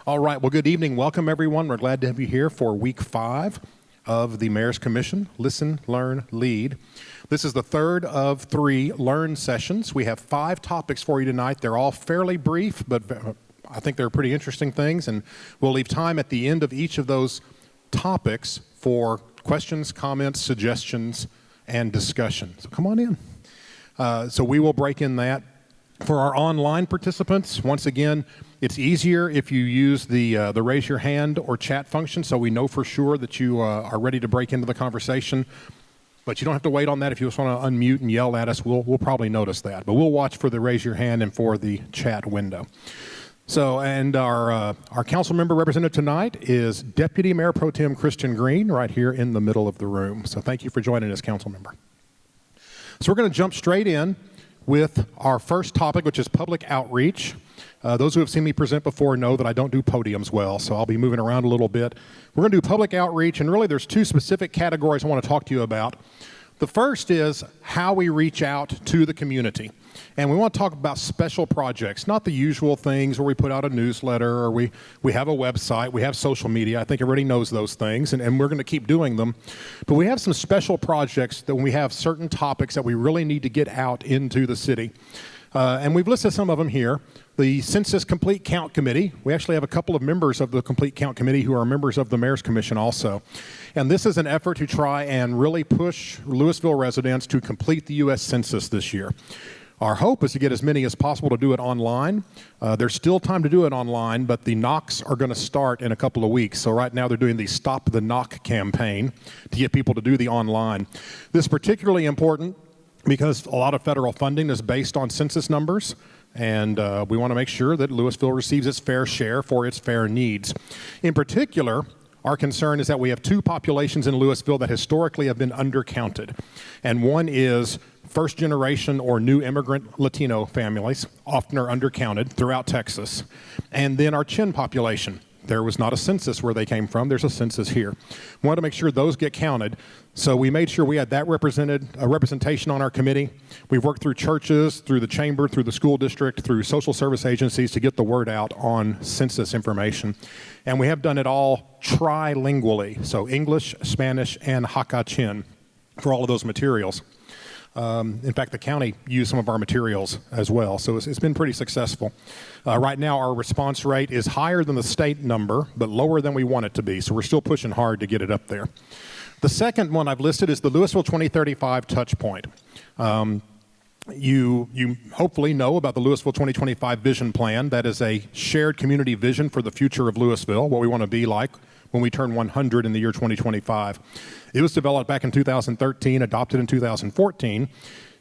All right, well, good evening. Welcome, everyone. We're glad to have you here for week 5 of the Mayor's Commission, Listen, Learn, Lead. This is the third of 3 Learn sessions. We have 5 topics for you tonight. They're all fairly brief, but I think they're pretty interesting things, and we'll leave time at the end of each of those topics for questions, comments, suggestions, and discussion. So come on in. So we will break in that. For our online participants, once again, it's easier if you use the raise your hand or chat function, so we know for sure that you are ready to break into the conversation. But you don't have to wait on that. If you just want to unmute and yell at us, we'll probably notice that. But we'll watch for the raise your hand and for the chat window. So, and our council member representative tonight is Deputy Mayor Pro Tem Christian Green, right here in the middle of the room. So thank you for joining us, council member. So we're going to jump straight in with our first topic, which is public outreach. Those who have seen me present before know that I don't do podiums well, so I'll be moving around a little bit. We're going to do public outreach, and really there's 2 specific categories I want to talk to you about. The first is how we reach out to the community. And we want to talk about special projects, not the usual things where we put out a newsletter or we have a website, we have social media. I think everybody knows those things, and we're going to keep doing them. But we have some special projects that we have certain topics that we really need to get out into the city. And we've listed some of them here. The Census Complete Count Committee. We actually have a couple of members of the Complete Count Committee who are members of the Mayor's Commission also. And this is an effort to try and really push Louisville residents to complete the U.S. Census this year. Our hope is to get as many as possible to do it online. There's still time to do it online, but the knocks are going to start in a couple of weeks. So right now they're doing the Stop the Knock campaign to get people to do the online. This is particularly important because a lot of federal funding is based on census numbers, and we want to make sure that Louisville receives its fair share for its fair needs. In particular, our concern is that we have 2 populations in Louisville that historically have been undercounted, and one is first generation or new immigrant Latino families, often are undercounted throughout Texas, and then our Chin population. There was not a census where they came from. There's a census here. We want to make sure those get counted. So we made sure we had that representation on our committee. We've worked through churches, through the chamber, through the school district, through social service agencies to get the word out on census information. And we have done it all trilingually, so English, Spanish, and Hakka Chin for all of those materials. In fact, the county used some of our materials as well, so it's been pretty successful. Right now, our response rate is higher than the state number, but lower than we want it to be, so we're still pushing hard to get it up there. The second one I've listed is the Louisville 2035 Touch Point. You hopefully know about the Louisville 2025 Vision Plan. That is a shared community vision for the future of Louisville, what we want to be like when we turn 100 in the year 2025. It was developed back in 2013, adopted in 2014.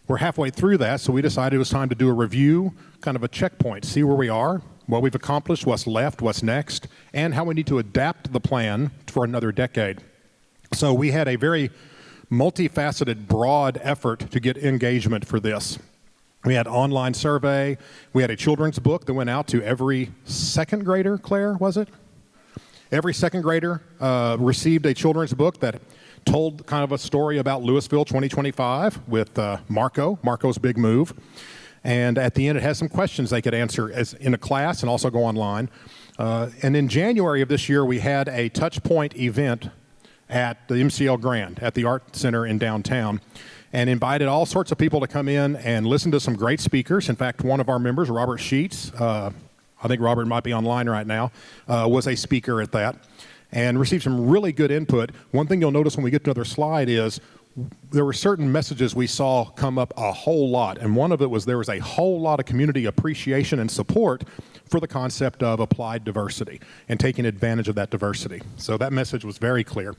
We're halfway through that, so we decided it was time to do a review, kind of a checkpoint, see where we are, what we've accomplished, what's left, what's next, and how we need to adapt the plan for another decade. So we had a very multifaceted, broad effort to get engagement for this. We had online survey. We had a children's book that went out to every second grader, Claire, was it? Every second grader received a children's book that told kind of a story about Louisville 2025 with Marco's big move. And at the end, it has some questions they could answer as in a class and also go online. And in January of this year, we had a touch point event at the MCL Grand at the Art Center in downtown, and invited all sorts of people to come in and listen to some great speakers. In fact, one of our members, Robert Sheets, I think Robert might be online right now, was a speaker at that and received some really good input. One thing you'll notice when we get to another slide is there were certain messages we saw come up a whole lot, and one of it was there was a whole lot of community appreciation and support for the concept of applied diversity and taking advantage of that diversity. So that message was very clear.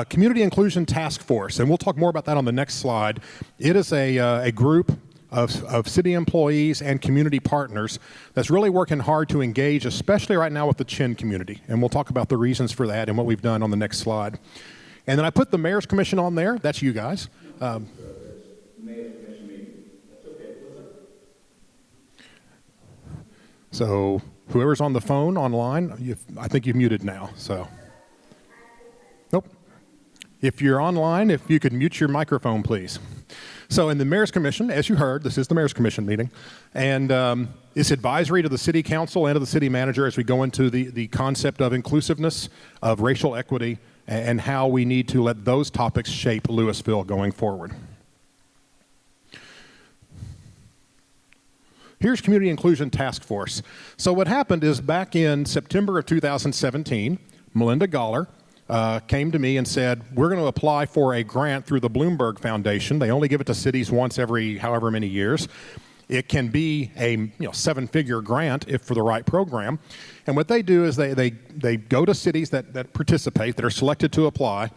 Community Inclusion Task Force, and we'll talk more about that on the next slide. It is a group of city employees and community partners that's really working hard to engage, especially right now with the Chin community. And we'll talk about the reasons for that and what we've done on the next slide. And then I put the Mayor's Commission on there. That's you guys. So whoever's on the phone online, I think you've muted now. So, nope. If you're online, if you could mute your microphone, please. So in the Mayor's Commission, as you heard, this is the Mayor's Commission meeting, and it's advisory to the City Council and to the City Manager as we go into the concept of inclusiveness, of racial equity, and how we need to let those topics shape Louisville going forward. Here's Community Inclusion Task Force. So what happened is back in September of 2017, Melinda Galler came to me and said, we're going to apply for a grant through the Bloomberg Foundation. They only give it to cities once every however many years. It can be a seven-figure grant if for the right program. And what they do is they go to cities that participate, that are selected to apply,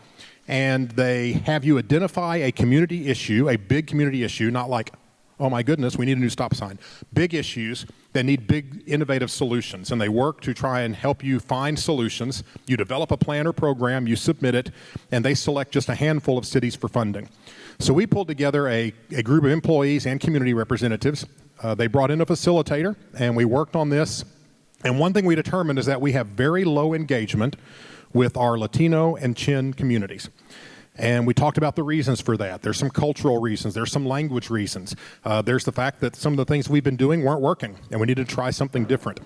and they have you identify a community issue, a big community issue, not like, oh my goodness, we need a new stop sign. Big issues that need big, innovative solutions. And they work to try and help you find solutions. You develop a plan or program, you submit it, and they select just a handful of cities for funding. So we pulled together a group of employees and community representatives. They brought in a facilitator, and we worked on this. And one thing we determined is that we have very low engagement with our Latino and Chin communities. And we talked about the reasons for that. There's some cultural reasons. There's some language reasons. There's the fact that some of the things we've been doing weren't working, and we needed to try something different.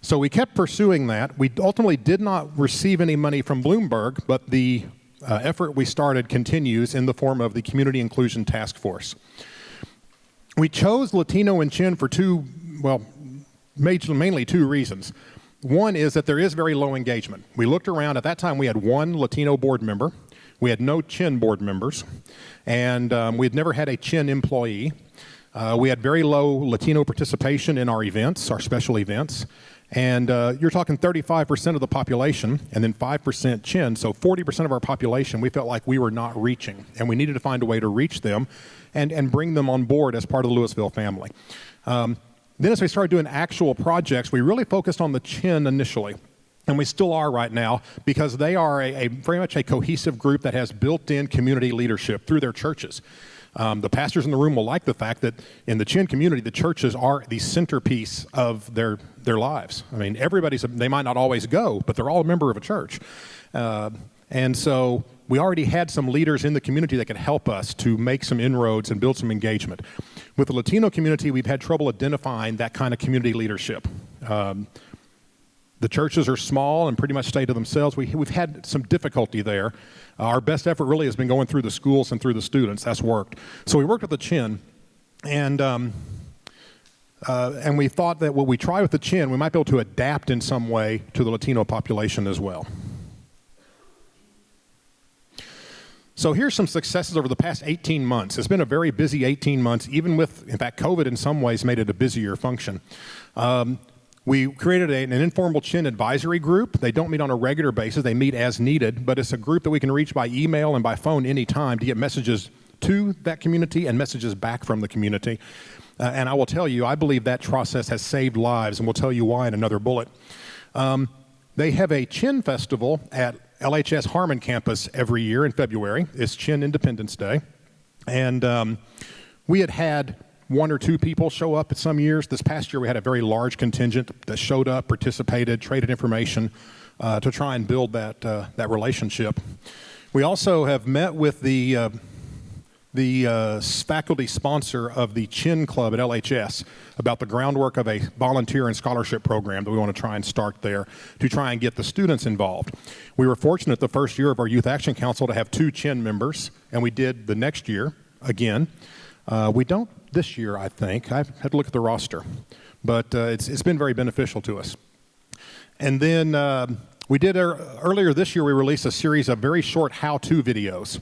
So we kept pursuing that. We ultimately did not receive any money from Bloomberg, but the effort we started continues in the form of the Community Inclusion Task Force. We chose Latino and Chin for mainly two reasons. One is that there is very low engagement. We looked around. At that time, we had one Latino board member. We had no Chin board members, and we had never had a Chin employee. We had very low Latino participation in our events, our special events, and you're talking 35% of the population and then 5% Chin, so 40% of our population we felt like we were not reaching, and we needed to find a way to reach them and bring them on board as part of the Louisville family. Then as we started doing actual projects, we really focused on the Chin initially. And we still are right now because they are very much a cohesive group that has built-in community leadership through their churches. The pastors in the room will like the fact that in the Chin community, the churches are the centerpiece of their lives. I mean, they might not always go, but they're all a member of a church. And so we already had some leaders in the community that could help us to make some inroads and build some engagement. With the Latino community, we've had trouble identifying that kind of community leadership. The churches are small and pretty much stay to themselves. We've had some difficulty there. Our best effort really has been going through the schools and through the students. That's worked. So we worked with the Chin, and we thought that what we try with the Chin, we might be able to adapt in some way to the Latino population as well. So here's some successes over the past 18 months. It's been a very busy 18 months, even with, in fact, COVID in some ways made it a busier function. We created an informal Chin advisory group. They don't meet on a regular basis. They meet as needed, but it's a group that we can reach by email and by phone anytime to get messages to that community and messages back from the community. And I will tell you, I believe that process has saved lives, and we'll tell you why in another bullet. They have a Chin festival at LHS Harmon campus every year in February. It's Chin Independence Day. And we had one or two people show up at some years. This past year we had a very large contingent that showed up, participated, traded information to try and build that relationship. We also have met with the faculty sponsor of the Chin Club at LHS about the groundwork of a volunteer and scholarship program that we want to try and start there to try and get the students involved. We were fortunate the first year of our Youth Action Council to have 2 Chin members, and we did the next year again. We don't this year, I think. I've had to look at the roster, but it's been very beneficial to us. And then we did earlier this year, we released a series of very short how-to videos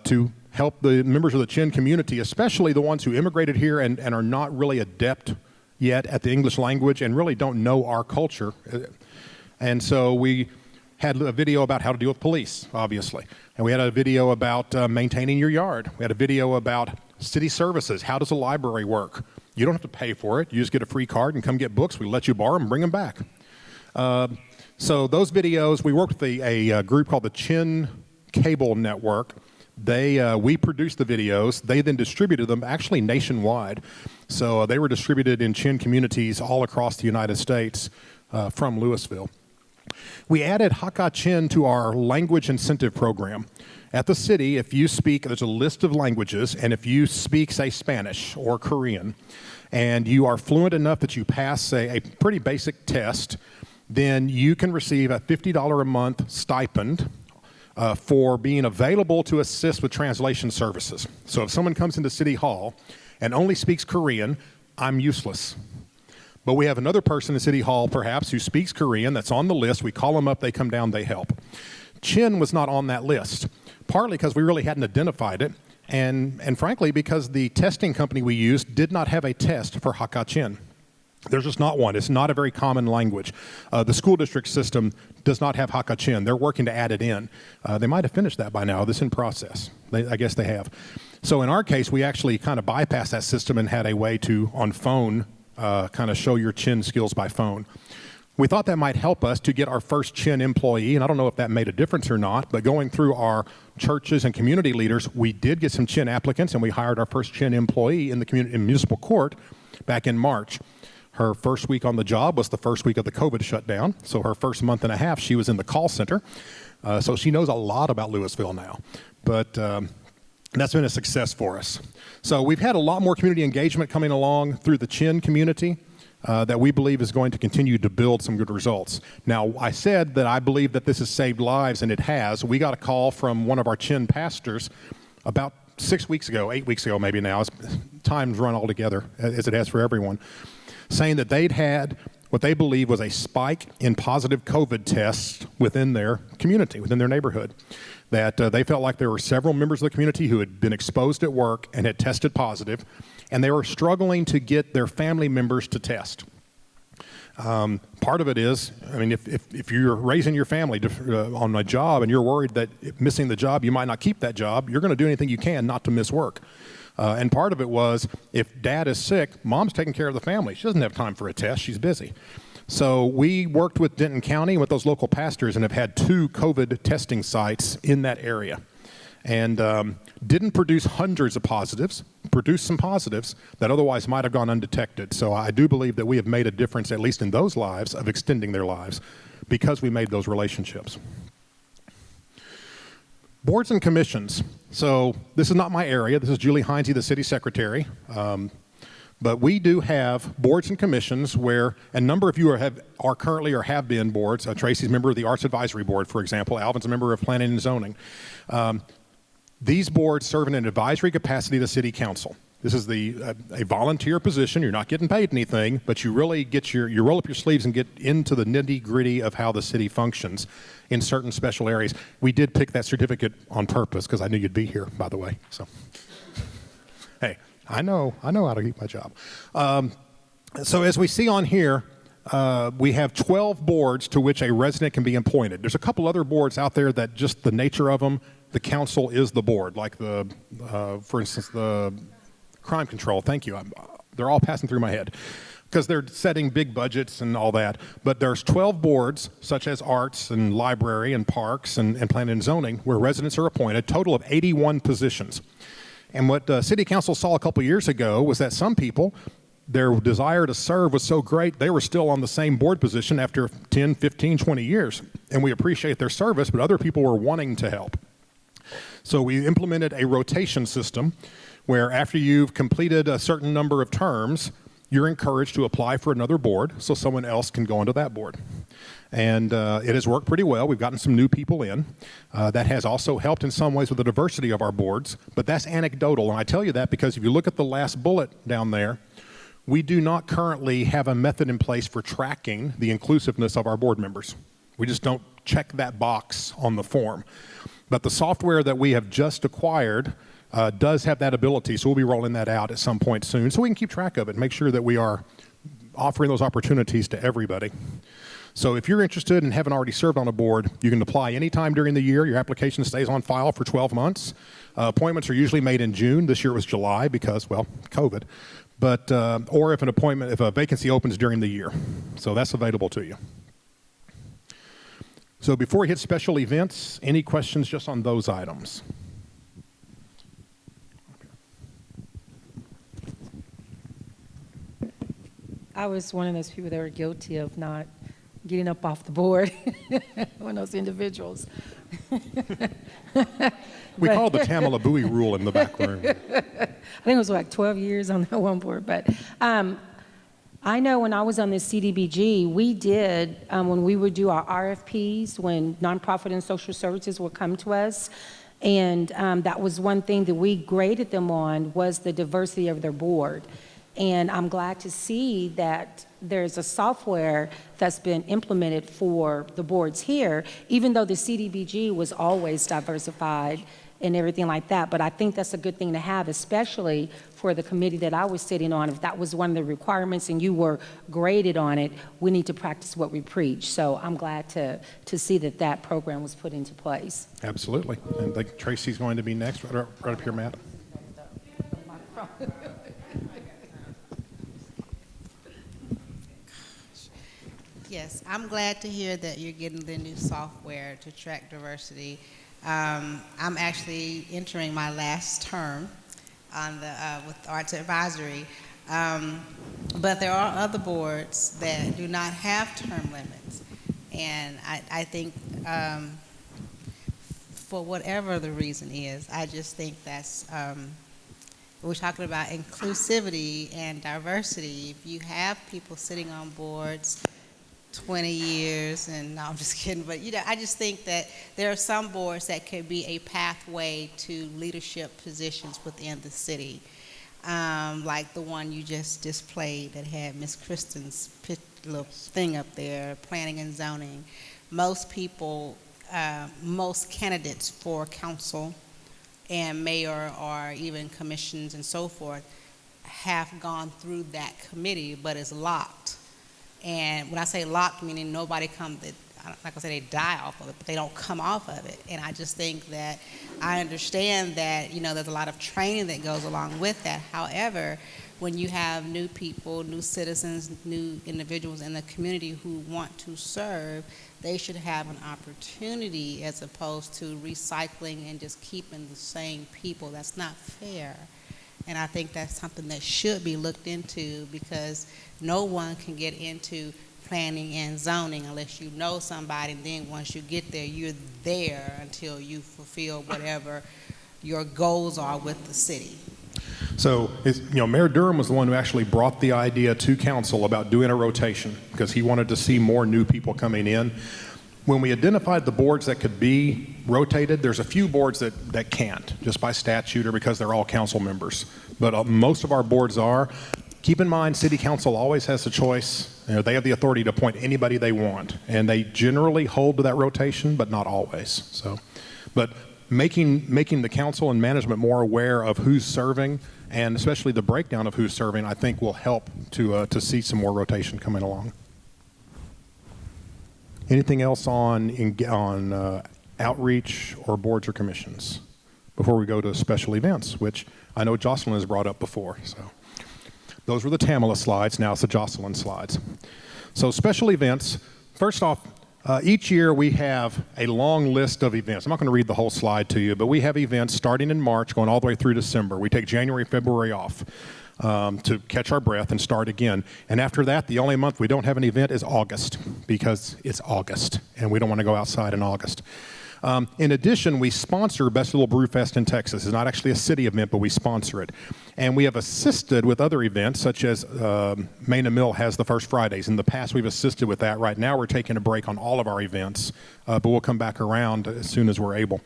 to help the members of the Chin community, especially the ones who immigrated here and are not really adept yet at the English language and really don't know our culture. And so we had a video about how to deal with police, obviously. And we had a video about maintaining your yard. We had a video about city services. How does a library work? You don't have to pay for it. You just get a free card and come get books. We let you borrow them and bring them back. So those videos, we worked with a group called the Chin Cable Network. We produced the videos. They then distributed them actually nationwide. So they were distributed in Chin communities all across the United States from Louisville. We added Hakka-Chin to our language incentive program. At the city, if you speak, there's a list of languages, and if you speak, say, Spanish or Korean, and you are fluent enough that you pass, say, a pretty basic test, then you can receive a $50 a month stipend for being available to assist with translation services. So if someone comes into City Hall and only speaks Korean, I'm useless. But we have another person in City Hall, perhaps, who speaks Korean that's on the list. We call them up, they come down, they help. Chin was not on that list, partly because we really hadn't identified it, and frankly, because the testing company we used did not have a test for Hakka-Chin. There's just not one. It's not a very common language. The school district system does not have Hakka-Chin. They're working to add it in. They might have finished that by now. This is in process. I guess they have. So in our case, we actually kind of bypassed that system and had a way to, on phone, kind of show your Chin skills by phone. We thought that might help us to get our first Chin employee, and I don't know if that made a difference or not, but going through our churches and community leaders, we did get some Chin applicants, and we hired our first Chin employee in the in municipal court back in March. Her first week on the job was the first week of the COVID shutdown, so her first month and a half, she was in the call center, so she knows a lot about Louisville now, but that's been a success for us. So we've had a lot more community engagement coming along through the Chin community that we believe is going to continue to build some good results. Now, I said that I believe that this has saved lives, and it has. We got a call from one of our Chin pastors about 8 weeks ago maybe now, as time's run all together, as it has for everyone, saying that they'd had what they believe was a spike in positive COVID tests within their community, within their neighborhood. That they felt like there were several members of the community who had been exposed at work and had tested positive, and they were struggling to get their family members to test. Part of it is, I mean, if you're raising your family on a job and you're worried that missing the job, you might not keep that job, you're going to do anything you can not to miss work. And part of it was, if dad is sick, mom's taking care of the family. She doesn't have time for a test. She's busy. So we worked with Denton County, with those local pastors, and have had 2 COVID testing sites in that area. And didn't produce hundreds of positives, produced some positives that otherwise might have gone undetected. So I do believe that we have made a difference, at least in those lives, of extending their lives, because we made those relationships. Boards and commissions. So this is not my area. This is Julie Heinze, the city secretary. But we do have boards and commissions where a number of you are currently or have been boards. Tracy's a member of the Arts Advisory Board, for example. Alvin's a member of Planning and Zoning. These boards serve in an advisory capacity to the city council. This is a volunteer position. You're not getting paid anything, but you really you roll up your sleeves and get into the nitty-gritty of how the city functions in certain special areas. We did pick that certificate on purpose because I knew you'd be here, by the way. So, hey, I know how to keep my job. So as we see on here, we have 12 boards to which a resident can be appointed. There's a couple other boards out there that just the nature of them, the council is the board, like for instance, the crime control. Thank you. They're all passing through my head because they're setting big budgets and all that. But there's 12 boards, such as arts and library and parks and planning and zoning, where residents are appointed, total of 81 positions. And what City Council saw a couple years ago was that some people, their desire to serve was so great, they were still on the same board position after 10, 15, 20 years. And we appreciate their service, but other people were wanting to help. So we implemented a rotation system where after you've completed a certain number of terms, you're encouraged to apply for another board so someone else can go into that board. And it has worked pretty well. We've gotten some new people in. That has also helped in some ways with the diversity of our boards, but that's anecdotal. And I tell you that because if you look at the last bullet down there, we do not currently have a method in place for tracking the inclusiveness of our board members. We just don't check that box on the form. But the software that we have just acquired does have that ability, so we'll be rolling that out at some point soon so we can keep track of it and make sure that we are offering those opportunities to everybody. So if you're interested and haven't already served on a board, you can apply anytime during the year. Your application stays on file for 12 months. Appointments are usually made in June. This year it was July because, well, COVID. But, or if a vacancy opens during the year. So that's available to you. So before we hit special events, any questions just on those items? I was one of those people that were guilty of not getting up off the board, one of those individuals. We call it the Tamala Bowie rule in the back room. I think it was like 12 years on that one board. But I know when I was on the CDBG, we did, when we would do our RFPs, when nonprofit and social services would come to us, and that was one thing that we graded them on was the diversity of their board. And I'm glad to see that there's a software that's been implemented for the boards here, even though the CDBG was always diversified and everything like that. But I think that's a good thing to have, especially for the committee that I was sitting on. If that was one of the requirements and you were graded on it, we need to practice what we preach. So I'm glad to see that that program was put into place. Absolutely. And I think Tracy's going to be next. Right up here, Matt. Yes, I'm glad to hear that you're getting the new software to track diversity. I'm actually entering my last term on the with Arts Advisory, but there are other boards that do not have term limits, and I think for whatever the reason is, I just think that's we're talking about inclusivity and diversity. If you have people sitting on boards 20 years, and no, I'm just kidding, but I just think that there are some boards that could be a pathway to leadership positions within the city, like the one you just displayed that had Miss Kristen's little thing up there, planning and zoning. Most people, most candidates for council and mayor or even commissions and so forth have gone through that committee, but it's locked. And when I say locked, meaning nobody comes, like I said, they die off of it, but they don't come off of it. And I just think that I understand that, there's a lot of training that goes along with that. However, when you have new people, new citizens, new individuals in the community who want to serve, they should have an opportunity as opposed to recycling and just keeping the same people. That's not fair. And I think that's something that should be looked into, because no one can get into planning and zoning unless you know somebody. And then once you get there, you're there until you fulfill whatever your goals are with the city. So, Mayor Durham was the one who actually brought the idea to council about doing a rotation because he wanted to see more new people coming in. When we identified the boards that could be rotated, there's a few boards that can't, just by statute or because they're all council members. But most of our boards are. Keep in mind, City Council always has the choice. They have the authority to appoint anybody they want, and they generally hold to that rotation, but not always. So, but making the council and management more aware of who's serving, and especially the breakdown of who's serving, I think will help to see some more rotation coming along. Anything else on outreach or boards or commissions before we go to special events, which I know Jocelyn has brought up before. So those were the Tamala slides. Now it's the Jocelyn slides. So special events. First off, each year we have a long list of events. I'm not going to read the whole slide to you, but we have events starting in March going all the way through December. We take January, February off to catch our breath and start again. And after that, the only month we don't have an event is August, because it's August and we don't want to go outside in August. In addition, we sponsor Best Little Brew Fest in Texas. It's not actually a city event, but we sponsor it. And we have assisted with other events, such as Main and Mill has the First Fridays. In the past, we've assisted with that. Right now, we're taking a break on all of our events, but we'll come back around as soon as we're able.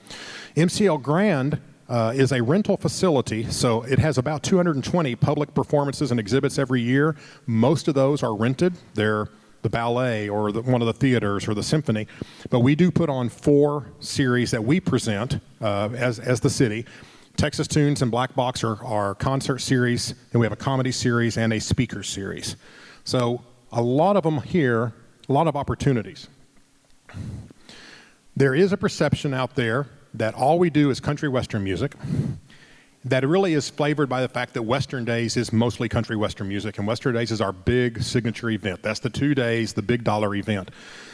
MCL Grand is a rental facility, so it has about 220 public performances and exhibits every year. Most of those are rented. They're the ballet or one of the theaters or the symphony, but we do put on 4 series that we present as the city. Texas Tunes and Black Box are our concert series, and we have a comedy series and a speaker series. So a lot of them here, a lot of opportunities. There is a perception out there that all we do is country western music. that really is flavored by the fact that Western Days is mostly country western music, and Western Days is our big signature event. That's the 2 days, the big dollar event.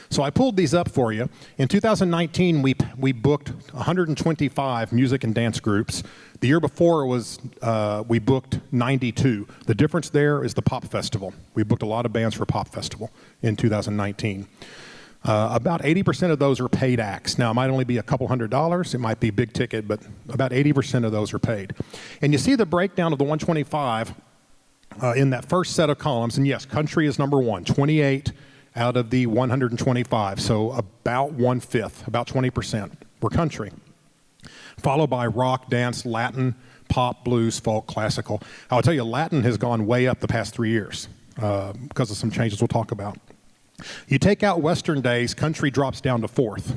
So I pulled these up for you. In 2019, we booked 125 music and dance groups. The year before was we booked 92. The difference there is the Pop Festival. We booked a lot of bands for Pop Festival in 2019. About 80% of those are paid acts. Now, it might only be a couple $100s. It might be big ticket, but about 80% of those are paid. And you see the breakdown of the 125 in that first set of columns. And yes, country is number one, 28 out of the 125. So about 1/5, about 20% were country. Followed by rock, dance, Latin, pop, blues, folk, classical. I'll tell you, Latin has gone way up the past 3 years because of some changes we'll talk about. You take out Western Days, country drops down to 4th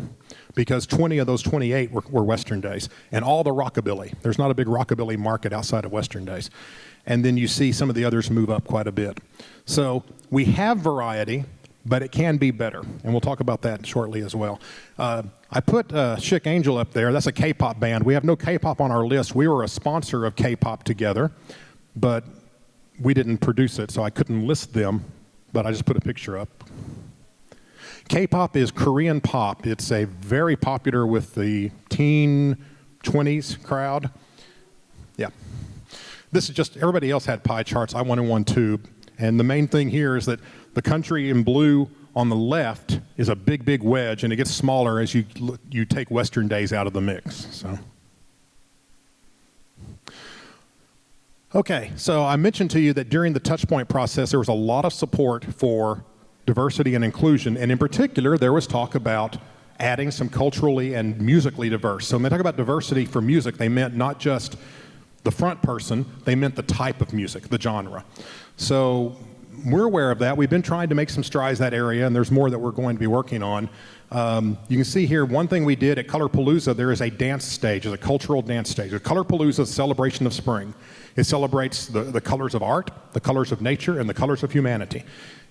because 20 of those 28 were Western Days, and all the rockabilly. There's not a big rockabilly market outside of Western Days. And then you see some of the others move up quite a bit. So we have variety, but it can be better, and we'll talk about that shortly as well. I put Chick Angel up there. That's a K-pop band. We have no K-pop on our list. We were a sponsor of K-pop together, but we didn't produce it, so I couldn't list them, but I just put a picture up. K-pop is Korean pop. It's a very popular with the teen 20s crowd. Yeah. This is just, everybody else had pie charts. I wanted one too. And the main thing here is that the country in blue on the left is a big, big wedge, and it gets smaller as you take Western Days out of the mix. So. Okay, so I mentioned to you that during the touchpoint process, there was a lot of support for diversity and inclusion, and in particular, there was talk about adding some culturally and musically diverse. So when they talk about diversity for music, they meant not just the front person, they meant the type of music, the genre. So we're aware of that. We've been trying to make some strides in that area, and there's more that we're going to be working on. You can see here, one thing we did at Colorpalooza, there is a dance stage, there's a cultural dance stage. Colorpalooza is a celebration of spring. It celebrates the colors of art, the colors of nature, and the colors of humanity.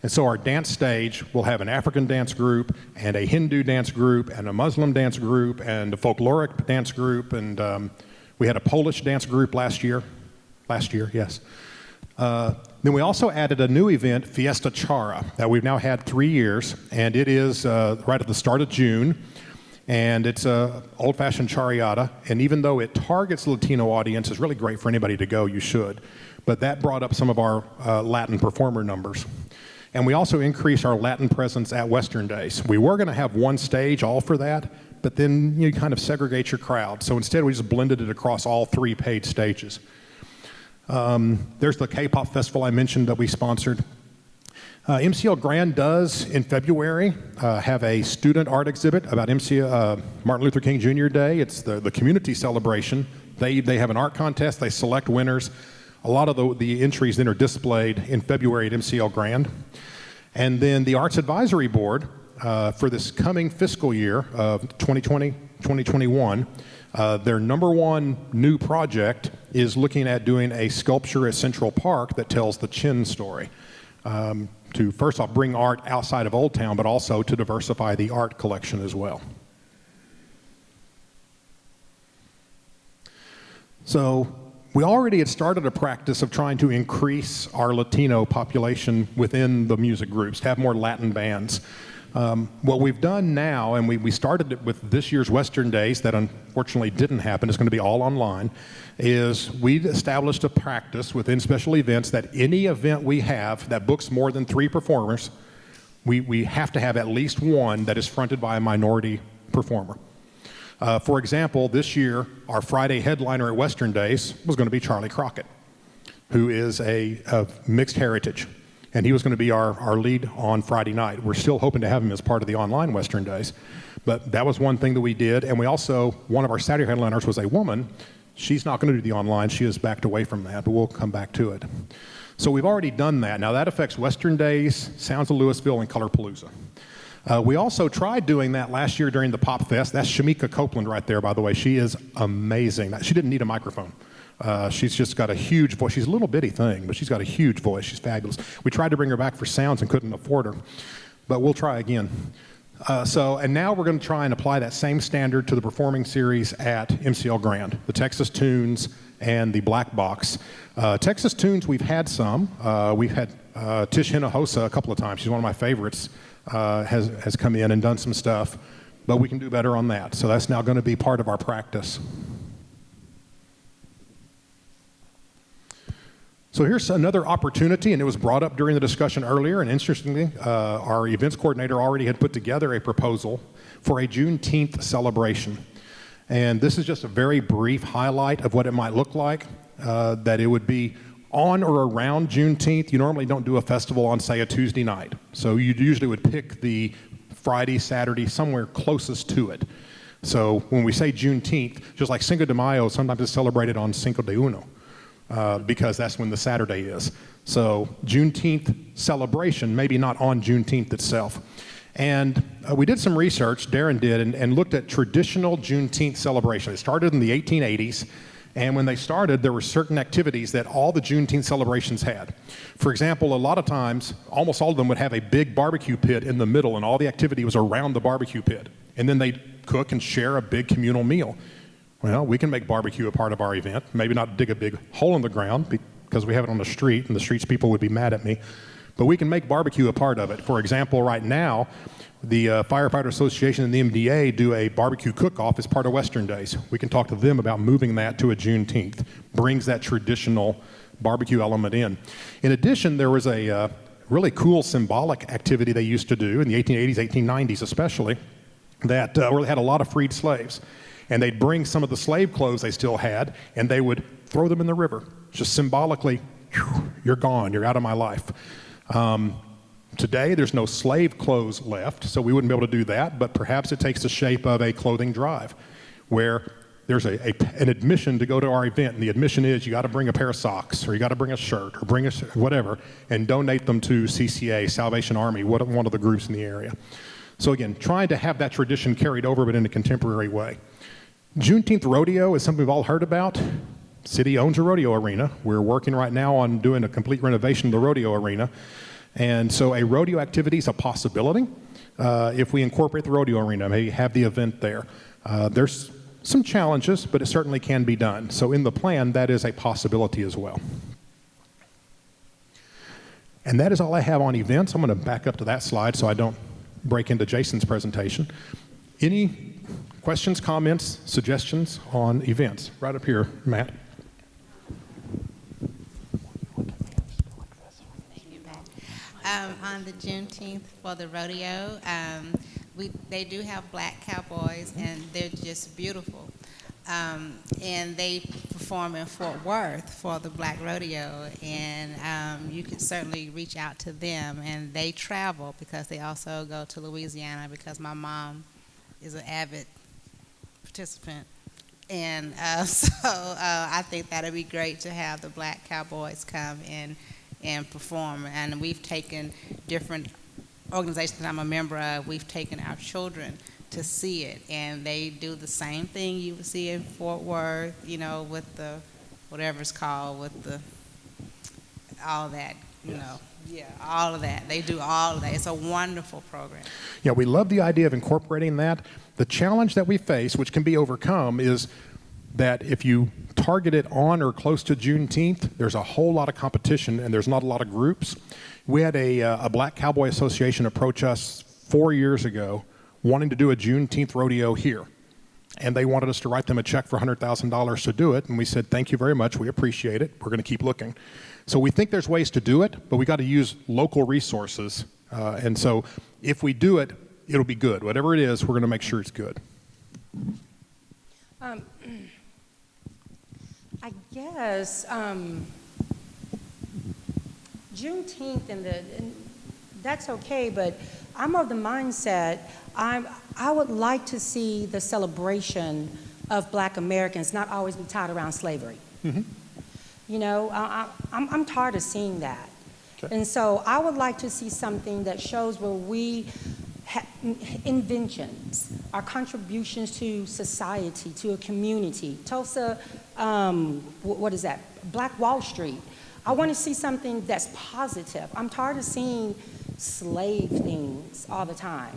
And so our dance stage will have an African dance group, and a Hindu dance group, and a Muslim dance group, and a folkloric dance group, and we had a Polish dance group last year, yes. Then we also added a new event, Fiesta Chara, that we've now had 3 years, and it is right at the start of June, and it's a old-fashioned chariata, and even though it targets the Latino audience, it's really great for anybody to go, you should, but that brought up some of our Latin performer numbers. And we also increased our Latin presence at Western Days. We were going to have one stage all for that, but then you kind of segregate your crowd. So instead, we just blended it across all 3 paid stages. There's the K-pop festival I mentioned that we sponsored. MCL Grand does, in February, have a student art exhibit about Martin Luther King Jr. Day. It's the community celebration. They have an art contest. They select winners. A lot of the entries then are displayed in February at MCL Grand. And then the Arts Advisory Board, for this coming fiscal year of 2020, 2021, their number one new project is looking at doing a sculpture at Central Park that tells the Chin story. To first off bring art outside of Old Town, but also to diversify the art collection as well. So we already had started a practice of trying to increase our Latino population within the music groups, to have more Latin bands. What we've done now, and we started it with this year's Western Days that unfortunately didn't happen, it's going to be all online, is we've established a practice within special events that any event we have that books more than 3 performers, we have to have at least one that is fronted by a minority performer. For example, this year, our Friday headliner at Western Days was going to be Charlie Crockett, who is of mixed heritage. And he was going to be our lead on Friday night. We're still hoping to have him as part of the online Western Days. But that was one thing that we did. And we also, one of our Saturday headliners was a woman. She's not going to do the online. She has backed away from that, but we'll come back to it. So we've already done that. Now that affects Western Days, Sounds of Louisville, and Colorpalooza. We also tried doing that last year during the Pop Fest. That's Shamika Copeland right there, by the way. She is amazing. She didn't need a microphone. She's just got a huge voice. She's a little bitty thing, but she's got a huge voice. She's fabulous. We tried to bring her back for Sounds and couldn't afford her, but we'll try again. And now we're going to try and apply that same standard to the performing series at MCL Grand, the Texas Tunes and the Black Box. Texas Tunes, we've had some. We've had Tish Hinojosa a couple of times. She's one of my favorites, has come in and done some stuff, but we can do better on that. So that's now going to be part of our practice. So here's another opportunity, and it was brought up during the discussion earlier, and interestingly, our events coordinator already had put together a proposal for a Juneteenth celebration. And this is just a very brief highlight of what it might look like, that it would be on or around Juneteenth. You normally don't do a festival on, say, a Tuesday night. So you usually would pick the Friday, Saturday, somewhere closest to it. So when we say Juneteenth, just like Cinco de Mayo, sometimes it's celebrated on Cinco de Uno. Because that's when the Saturday is. So Juneteenth celebration, maybe not on Juneteenth itself. And we did some research, Darren did, and looked at traditional Juneteenth celebration. It started in the 1880s, and when they started, there were certain activities that all the Juneteenth celebrations had. For example, a lot of times, almost all of them would have a big barbecue pit in the middle, and all the activity was around the barbecue pit. And then they'd cook and share a big communal meal. Well, we can make barbecue a part of our event, maybe not dig a big hole in the ground because we have it on the street and the streets people would be mad at me, but we can make barbecue a part of it. For example, right now, the Firefighter Association and the MDA do a barbecue cook-off as part of Western Days. We can talk to them about moving that to a Juneteenth, brings that traditional barbecue element in. In addition, there was a really cool symbolic activity they used to do in the 1880s, 1890s especially, that where they had a lot of freed slaves. And they'd bring some of the slave clothes they still had, and they would throw them in the river, just symbolically, you're gone, you're out of my life. Today, there's no slave clothes left, so we wouldn't be able to do that, but perhaps it takes the shape of a clothing drive, where there's an admission to go to our event, and the admission is you got to bring a pair of socks, or you got to bring a shirt, or bring whatever, and donate them to CCA, Salvation Army, one of the groups in the area. So again, trying to have that tradition carried over, but in a contemporary way. Juneteenth rodeo is something we've all heard about. City owns a rodeo arena. We're working right now on doing a complete renovation of the rodeo arena. And so a rodeo activity is a possibility if we incorporate the rodeo arena, maybe have the event there. There's some challenges, but it certainly can be done. So in the plan, that is a possibility as well. And that is all I have on events. I'm going to back up to that slide so I don't break into Jason's presentation. Any questions, comments, suggestions on events? Right up here, Matt. On the Juneteenth for the rodeo, they do have black cowboys, and they're just beautiful. And they perform in Fort Worth for the Black Rodeo, and you can certainly reach out to them. And they travel because they also go to Louisiana because my mom is an avid participant. And so I think that would be great to have the black cowboys come and perform. And we've taken different organizations that I'm a member of, we've taken our children to see it. And they do the same thing you would see in Fort Worth, you know, with the, whatever it's called, with the, all that, you know. Yeah, all of that. They do all of that. It's a wonderful program. Yeah, we love the idea of incorporating that. The challenge that we face, which can be overcome, is that if you target it on or close to Juneteenth, there's a whole lot of competition and there's not a lot of groups. We had a Black Cowboy Association approach us 4 years ago wanting to do a Juneteenth rodeo here. And they wanted us to write them a check for $100,000 to do it. And we said, thank you very much. We appreciate it. We're going to keep looking. So we think there's ways to do it, but we got to use local resources. And so if we do it, it'll be good. Whatever it is, we're going to make sure it's good. I guess Juneteenth and that's okay, but I'm of the mindset I would like to see the celebration of Black Americans not always be tied around slavery. Mm-hmm. You know, I'm tired of seeing that. Okay. And so I would like to see something that shows where we inventions, our contributions to society, to a community. Tulsa, what is that? Black Wall Street. I want to see something that's positive. I'm tired of seeing slave things all the time.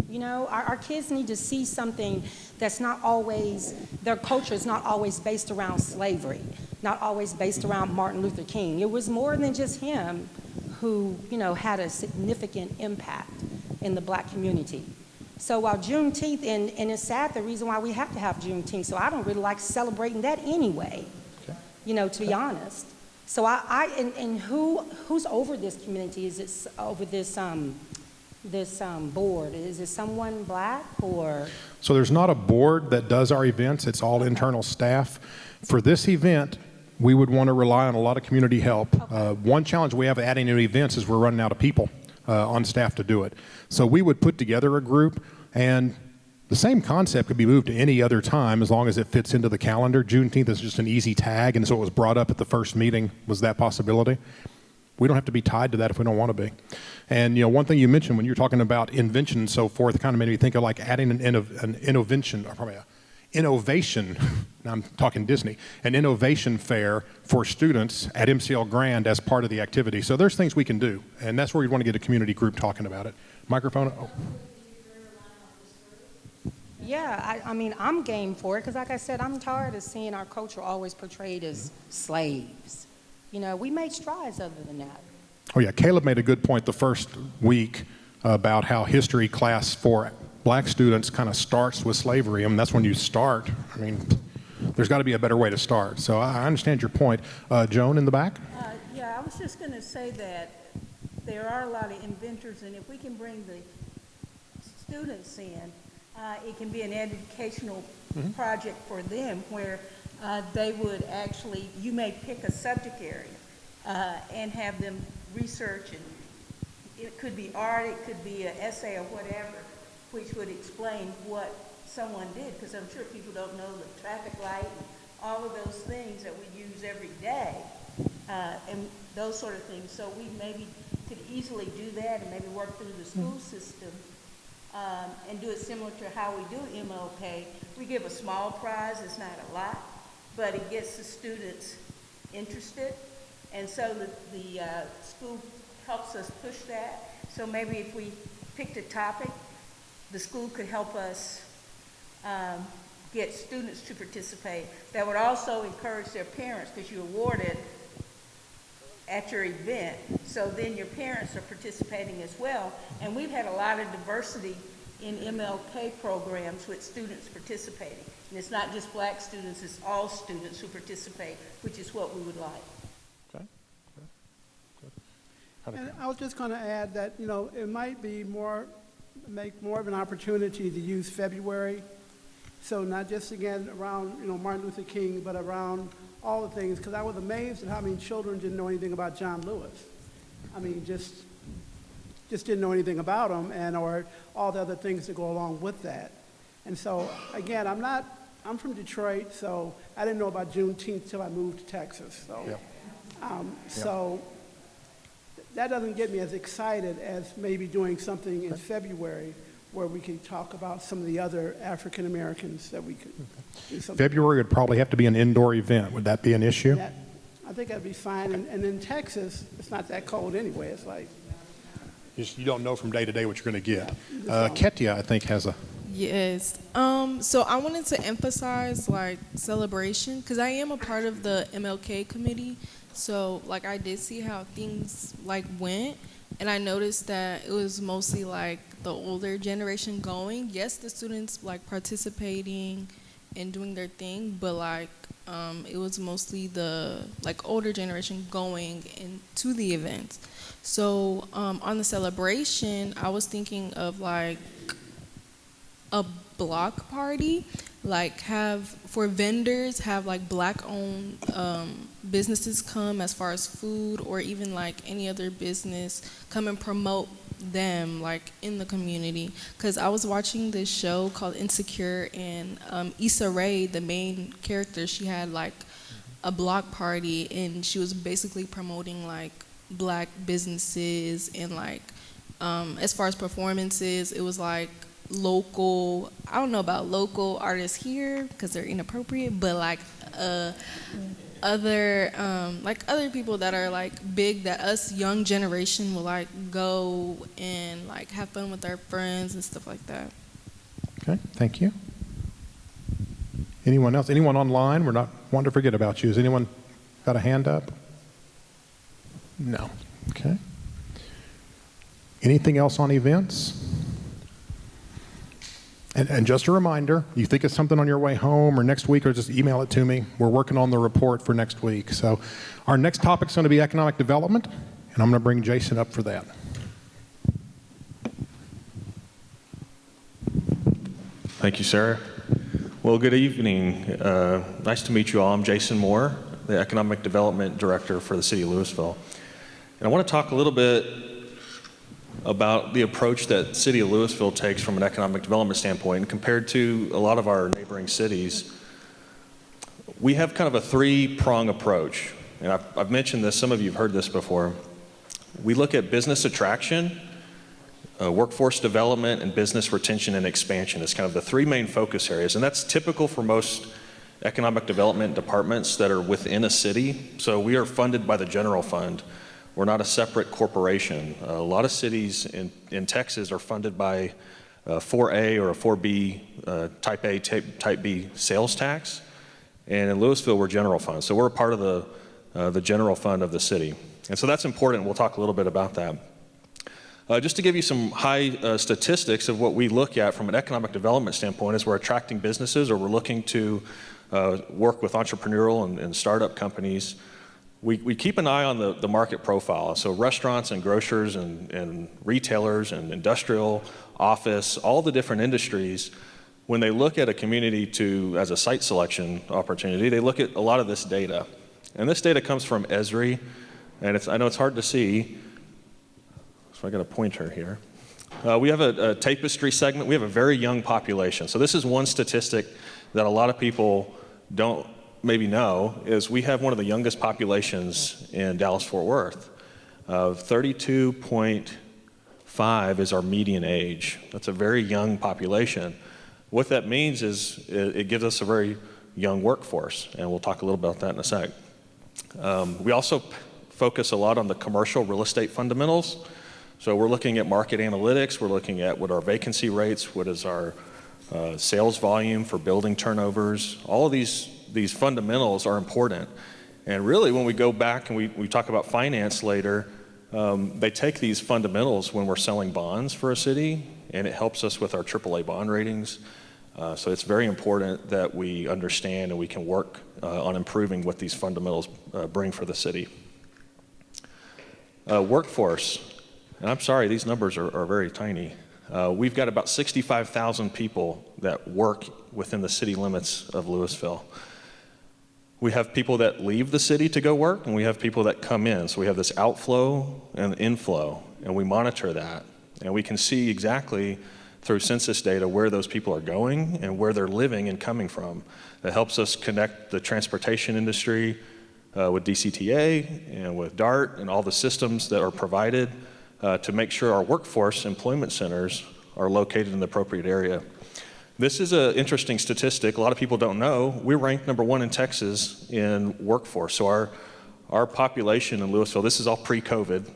You know, our kids need to see something that's not always, their culture is not always based around slavery, not always based around Martin Luther King. It was more than just him who, you know, had a significant impact in the Black community. So while Juneteenth, and it's sad the reason why we have to have Juneteenth, so I don't really like celebrating that anyway, you know, to be honest. So who's over this community? Is it over this board? Is it someone Black or? So there's not a board that does our events. It's all internal staff. For this event, we would want to rely on a lot of community help. One challenge we have adding new events is we're running out of people on staff to do it. So we would put together a group, and the same concept could be moved to any other time as long as it fits into the calendar. Juneteenth is just an easy tag, and so it was brought up at the first meeting was that possibility. We don't have to be tied to that if we don't want to be. And, you know, one thing you mentioned when you're talking about invention and so forth, it kind of made me think of like adding an innovation, or probably innovation, now I'm talking Disney, an innovation fair for students at MCL Grand as part of the activity. So there's things we can do, and that's where we want to get a community group talking about it. Microphone. Oh. Yeah, I mean, I'm game for it, because like I said, I'm tired of seeing our culture always portrayed as slaves. You know, we made strides other than that. Oh yeah, Caleb made a good point the first week about how history class for Black students kind of starts with slavery. I mean, that's when you start. I mean, there's got to be a better way to start. So I understand your point. Joan in the back? Yeah, I was just going to say that there are a lot of inventors, and if we can bring the students in, it can be an educational project for them where they would actually, you may pick a subject area and have them research, and it could be art, it could be an essay or whatever, which would explain what someone did, because I'm sure people don't know the traffic light and all of those things that we use every day, and those sort of things. So we maybe could easily do that and maybe work through the school system and do it similar to how we do MLK. We give a small prize, it's not a lot, but it gets the students interested, and so the school helps us push that. So maybe if we picked a topic, the school could help us get students to participate. That would also encourage their parents, because you award it at your event. So then your parents are participating as well. And we've had a lot of diversity in MLK programs with students participating. And it's not just Black students, it's all students who participate, which is what we would like. Okay. And I was just going to add that, you know, it might be make more of an opportunity to use February. So not just, again, around, you know, Martin Luther King, but around all the things, because I was amazed at how many children didn't know anything about John Lewis. I mean, just didn't know anything about him, and or all the other things that go along with that. And so, again, I'm from Detroit, so I didn't know about Juneteenth till I moved to Texas. So, so that doesn't get me as excited as maybe doing something in February where we can talk about some of the other African Americans that we could do something. February would probably have to be an indoor event. Would that be an issue? I think that'd be fine. And in Texas, it's not that cold anyway. It's like... You don't know from day to day what you're going to get. Ketia, I think, has a... Yes. So I wanted to emphasize, like, celebration, because I am a part of the MLK committee. So, like, I did see how things, like, went. And I noticed that it was mostly, like, the older generation going. Yes, the students, like, participating and doing their thing, but, like, it was mostly the, like, older generation going into the events. So on the celebration, I was thinking of, like, a block party, like for vendors, have like Black-owned businesses come as far as food, or even like any other business come and promote them like in the community. Because I was watching this show called Insecure, and Issa Rae, the main character, she had like a block party, and she was basically promoting like Black businesses, and like as far as performances, it was like local, I don't know about local artists here because they're inappropriate, but like a other people that are like big that us young generation will like go and like have fun with our friends and stuff like that. Okay, thank you. Anyone else? Anyone online? We're not wanting to forget about you. Has anyone got a hand up? No. Okay. Anything else on events? And just a reminder, you think of something on your way home or next week, or just email it to me. We're working on the report for next week. So our next topic is going to be economic development, and I'm going to bring Jason up for that. Thank you, sir. Well, good evening. Nice to meet you all. I'm Jason Moore, the Economic Development Director for the City of Louisville. And I want to talk a little bit about the approach that City of Louisville takes from an economic development standpoint. And compared to a lot of our neighboring cities, we have kind of a three-prong approach. And I've mentioned this, some of you have heard this before. We look at business attraction, workforce development, and business retention and expansion as kind of the three main focus areas. And that's typical for most economic development departments that are within a city. So we are funded by the general fund. We're not a separate corporation. A lot of cities in Texas are funded by a 4A or a 4B, type A, type B sales tax. And in Louisville, we're general fund. So we're a part of the general fund of the city. And so that's important. We'll talk a little bit about that. Just to give you some high statistics of what we look at from an economic development standpoint as we're attracting businesses or we're looking to work with entrepreneurial and startup companies. We keep an eye on the market profile. So restaurants and grocers and retailers and industrial, office, all the different industries, when they look at a community as a site selection opportunity, they look at a lot of this data. And this data comes from Esri, and I know it's hard to see, so I got a pointer here. We have a Tapestry segment. We have a very young population. So this is one statistic that a lot of people don't maybe know, is we have one of the youngest populations in Dallas-Fort Worth. 32.5 is our median age. That's a very young population. What that means is it gives us a very young workforce, and we'll talk a little about that in a sec. We also focus a lot on the commercial real estate fundamentals. So we're looking at market analytics, we're looking at what our vacancy rates, what is our sales volume for building turnovers. All of these fundamentals are important. And really when we go back and we talk about finance later, they take these fundamentals when we're selling bonds for a city, and it helps us with our AAA bond ratings. So it's very important that we understand and we can work on improving what these fundamentals bring for the city. Workforce, and I'm sorry, these numbers are very tiny. We've got about 65,000 people that work within the city limits of Louisville. We have people that leave the city to go work, and we have people that come in. So we have this outflow and inflow, and we monitor that. And we can see exactly through census data where those people are going and where they're living and coming from. That helps us connect the transportation industry with DCTA and with DART and all the systems that are provided to make sure our workforce employment centers are located in the appropriate area. This is an interesting statistic. A lot of people don't know. We're ranked #1 in Texas in workforce. So our population in Louisville, this is all pre-COVID,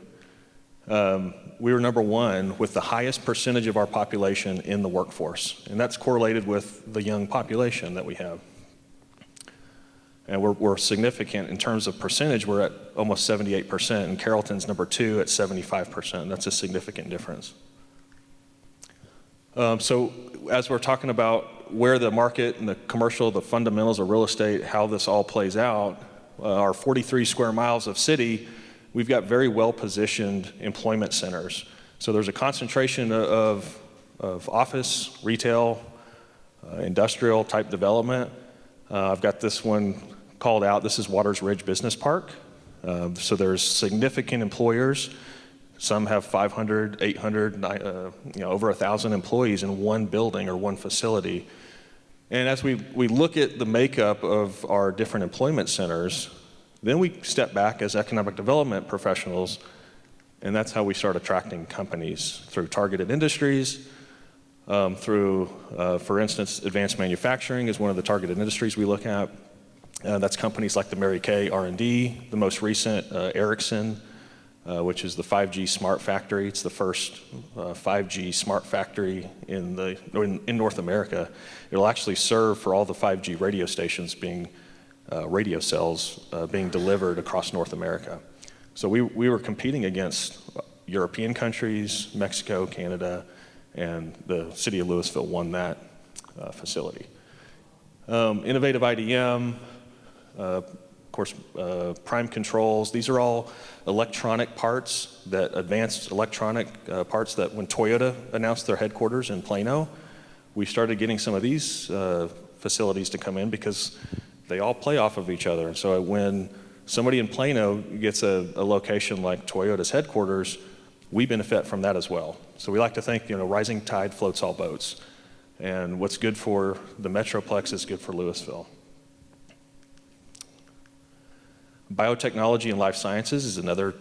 we were #1 with the highest percentage of our population in the workforce. And that's correlated with the young population that we have. And we're significant in terms of percentage. We're at almost 78%, and Carrollton's #2 at 75%. That's a significant difference. So as we're talking about where the market and the commercial, the fundamentals of real estate, how this all plays out, our 43 square miles of city, we've got very well-positioned employment centers. So there's a concentration of office, retail, industrial type development. I've got this one called out. This is Waters Ridge Business Park. So there's significant employers. Some have 500, 800, over 1,000 employees in one building or one facility. And as we look at the makeup of our different employment centers, then we step back as economic development professionals, and that's how we start attracting companies through targeted industries, through, for instance, advanced manufacturing is one of the targeted industries we look at. That's companies like the Mary Kay R&D, the most recent Ericsson, which is the 5G smart factory. It's the first 5G smart factory in North America. It'll actually serve for all the 5G radio stations being radio cells being delivered across North America. So we were competing against European countries, Mexico, Canada, and the city of Louisville won that facility. Innovative IDM, of course, prime controls. These are all electronic parts, that advanced electronic parts that when Toyota announced their headquarters in Plano, we started getting some of these facilities to come in because they all play off of each other. And so when somebody in Plano gets a location like Toyota's headquarters, we benefit from that as well. So we like to think, rising tide floats all boats. And what's good for the Metroplex is good for Louisville. Biotechnology and life sciences is another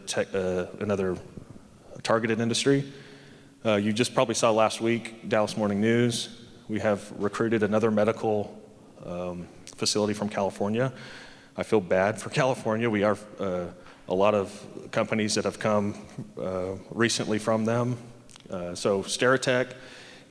targeted industry. You just probably saw last week, Dallas Morning News, we have recruited another medical facility from California. I feel bad for California. We are a lot of companies that have come recently from them. So Steritech,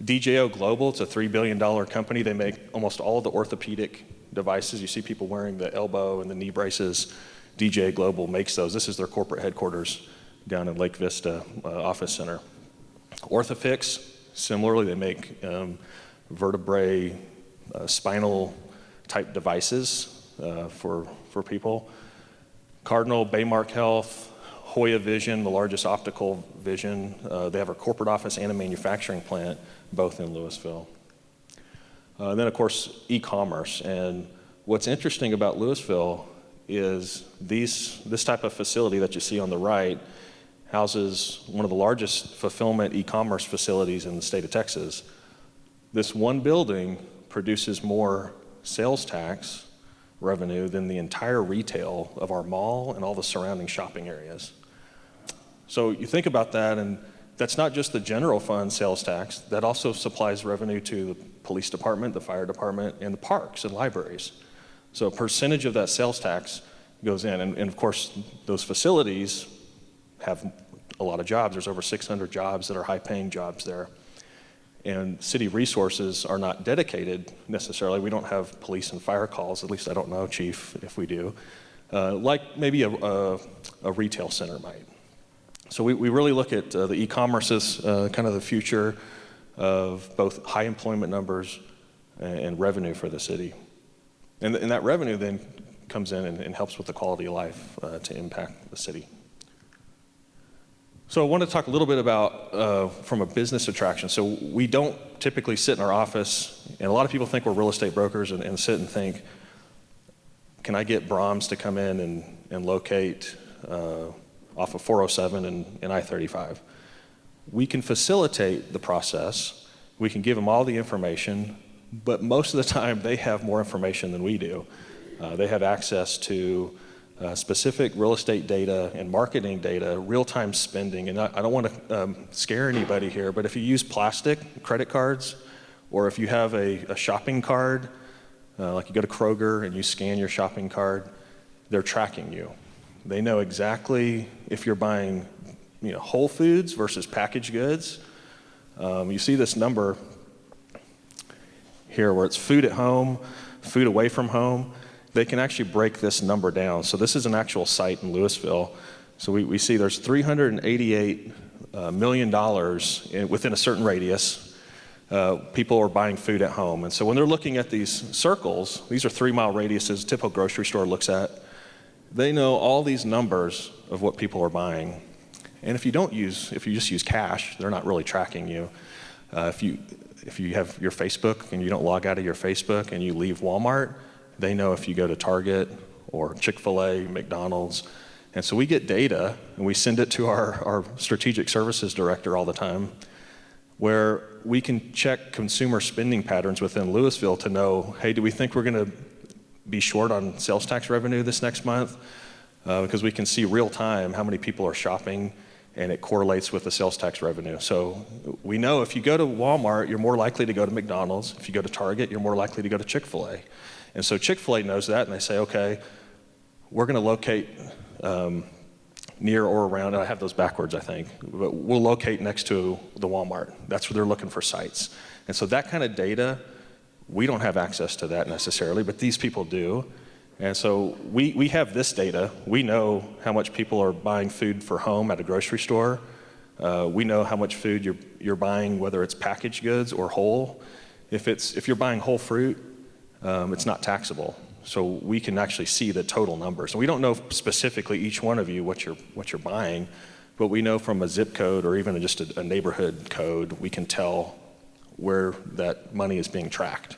DJO Global, it's a $3 billion company. They make almost all the orthopedic devices. You see people wearing the elbow and the knee braces. DJO Global makes those. This is their corporate headquarters down in Lake Vista Office Center. Orthofix, similarly, they make vertebrae, spinal type devices for people. Cardinal, Baymark Health, Hoya Vision, the largest optical vision. They have a corporate office and a manufacturing plant, both in Louisville. Then, of course, eCommerce. And what's interesting about Louisville is this type of facility that you see on the right houses one of the largest fulfillment e-commerce facilities in the state of Texas. This one building produces more sales tax revenue than the entire retail of our mall and all the surrounding shopping areas. So you think about that, and that's not just the general fund sales tax, that also supplies revenue to the police department, the fire department, and the parks and libraries. So a percentage of that sales tax goes in, and of course, those facilities have a lot of jobs. There's over 600 jobs that are high-paying jobs there. And city resources are not dedicated necessarily. We don't have police and fire calls, at least I don't know, Chief, if we do, like maybe a retail center might. So we really look at the e-commerce as kind of the future of both high employment numbers and revenue for the city. And that revenue then comes in and helps with the quality of life to impact the city. So I want to talk a little bit about from a business attraction. So we don't typically sit in our office, and a lot of people think we're real estate brokers and sit and think, can I get Brahms to come in and locate off of 407 and I-35? We can facilitate the process. We can give them all the information, but most of the time they have more information than we do. They have access to specific real estate data and marketing data, real-time spending. And I don't want to scare anybody here, but if you use plastic credit cards, or if you have a shopping card, like you go to Kroger and you scan your shopping card, they're tracking you. They know exactly if you're buying Whole Foods versus packaged goods. You see this number here where it's food at home, food away from home. They can actually break this number down. So this is an actual site in Louisville. So we see there's $388 million within a certain radius. People are buying food at home. And so when they're looking at these circles, these are 3-mile radiuses a typical grocery store looks at. They know all these numbers of what people are buying. And if you just use cash, they're not really tracking you. If you have your Facebook and you don't log out of your Facebook and you leave Walmart, they know if you go to Target or Chick-fil-A, McDonald's. And so we get data and we send it to our strategic services director all the time, where we can check consumer spending patterns within Louisville to know, hey, do we think we're going to be short on sales tax revenue this next month? Because we can see real time how many people are shopping, and it correlates with the sales tax revenue. So we know if you go to Walmart, you're more likely to go to McDonald's. If you go to Target, you're more likely to go to Chick-fil-A. And so Chick-fil-A knows that, and they say, okay, we're going to locate near or around, and I have those backwards, I think, but we'll locate next to the Walmart. That's where they're looking for sites. And so that kind of data, we don't have access to that necessarily, but these people do. And so we have this data. We know how much people are buying food for home at a grocery store. We know how much food you're buying, whether it's packaged goods or whole. If you're buying whole fruit, it's not taxable. So we can actually see the total numbers. And we don't know specifically each one of you what you're buying, but we know from a zip code or even just a neighborhood code, we can tell where that money is being tracked.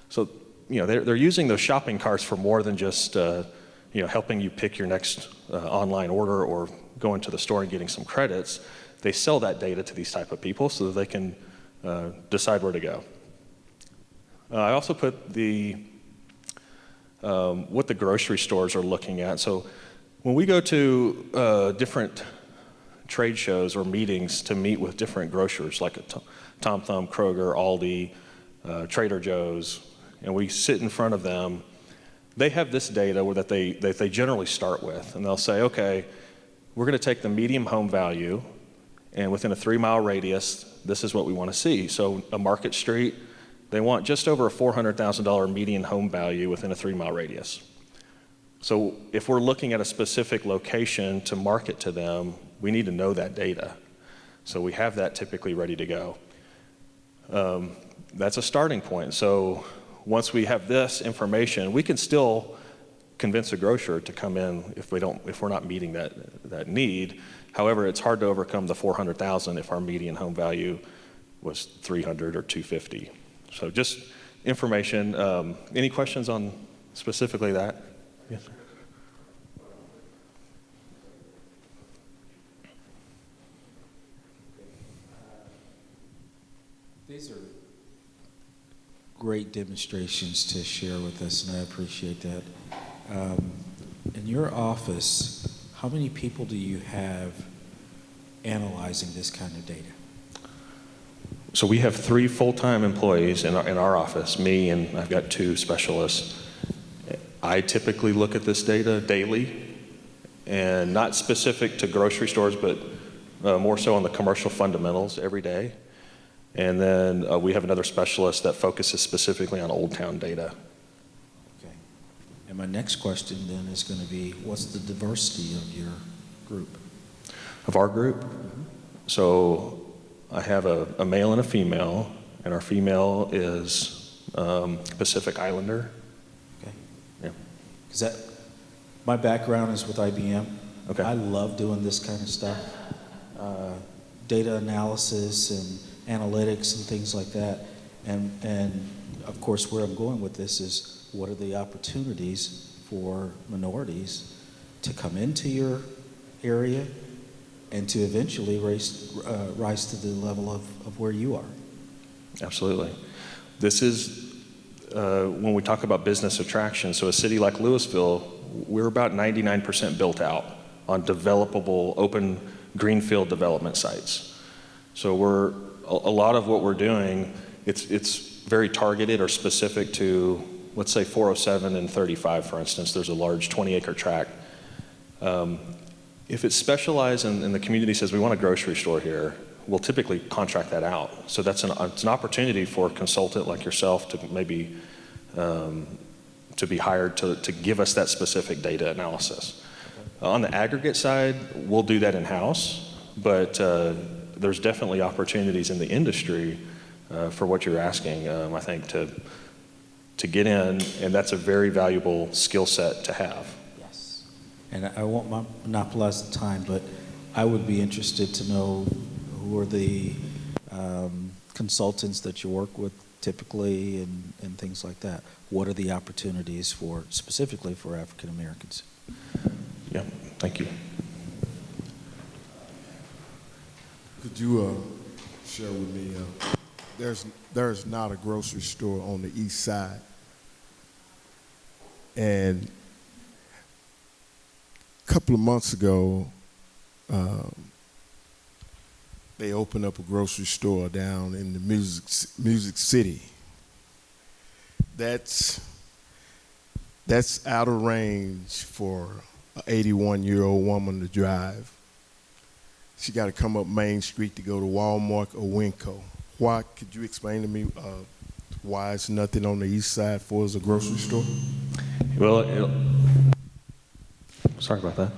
So, they're using those shopping carts for more than just, helping you pick your next online order or going to the store and getting some credits. They sell that data to these type of people so that they can decide where to go. I also put what the grocery stores are looking at. So when we go to different trade shows or meetings to meet with different grocers like Tom Thumb, Kroger, Aldi, Trader Joe's, and we sit in front of them, they have this data that they generally start with, and they'll say, okay, we're going to take the median home value, and within a 3-mile radius, this is what we want to see. So a Market Street, they want just over a $400,000 median home value within a 3-mile radius. So if we're looking at a specific location to market to them, we need to know that data. So we have that typically ready to go. That's a starting point. So once we have this information, we can still convince a grocer to come in if we're not meeting that need. However, it's hard to overcome the 400,000 if our median home value was 300 or 250. So just information. Any questions on specifically that? Yes, sir. These are great demonstrations to share with us, and I appreciate that. In your office, how many people do you have analyzing this kind of data? So we have 3 full-time employees in our office, me and I've got 2 specialists. I typically look at this data daily, and not specific to grocery stores, but more so on the commercial fundamentals every day. And then we have another specialist that focuses specifically on Old Town data. Okay. And my next question then is going to be, what's the diversity of your group? Of our group? Mm-hmm. So I have a male and a female, and our female is Pacific Islander. Okay. Yeah. Because my background is with IBM. Okay. I love doing this kind of stuff, data analysis and analytics and things like that. And of course, where I'm going with this is, what are the opportunities for minorities to come into your area and to eventually rise to the level of where you are? Absolutely. This is, when we talk about business attraction, so a city like Louisville, we're about 99% built out on developable, open, greenfield development sites. So a lot of what we're doing, it's very targeted or specific to, let's say 407 and 35, for instance. There's a large 20-acre tract. If it's specialized and the community says, we want a grocery store here, we'll typically contract that out. So it's an opportunity for a consultant like yourself to maybe to be hired to give us that specific data analysis. On the aggregate side, we'll do that in-house, but there's definitely opportunities in the industry for what you're asking, I think, to get in, and that's a very valuable skill set to have. Yes. And I won't monopolize the time, but I would be interested to know who are the consultants that you work with typically and things like that. What are the opportunities specifically for African Americans? Yeah, thank you. Could you share with me, there's not a grocery store on the east side. And a couple of months ago, they open up a grocery store down in the Music City. That's out of range for an 81-year-old woman to drive. She got to come up Main Street to go to Walmart or Winco. Why? Could you explain to me why it's nothing on the east side for as a grocery store? Well, sorry about that.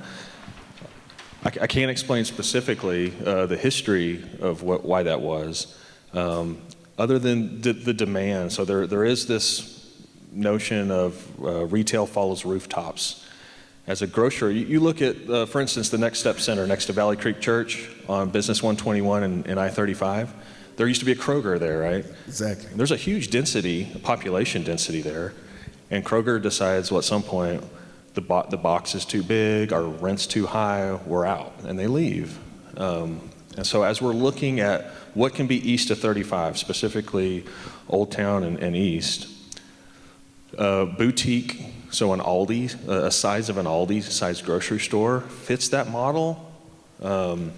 I can't explain specifically the history of why that was, other than the demand. So there is this notion of retail follows rooftops. As a grocer, you look at, for instance, the Next Step Center next to Valley Creek Church on Business 121 and I-35. There used to be a Kroger there, right? Exactly. And there's a huge density, population density there, and Kroger decides, well, at some point, the box is too big, our rent's too high, we're out, and they leave. And so as we're looking at what can be east of 35, specifically Old Town and east, boutique, so an Aldi, a size of an Aldi size grocery store fits that model. You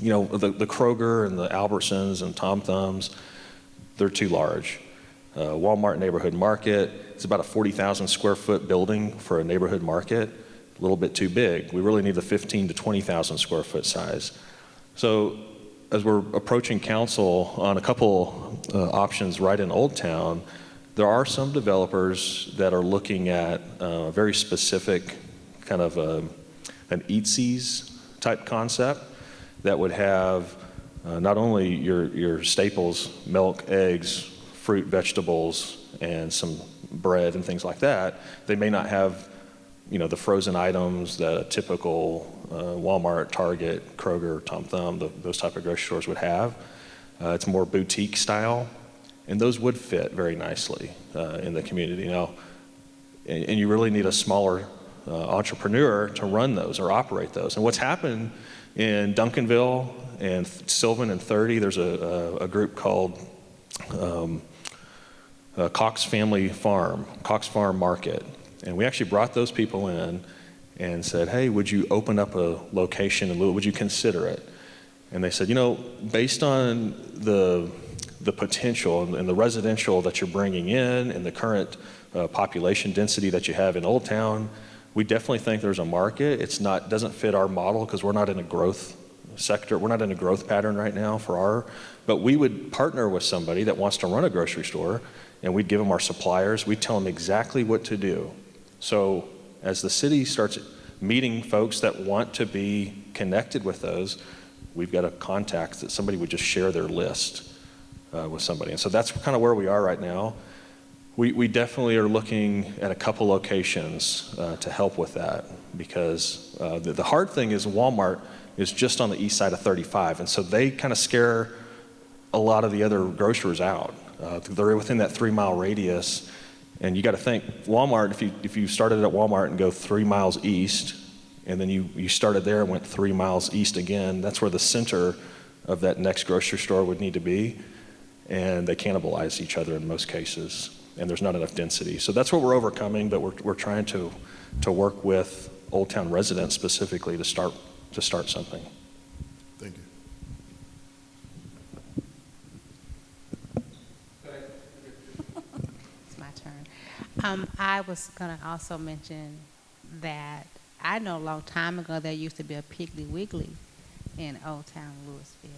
know, the Kroger and the Albertsons and Tom Thumbs, they're too large. Walmart Neighborhood Market, it's about a 40,000 square foot building for a neighborhood market, a little bit too big. We really need the 15 to 20,000 square foot size. So as we're approaching council on a couple options right in Old Town, there are some developers that are looking at a very specific kind of an eatsies type concept that would have not only your staples, milk, eggs, fruit, vegetables, and some bread and things like that. They may not have, you know, the frozen items that a typical Walmart, Target, Kroger, Tom Thumb, those type of grocery stores would have. It's more boutique style. And those would fit very nicely in the community. Now, and you really need a smaller entrepreneur to run those or operate those. And what's happened in Duncanville and Sylvan and 30, there's a group called Cox Farm Market. And we actually brought those people in and said, hey, would you open up a location in Louisville? Would you consider it? And they said, you know, based on the potential and the residential that you're bringing in and the current population density that you have in Old Town, we definitely think there's a market. Doesn't fit our model because we're not in a growth sector. We're not in a growth pattern right now but we would partner with somebody that wants to run a grocery store, and we'd give them our suppliers. We'd tell them exactly what to do. So as the city starts meeting folks that want to be connected with those, we've got a contact that somebody would just share their list with somebody. And so that's kind of where we are right now. We definitely are looking at a couple locations to help with that, because the hard thing is Walmart is just on the east side of 35, and so they kind of scare a lot of the other grocers out. They're within that 3-mile radius, and you got to think Walmart. If you started at Walmart and go 3 miles east, and then you started there and went 3 miles east again, that's where the center of that next grocery store would need to be. And they cannibalize each other in most cases, and there's not enough density. So that's what we're overcoming, but we're trying to work with Old Town residents specifically to start something. Thank you. It's my turn. I was going to also mention that I know a long time ago there used to be a Piggly Wiggly in Old Town Louisville.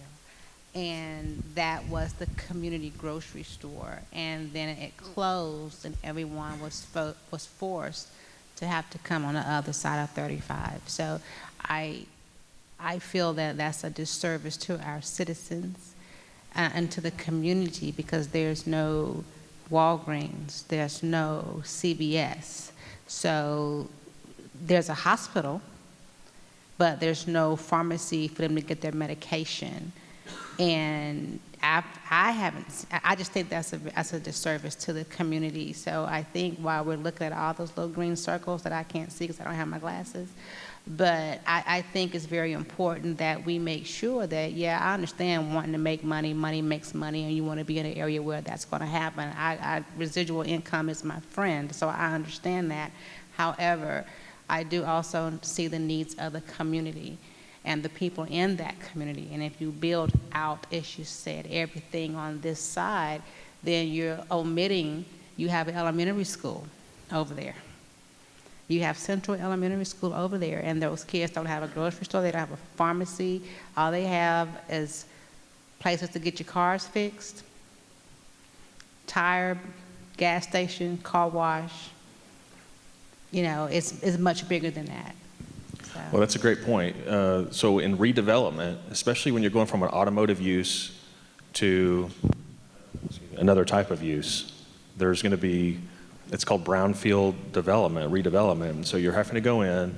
And that was the community grocery store. And then it closed, and everyone was forced to have to come on the other side of 35. So I feel that that's a disservice to our citizens and to the community, because there's no Walgreens, there's no CVS. So there's a hospital, but there's no pharmacy for them to get their medication. And I just think that's a disservice to the community. So I think while we're looking at all those little green circles that I can't see because I don't have my glasses, but I think it's very important that we make sure that, yeah, I understand wanting to make money makes money, and you want to be in an area where that's going to happen. Residual income is my friend, so I understand that. However, I do also see the needs of the community. and the people in that community. And if you build out, as you said, everything on this side, then you're omitting, you have an elementary school over there. You have Central Elementary School over there, and those kids don't have a grocery store, they don't have a pharmacy. All they have is places to get your cars fixed, tire, gas station, car wash. You know, it's much bigger than that. So. Well, that's a great point. So in redevelopment, especially when you're going from an automotive use to another type of use, there's going to be, it's called brownfield development, redevelopment. So you're having to go in,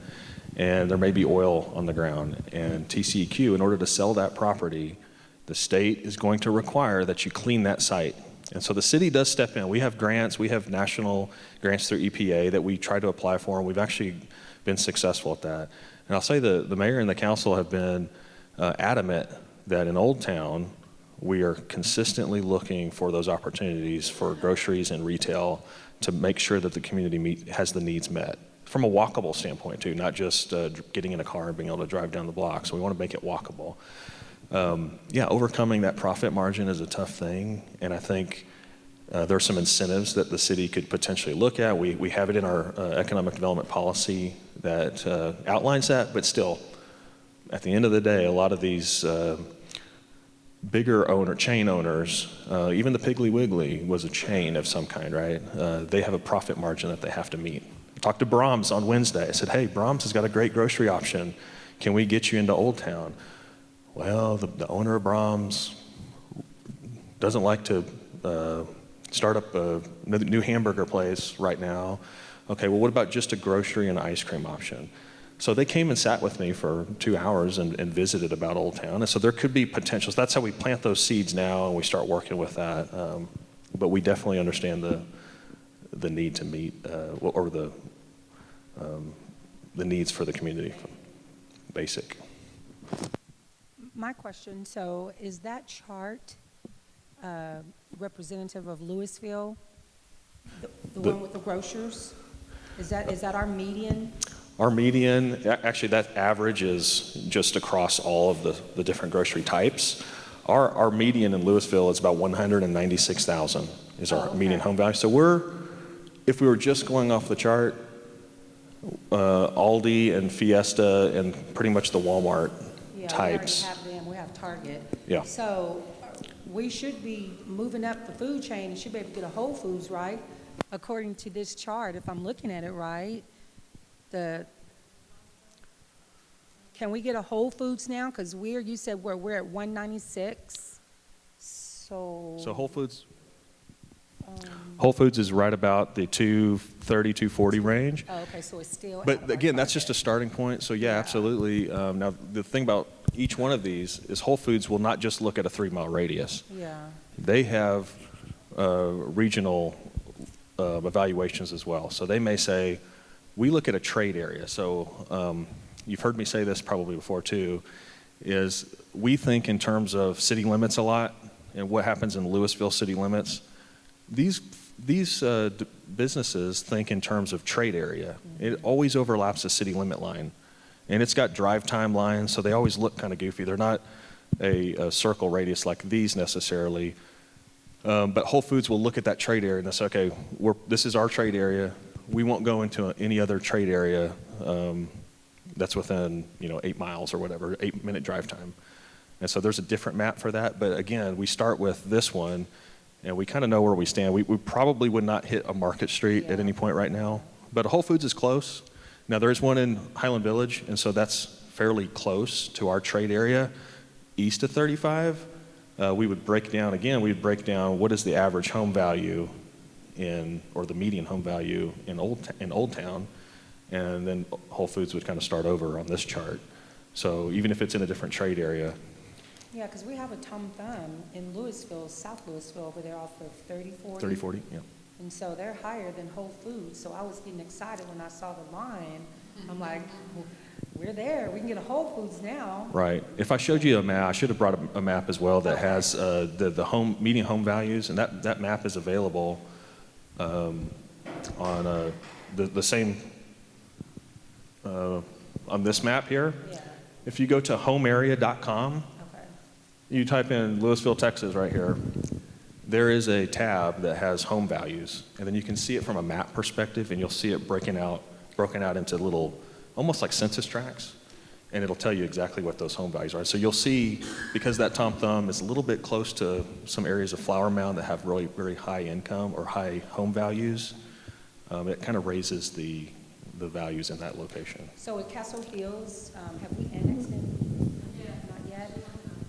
and there may be oil on the ground. And TCEQ, in order to sell that property, the state is going to require that you clean that site. And so the city does step in. We have grants, we have national grants through EPA that we try to apply for, and we've actually been successful at that. And I'll say the mayor and the council have been adamant that in Old Town, we are consistently looking for those opportunities for groceries and retail to make sure that the community has the needs met. From a walkable standpoint too, not just getting in a car and being able to drive down the block. So we want to make it walkable. Yeah, overcoming that profit margin is a tough thing, and I think there are some incentives that the city could potentially look at. We have it in our economic development policy that outlines that, but still, at the end of the day, a lot of these bigger chain owners, even the Piggly Wiggly was a chain of some kind, right? They have a profit margin that they have to meet. I talked to Brahms on Wednesday. I said, hey, Brahms has got a great grocery option. Can we get you into Old Town? Well, the owner of Brahms doesn't like to start up a new hamburger place right now. Okay, well, what about just a grocery and ice cream option? So they came and sat with me for 2 hours and visited about Old Town. And so there could be potentials. That's how we plant those seeds now, and we start working with that. But we definitely understand the need to meet, or the needs for the community, basic. My question, so is that chart representative of Louisville, the one with the grocers? Is that our median? Our median, actually that average is just across all of the different grocery types. Our median in Louisville is about 196,000 is our median home value. So if we were just going off the chart, Aldi and Fiesta and pretty much the Walmart types. We already have them, we have Target. Yeah. So we should be moving up the food chain and should be able to get a Whole Foods, right? According to this chart, if I'm looking at it right, can we get a Whole Foods now? Because you said we're at 196. So Whole Foods? Whole Foods is right about the 230, 240 range. Oh, okay, so it's still. But again, that's just a starting point. So yeah, absolutely. Now the thing about each one of these is Whole Foods will not just look at a 3-mile radius. Yeah. They have regional evaluations as well. So they may say, we look at a trade area. So you've heard me say this probably before too, is we think in terms of city limits a lot and what happens in Louisville city limits. These businesses think in terms of trade area. It always overlaps the city limit line. And it's got drive time lines, so they always look kind of goofy. They're not a circle radius like these necessarily. But Whole Foods will look at that trade area and say, okay, this is our trade area. We won't go into any other trade area that's within 8 miles or whatever, 8-minute drive time. And so there's a different map for that. But again, we start with this one, and we kind of know where we stand. We probably would not hit a Market Street at any point right now. But Whole Foods is close. Now, there is one in Highland Village, and so that's fairly close to our trade area. East of 35, we would break down what is the average home value or the median home value in Old Town, and then Whole Foods would kind of start over on this chart. So even if it's in a different trade area. Yeah, because we have a Tom Thumb in Louisville, South Louisville, over there off of 3040. 3040, yeah. And so they're higher than Whole Foods. So I was getting excited when I saw the line. I'm like, well, we're there. We can get a Whole Foods now. Right. If I showed you a map, I should have brought a map as well that has the median home values, and that map is available on the same on this map here. Yeah. If you go to homearea.com, Okay. you type in Louisville, Texas right here, there is a tab that has home values, and then you can see it from a map perspective, and you'll see it broken out into little, almost like census tracts, and it'll tell you exactly what those home values are. So you'll see, because that Tom Thumb is a little bit close to some areas of Flower Mound that have really very high income or high home values, it kind of raises the values in that location. So at Castle Hills, have we annexed in? Not yet.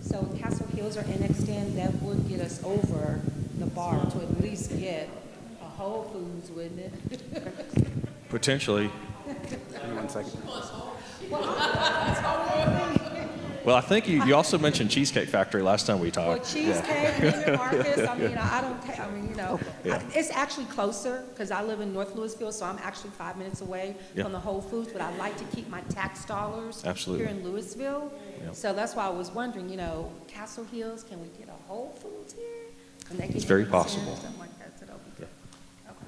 So if Castle Hills are annexed in, that would get us over the bar to at least get a Whole Foods, wouldn't it? Potentially. Give me 1 second. Well, I think you also mentioned Cheesecake Factory last time we talked. Well, Cheesecake, Neiman Marcus, I mean, Yeah. it's actually closer, because I live in North Louisville, so I'm actually 5 minutes away Yeah. from the Whole Foods, but I like to keep my tax dollars Absolutely. here in Louisville. Yep. So that's why I was wondering, Castle Hills, can we get a Whole Foods here? And they It's can very get us in, possible. Something like that, so that'll be good. Okay.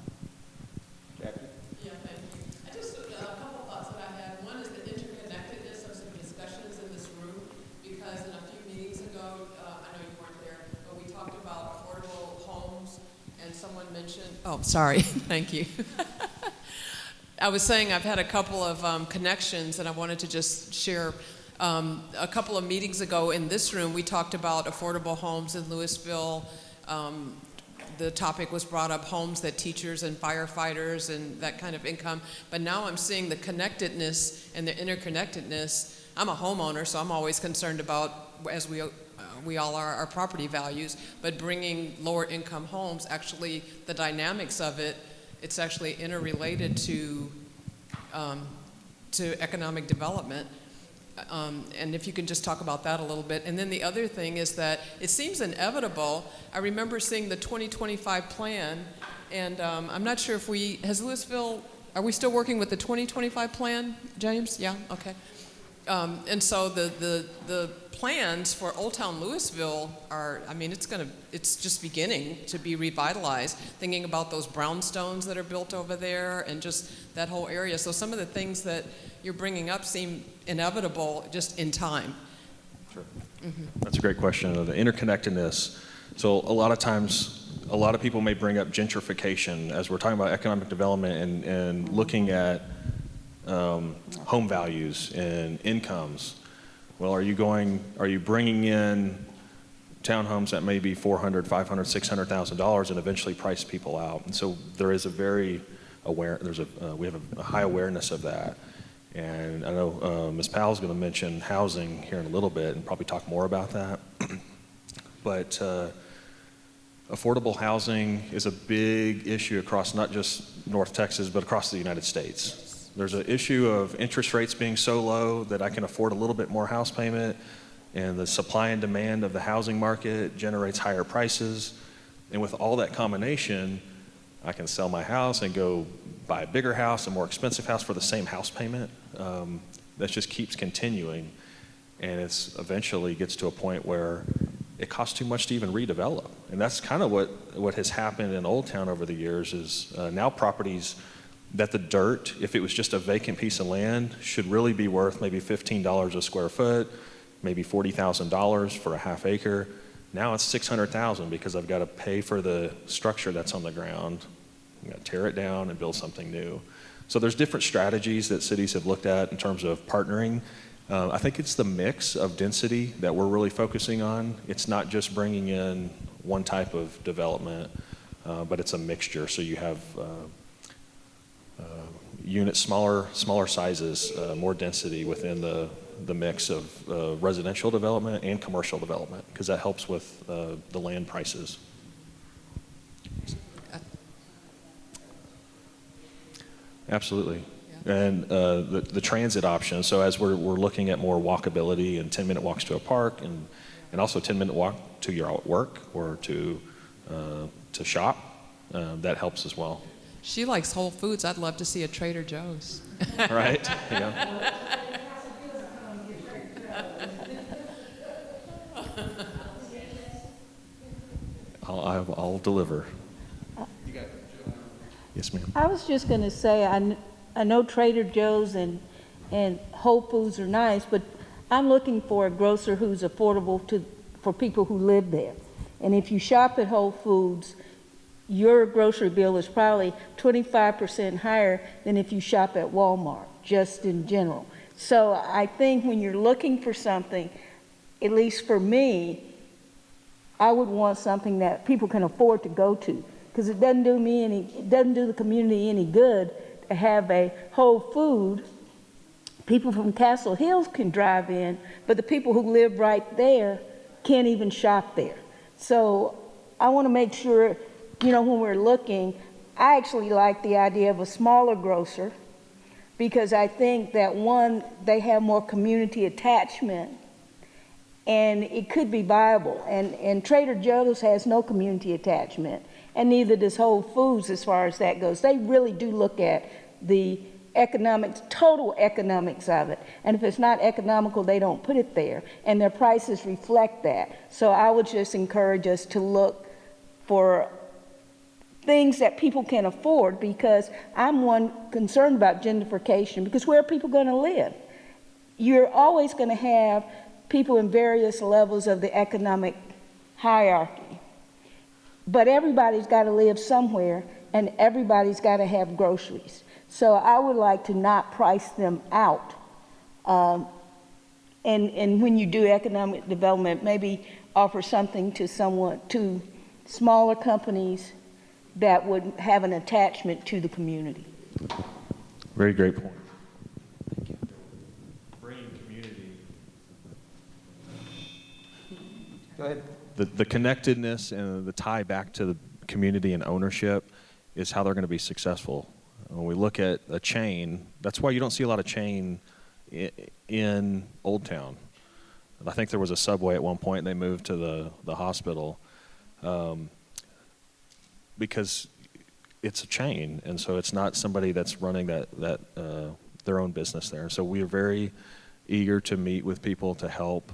Jackie? Yeah, thank you. Just a couple of thoughts that I had. One is the interconnectedness of some discussions in this room, because in a few meetings ago, I know you weren't there, but we talked about affordable homes, and someone mentioned, oh, sorry, thank you. I was saying I've had a couple of connections, and I wanted to just share. A couple of meetings ago in this room, we talked about affordable homes in Louisville. The topic was brought up, homes that teachers and firefighters and that kind of income. But now I'm seeing the connectedness and the interconnectedness. I'm a homeowner, so I'm always concerned about, as we all are, our property values. But bringing lower income homes, actually, the dynamics of it, it's actually interrelated to economic development. And if you can just talk about that a little bit. And then the other thing is that it seems inevitable. I remember seeing the 2025 plan, and I'm not sure if has Louisville, are we still working with the 2025 plan, James? Yeah, okay. And so the plans for Old Town Louisville are, I mean, it's just beginning to be revitalized, thinking about those brownstones that are built over there and just that whole area. So some of the things that you're bringing up seem inevitable just in time. Sure. Mm-hmm. That's a great question. The interconnectedness. So a lot of times, a lot of people may bring up gentrification as we're talking about economic development and looking at home values and incomes. Well, are you bringing in townhomes that may be $400,000, $500,000, $600,000 and eventually price people out? And so there is we have a high awareness of that. And I know Ms. Powell's going to mention housing here in a little bit and probably talk more about that. But affordable housing is a big issue across not just North Texas, but across the United States. There's an issue of interest rates being so low that I can afford a little bit more house payment, and the supply and demand of the housing market generates higher prices. And with all that combination, I can sell my house and go buy a bigger house, a more expensive house for the same house payment. That just keeps continuing, and it's eventually gets to a point where it costs too much to even redevelop. And that's kind of what has happened in Old Town over the years is now properties that the dirt, if it was just a vacant piece of land, should really be worth maybe $15 a square foot, maybe $40,000 for a half acre. Now it's $600,000 because I've got to pay for the structure that's on the ground. I've got to tear it down and build something new. So there's different strategies that cities have looked at in terms of partnering. I think it's the mix of density that we're really focusing on. It's not just bringing in one type of development, but it's a mixture. So you have units, smaller sizes, more density within the mix of residential development and commercial development, because that helps with the land prices. Absolutely. Yeah. And the transit option. So as we're looking at more walkability and 10-minute walks to a park, and also 10-minute walk to your work or to shop, that helps as well. She likes Whole Foods. I'd love to see a Trader Joe's. Right? Yeah. I'll deliver. Yes, ma'am. I was just going to say, I know Trader Joe's and Whole Foods are nice, but I'm looking for a grocer who's affordable for people who live there. And if you shop at Whole Foods, your grocery bill is probably 25% higher than if you shop at Walmart, just in general. So I think when you're looking for something, at least for me, I would want something that people can afford to go to, because it doesn't do the community any good to have a Whole Food. People from Castle Hills can drive in, but the people who live right there can't even shop there. So I want to make sure, when we're looking, I actually like the idea of a smaller grocer, because I think that, one, they have more community attachment, and it could be viable. And Trader Joe's has no community attachment, and neither does Whole Foods as far as that goes. They really do look at the total economics of it. And if it's not economical, they don't put it there, and their prices reflect that. So I would just encourage us to look for things that people can afford, because I'm concerned about gentrification, because where are people going to live? You're always going to have people in various levels of the economic hierarchy. But everybody's got to live somewhere, and everybody's got to have groceries. So I would like to not price them out. And when you do economic development, maybe offer something to smaller companies that would have an attachment to the community. Very great point. Thank you. Bringing community. Go ahead. The connectedness and the tie back to the community and ownership is how they're going to be successful. When we look at a chain, that's why you don't see a lot of chain in Old Town. I think there was a Subway at one point, and they moved to the hospital because it's a chain, and so it's not somebody that's running their own business there. So we are very eager to meet with people to help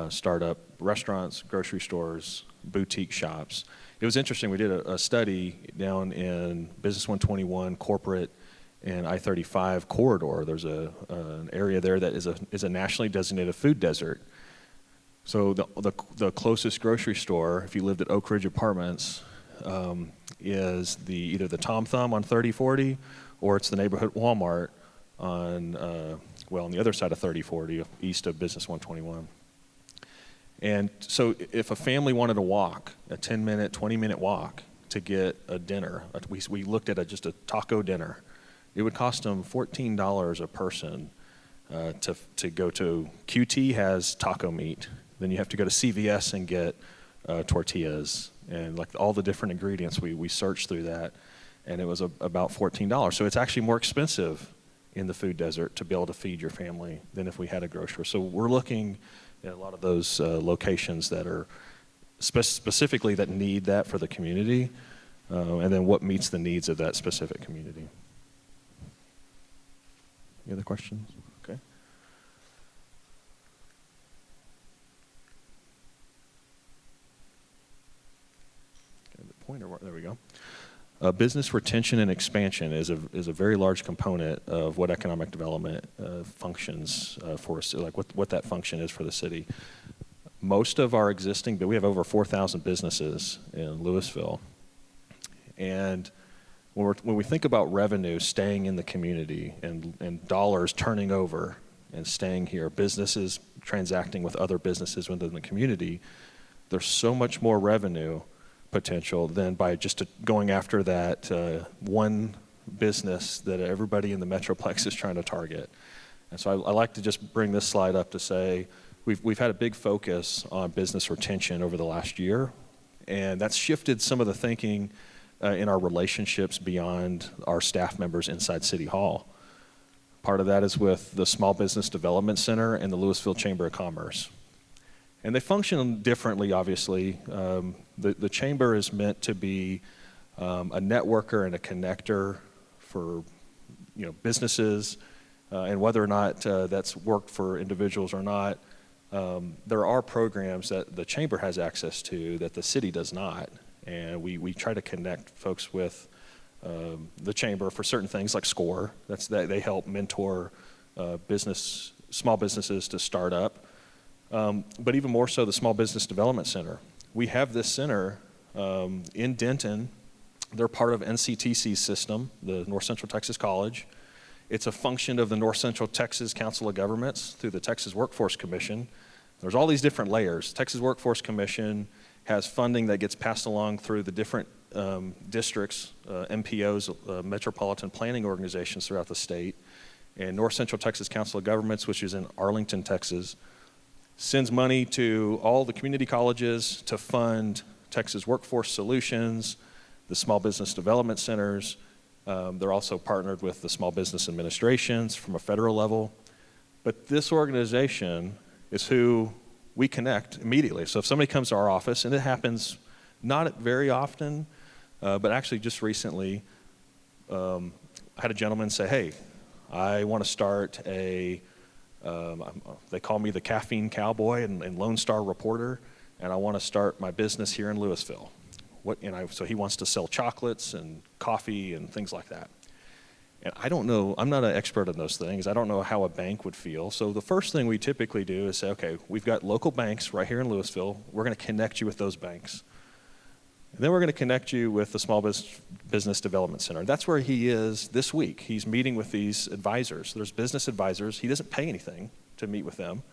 start up restaurants, grocery stores, boutique shops. It was interesting. We did a study down in Business 121 corporate and I-35 corridor. There's an area there that is a nationally designated food desert. So the closest grocery store, if you lived at Oak Ridge Apartments, is either the Tom Thumb on 3040, or it's the neighborhood Walmart on the other side of 3040, east of Business 121. And so if a family wanted to walk, a 10-minute, 20-minute walk to get a dinner, we looked at just a taco dinner, it would cost them $14 a person to go to. QT has taco meat. Then you have to go to CVS and get tortillas and like all the different ingredients. We searched through that, and it was about $14. So it's actually more expensive in the food desert to be able to feed your family than if we had a grocer. So we're looking at a lot of those locations that are specifically that need that for the community, and then what meets the needs of that specific community. Any other questions? Okay. The pointer, there we go. Business retention and expansion is a very large component of what economic development functions for us, like what that function is for the city. Most of our but we have over 4,000 businesses in Louisville, and when we think about revenue staying in the community and dollars turning over and staying here, businesses transacting with other businesses within the community, there's so much more revenue potential than by just going after that one business that everybody in the Metroplex is trying to target. And so I like to just bring this slide up to say we've had a big focus on business retention over the last year, and that's shifted some of the thinking in our relationships beyond our staff members inside City Hall. Part of that is with the Small Business Development Center and the Louisville Chamber of Commerce. And they function differently, obviously. The chamber is meant to be a networker and a connector for businesses, and whether or not that's worked for individuals or not, there are programs that the chamber has access to that the city does not. And we try to connect folks with the chamber for certain things like SCORE. They help mentor business small businesses to start up, but even more so the Small Business Development Center. We have this center in Denton. They're part of NCTC's system, the North Central Texas College. It's a function of the North Central Texas Council of Governments through the Texas Workforce Commission. There's all these different layers. Texas Workforce Commission has funding that gets passed along through the different districts, MPOs, metropolitan planning organizations throughout the state. And North Central Texas Council of Governments, which is in Arlington, Texas, sends money to all the community colleges to fund Texas Workforce Solutions, the small business development centers. They're also partnered with the small business administrations from a federal level. But this organization is who we connect immediately. So if somebody comes to our office, and it happens not very often, but actually just recently, I had a gentleman say, hey, I want to start they call me the caffeine cowboy and Lone Star reporter, and I want to start my business here in Louisville. So he wants to sell chocolates and coffee and things like that. And I don't know, I'm not an expert in those things. I don't know how a bank would feel. So the first thing we typically do is say, okay, we've got local banks right here in Louisville. We're going to connect you with those banks. And then we're going to connect you with the Small Business Development Center. That's where he is this week. He's meeting with these advisors. There's business advisors. He doesn't pay anything to meet with them.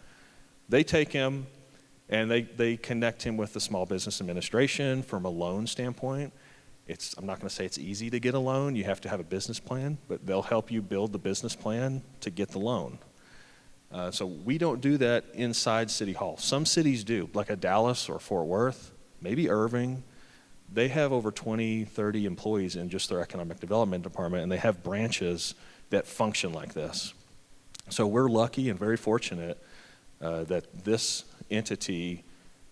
They take him and they connect him with the Small Business Administration from a loan standpoint. I'm not going to say it's easy to get a loan. You have to have a business plan, but they'll help you build the business plan to get the loan. So we don't do that inside City Hall. Some cities do, like a Dallas or Fort Worth, maybe Irving. They have over 20, 30 employees in just their economic development department, and they have branches that function like this. So we're lucky and very fortunate that this entity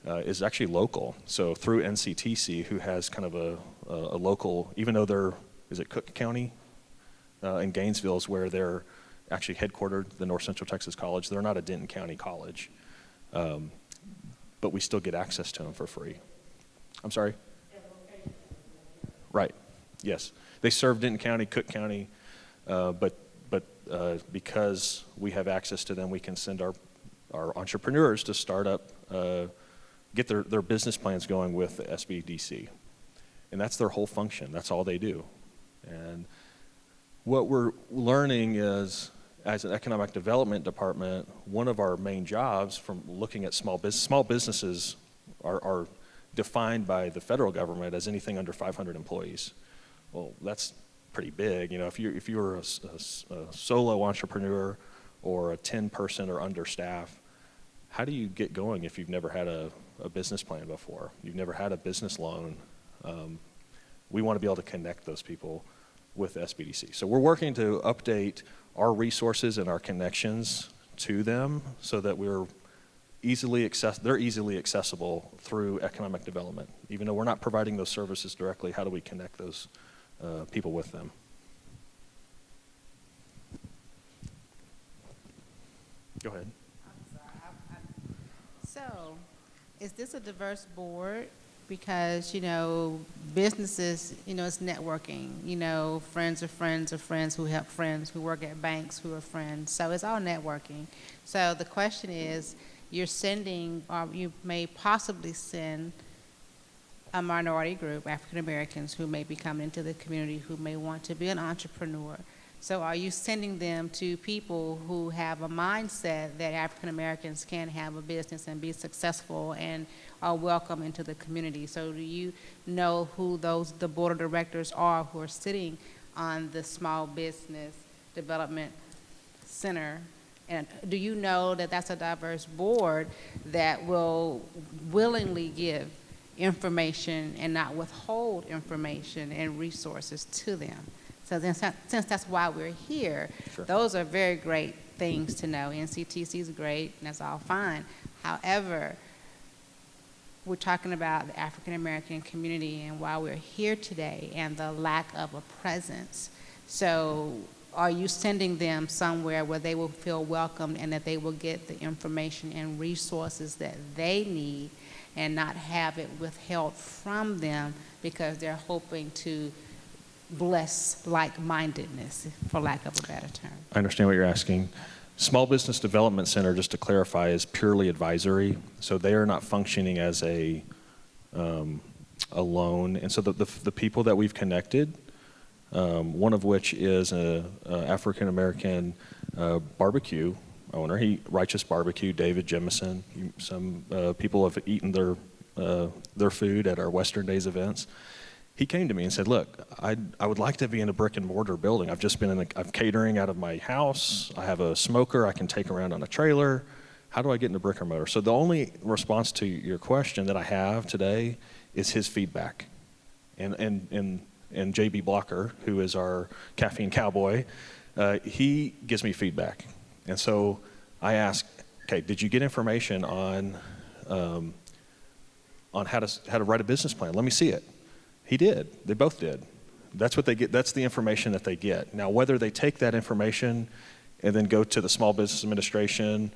is actually local. So through NCTC, who has kind of a local, even though is it Cook County in Gainesville is where they're actually headquartered, the North Central Texas College. They're not a Denton County college, but we still get access to them for free. I'm sorry? Right, yes. They serve Denton County, Cook County, but because we have access to them, we can send our entrepreneurs to start up, get their business plans going with the SBDC. And that's their whole function. That's all they do. And what we're learning is, as an economic development department, one of our main jobs from looking at small businesses are defined by the federal government as anything under 500 employees. Well, that's pretty big. You know, if you're a solo entrepreneur or a 10-person or under staff, how do you get going if you've never had a business plan before? You've never had a business loan. We want to be able to connect those people with SBDC. So we're working to update our resources and our connections to them so that they're easily accessible through economic development. Even though we're not providing those services directly, how do we connect those people with them? Go ahead. So, is this a diverse board? Because, you know, businesses, you know, it's networking. You know, friends of friends of friends who help friends, who work at banks who are friends. So it's all networking. So the question is, you're sending, or you may possibly send a minority group, African Americans, who may be coming into the community, who may want to be an entrepreneur. So are you sending them to people who have a mindset that African Americans can have a business and be successful and are welcome into the community? So do you know who the board of directors are who are sitting on the Small Business Development Center? And do you know that that's a diverse board that will willingly give information and not withhold information and resources to them? So then, since that's why we're here, Sure. Those are very great things to know. NCTC is great, and that's all fine. However, we're talking about the African American community and why we're here today and the lack of a presence. So are you sending them somewhere where they will feel welcomed and that they will get the information and resources that they need and not have it withheld from them because they're hoping to bless like-mindedness, for lack of a better term? I understand what you're asking. Small Business Development Center, just to clarify, is purely advisory. So they are not functioning as a loan. And so the people that we've connected, one of which is a African-American barbecue owner, Righteous Barbecue, David Jemison. Some people have eaten their food at our Western Days events. He came to me and said, look, I would like to be in a brick and mortar building. I've just been I'm catering out of my house. I have a smoker I can take around on a trailer. How do I get into brick and mortar? So the only response to your question that I have today is his feedback. And JB Blocker, who is our caffeine cowboy, he gives me feedback. And so I ask, okay, did you get information on how to write a business plan? Let me see it. He did. They both did. That's what they get. That's the information that they get. Now, whether they take that information and then go to the Small Business Administration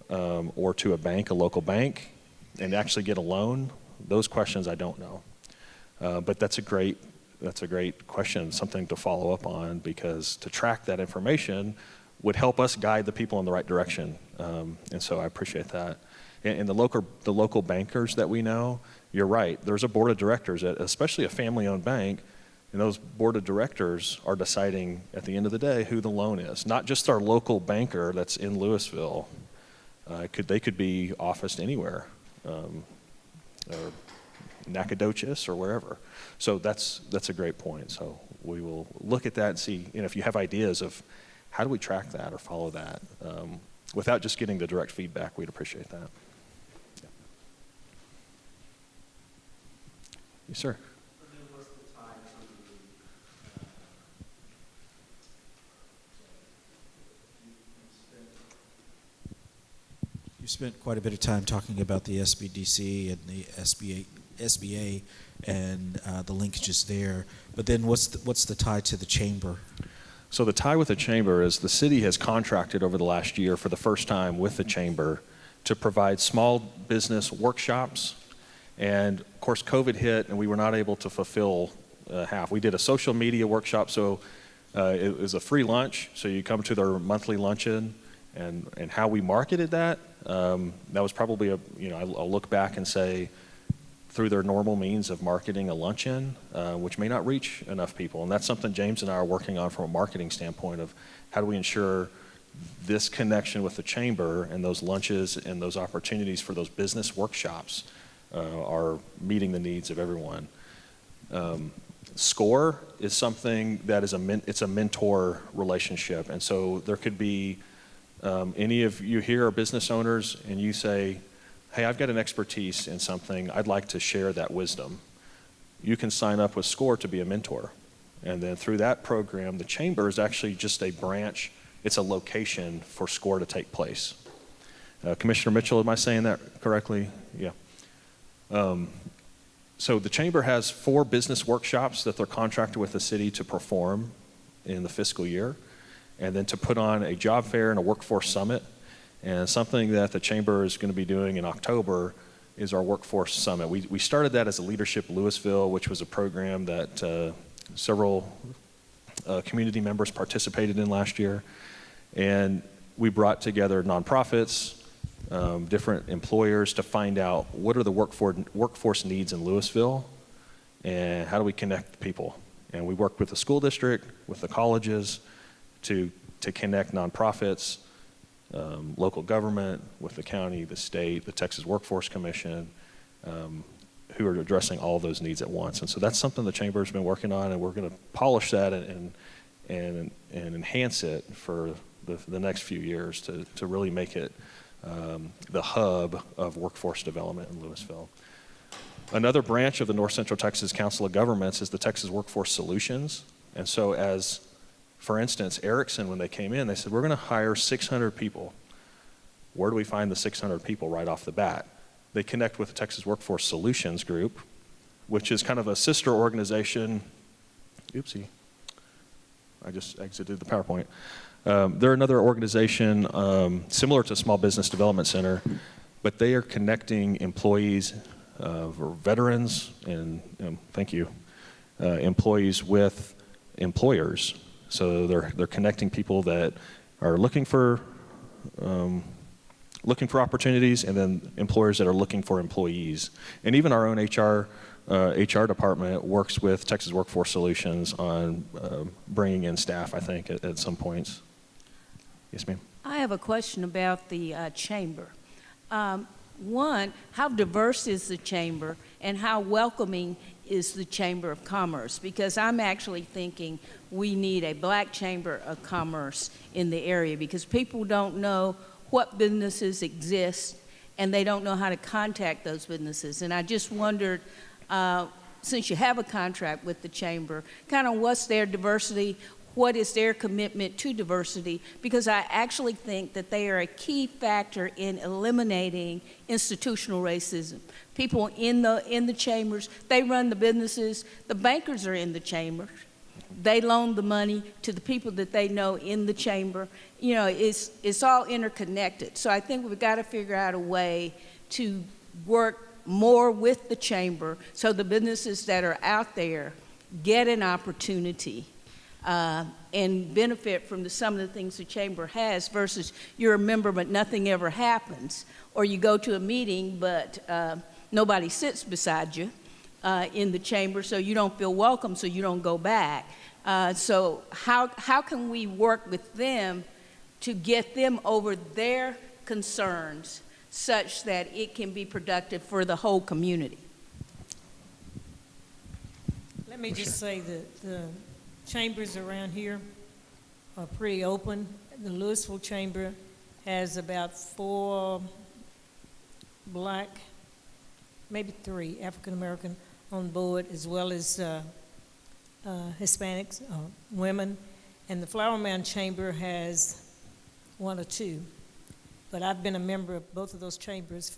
or to a bank, a local bank, and actually get a loan, those questions I don't know. But that's a great question, something to follow up on, because to track that information would help us guide the people in the right direction. And so I appreciate that. And the local bankers that we know, you're right. There's a board of directors, especially a family-owned bank, and those board of directors are deciding at the end of the day who the loan is. Not just our local banker that's in Louisville. They could be officed anywhere, or Nacogdoches or wherever. So that's a great point. So we will look at that and see, if you have ideas of how do we track that or follow that without just getting the direct feedback, we'd appreciate that. Yeah. Yes, sir. You spent quite a bit of time talking about the SBDC and the SBA and the linkages there, but then what's the tie to the chamber? So the tie with the chamber is the city has contracted over the last year for the first time with the chamber to provide small business workshops. And of course, COVID hit and we were not able to fulfill half. We did a social media workshop, so it was a free lunch. So you come to their monthly luncheon, and how we marketed that, that was probably I'll look back and say, through their normal means of marketing a luncheon, which may not reach enough people. And that's something James and I are working on from a marketing standpoint of how do we ensure this connection with the chamber and those lunches and those opportunities for those business workshops are meeting the needs of everyone. SCORE is something that is it's a mentor relationship. And so there could be any of you here are business owners and you say, hey, I've got an expertise in something, I'd like to share that wisdom. You can sign up with SCORE to be a mentor. And then through that program, the chamber is actually just a branch, it's a location for SCORE to take place. Commissioner Mitchell, am I saying that correctly? Yeah. So the chamber has 4 business workshops that they're contracted with the city to perform in the fiscal year, and then to put on a job fair and a workforce summit. And something that the chamber is going to be doing in October is our workforce summit. We started that as a Leadership Louisville, which was a program that several community members participated in last year. And we brought together nonprofits, different employers to find out what are the workforce needs in Louisville and how do we connect people. And we worked with the school district, with the colleges to connect nonprofits, local government, with the county, the state, the Texas Workforce Commission, who are addressing all of those needs at once. And so that's something the chamber has been working on, and we're going to polish that and enhance it for the next few years to really make it the hub of workforce development in Louisville. Another branch of the North Central Texas Council of Governments is the Texas Workforce Solutions. And so for instance, Erickson, when they came in, they said, we're going to hire 600 people. Where do we find the 600 people right off the bat? They connect with the Texas Workforce Solutions Group, which is kind of a sister organization. Oopsie, I just exited the PowerPoint. They're another organization similar to Small Business Development Center, but they are connecting employees, veterans, and thank you, employees with employers. So they're connecting people that are looking for looking for opportunities, and then employers that are looking for employees. And even our own HR department works with Texas Workforce Solutions on bringing in staff, I think, at some points. Yes, ma'am. I have a question about the chamber. One, how diverse is the chamber, and how welcoming is the Chamber of Commerce? Because I'm actually thinking we need a black chamber of commerce in the area, because people don't know what businesses exist, and they don't know how to contact those businesses. And I just wondered, since you have a contract with the chamber, kind of what's their diversity, what is their commitment to diversity, because I actually think that they are a key factor in eliminating institutional racism. People in the chambers, they run the businesses, the bankers are in the chamber, they loan the money to the people that they know in the chamber. You know, it's all interconnected. So I think we've got to figure out a way to work more with the chamber so the businesses that are out there get an opportunity and benefit from some of the things the chamber has, versus you're a member but nothing ever happens, or you go to a meeting but nobody sits beside you in the chamber, so you don't feel welcome, so you don't go back. So how can we work with them to get them over their concerns such that it can be productive for the whole community? Let me just say that the chambers around here are pretty open. The Louisville Chamber has about 4 black, maybe 3 African American on board, as well as Hispanics, women. And the Flower Mound Chamber has 1 or 2. But I've been a member of both of those chambers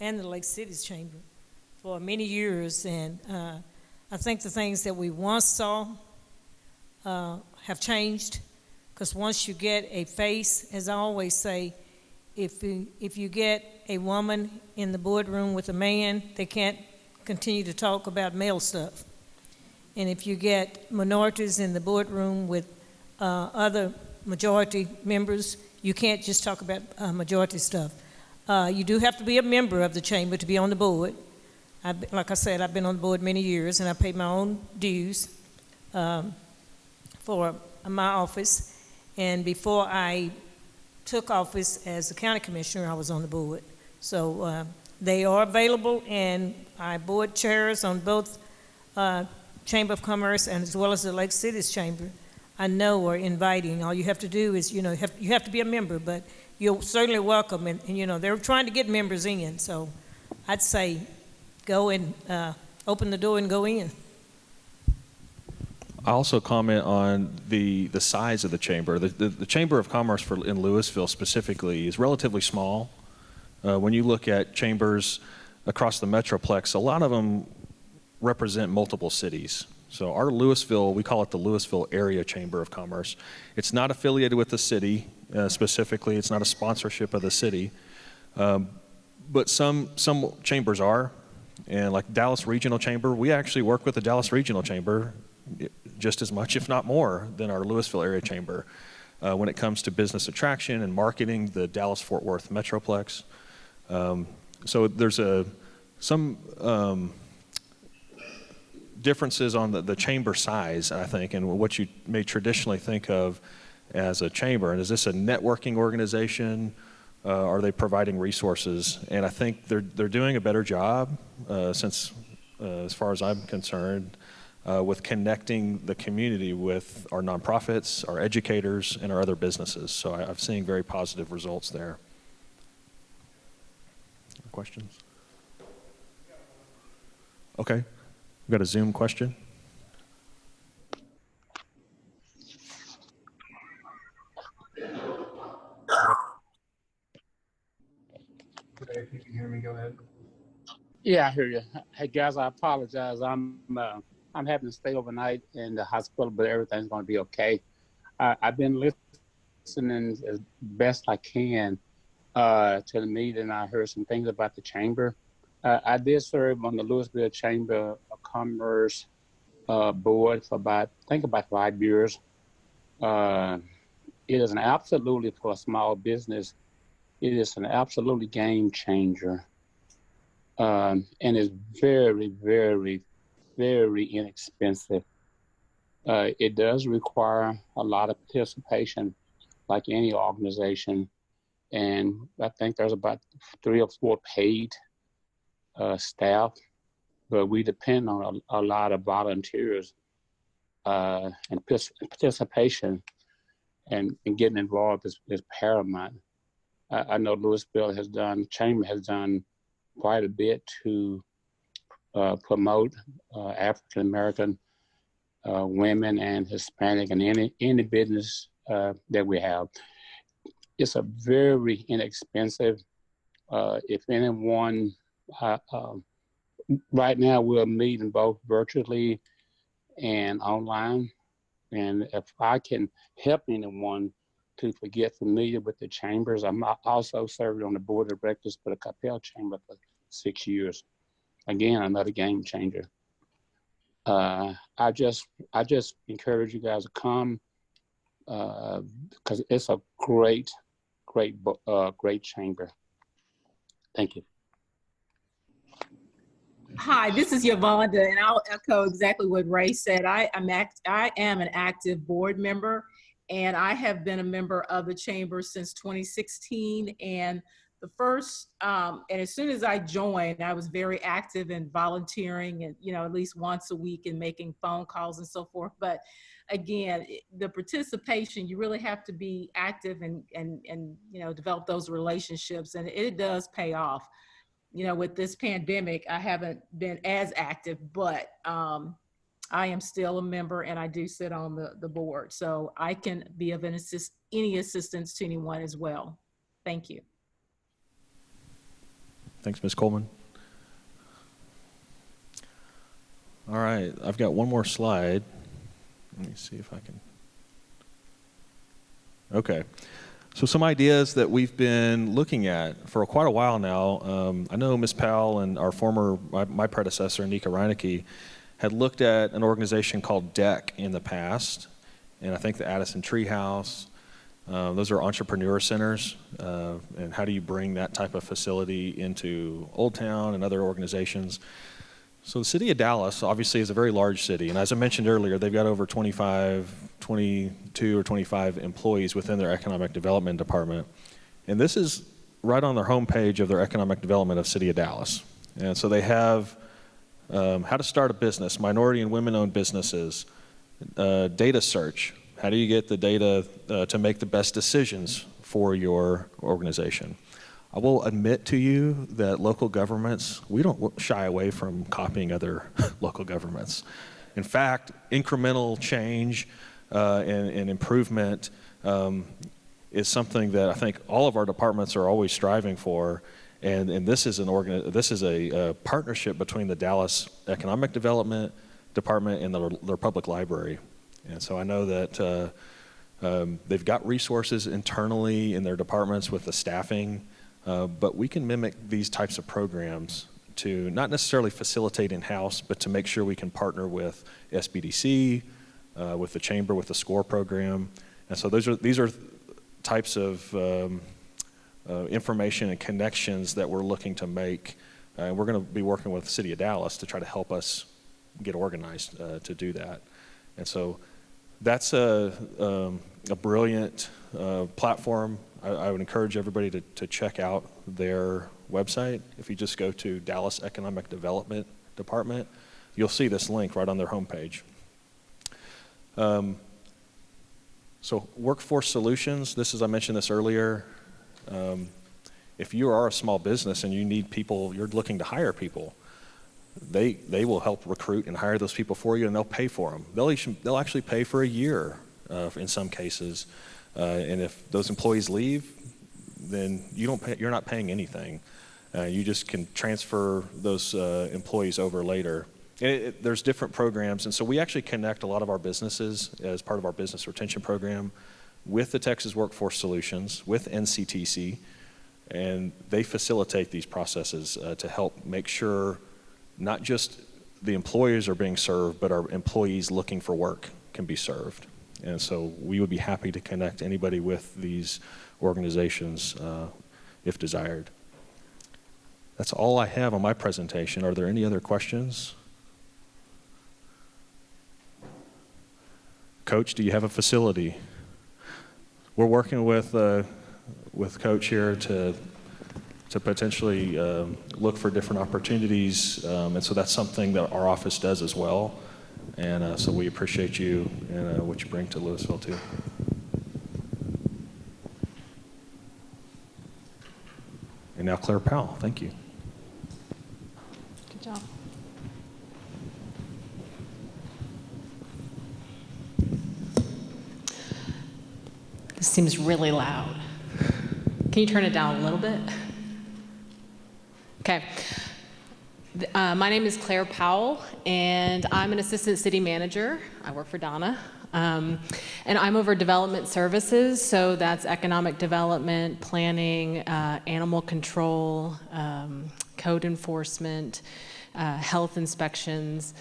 and the Lake Cities Chamber for many years. And I think the things that we once saw have changed, because once you get a face, as I always say, if you get a woman in the boardroom with a man, they can't continue to talk about male stuff. And if you get minorities in the boardroom with other majority members, you can't just talk about majority stuff. You do have to be a member of the chamber to be on the board. Like I said, I've been on the board many years, and I paid my own dues for my office. And before I took office as a county commissioner, I was on the board. So they are available, and our board chairs on both Chamber of Commerce and as well as the Lake Cities Chamber, I know are inviting. All you have to do is, you have to be a member, but you're certainly welcome. And they're trying to get members in. So I'd say go and open the door and go in. I also comment on the size of the chamber. The Chamber of Commerce in Louisville specifically is relatively small. When you look at chambers across the Metroplex, a lot of them represent multiple cities. So our Louisville, we call it the Louisville Area Chamber of Commerce. It's not affiliated with the city specifically. It's not a sponsorship of the city. But some chambers are. And like Dallas Regional Chamber, we actually work with the Dallas Regional Chamber just as much, if not more, than our Louisville Area Chamber when it comes to business attraction and marketing the Dallas-Fort Worth Metroplex. So there's some differences on the chamber size, I think, and what you may traditionally think of as a chamber. And is this a networking organization? Are they providing resources? And I think they're doing a better job since, as far as I'm concerned, with connecting the community with our nonprofits, our educators, and our other businesses. So I'm seeing very positive results there. Questions? Okay. We've got a Zoom question. If you can hear me, go ahead. Yeah, I hear you. Hey guys, I apologize. I'm having to stay overnight in the hospital, but everything's going to be okay. I've been listening as best I can to the meeting. I heard some things about the chamber. I did serve on the Louisville Chamber of Commerce board for about 5 years. it is an absolutely, for a small business, it is an absolutely game changer. And it's very, very, very inexpensive. It does require a lot of participation, like any organization. And I think there's about 3 or 4 paid staff, but we depend on a lot of volunteers and participation, and getting involved is paramount. I know Chamber has done quite a bit to promote African American women and Hispanic and any business that we have. It's a very inexpensive. If anyone, right now we're meeting both virtually and online. And if I can help anyone to get familiar with the chambers, I'm also served on the board of directors for the Capel Chamber for 6 years. Again, another game changer. I just encourage you guys to come because it's a great chamber. Thank you. Hi, this is Yolanda, and I'll echo exactly what Ray said. I am an active board member, and I have been a member of the chamber since 2016. And the first, and as soon as I joined, I was very active in volunteering, and at least once a week, and making phone calls and so forth. But again, the participation, you really have to be active and develop those relationships, and it does pay off. With this pandemic, I haven't been as active, but I am still a member, and I do sit on the board. So I can be of any assistance to anyone as well. Thank you. Thanks, Ms. Coleman. All right, I've got one more slide. Let me see if I can. Okay. So some ideas that we've been looking at for quite a while now. I know Ms. Powell and my predecessor, Nika Reinecke, had looked at an organization called DEC in the past, and I think the Addison Treehouse. Those are entrepreneur centers, and how do you bring that type of facility into Old Town and other organizations? So the city of Dallas obviously is a very large city, and as I mentioned earlier, they've got over 22 or 25 employees within their economic development department. And this is right on their homepage of their economic development of city of Dallas. And so they have how to start a business, minority and women-owned businesses, data search. How do you get the data to make the best decisions for your organization? I will admit to you that local governments, we don't shy away from copying other local governments. In fact, incremental change and improvement is something that I think all of our departments are always striving for. And this is a partnership between the Dallas Economic Development Department and their public library. And so I know that they've got resources internally in their departments with the staffing, but we can mimic these types of programs to not necessarily facilitate in-house, but to make sure we can partner with SBDC, with the chamber, with the SCORE program. And so these are types of information and connections that we're looking to make. And we're going to be working with the city of Dallas to try to help us get organized to do that. And so that's a brilliant platform. I would encourage everybody to check out their website. If you just go to Dallas Economic Development Department, you'll see this link right on their homepage. So workforce solutions, I mentioned this earlier. If you are a small business and you need people, you're looking to hire people, they will help recruit and hire those people for you, and they'll pay for them. They'll actually pay for a year in some cases. And if those employees leave, then you're not paying anything. You just can transfer those employees over later. And there's different programs, and so we actually connect a lot of our businesses as part of our business retention program with the Texas Workforce Solutions, with NCTC, and they facilitate these processes to help make sure not just the employers are being served, but our employees looking for work can be served. And so we would be happy to connect anybody with these organizations if desired. That's all I have on my presentation. Are there any other questions? Coach, do you have a facility? We're working with Coach here to potentially look for different opportunities, and so that's something that our office does as well. And so we appreciate you and what you bring to Louisville too. And now Claire Powell, thank you. Good job. This seems really loud. Can you turn it down a little bit? Okay. My name is Claire Powell, and I'm an assistant city manager. I work for Donna. And I'm over development services, so that's economic development, planning, animal control, code enforcement, health inspections.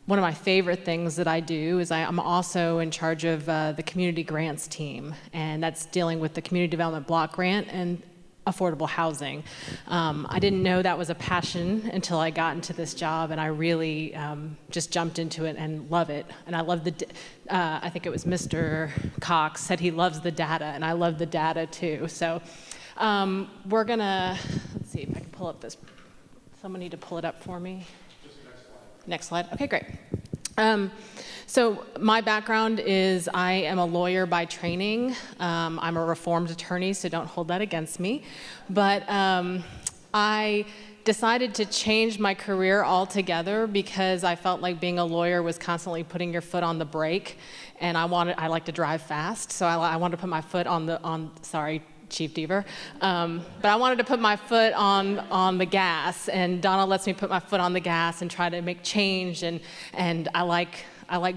One of my favorite things that I do is I'm also in charge of the community grants team, and that's dealing with the community development block grant and affordable housing. I didn't know that was a passion until I got into this job, and I really just jumped into it and love it. And I love I think it was Mr. Cox said he loves the data, and I love the data too. So we're gonna, let's see if I can pull up this. Someone need to pull it up for me. Next slide. Okay, great. So my background is I am a lawyer by training. I'm a reformed attorney, so don't hold that against me. But I decided to change my career altogether because I felt like being a lawyer was constantly putting your foot on the brake, and I like to drive fast, so I wanted to put my foot sorry, Chief Deaver. But I wanted to put my foot on the gas, and Donna lets me put my foot on the gas and try to make change, and I like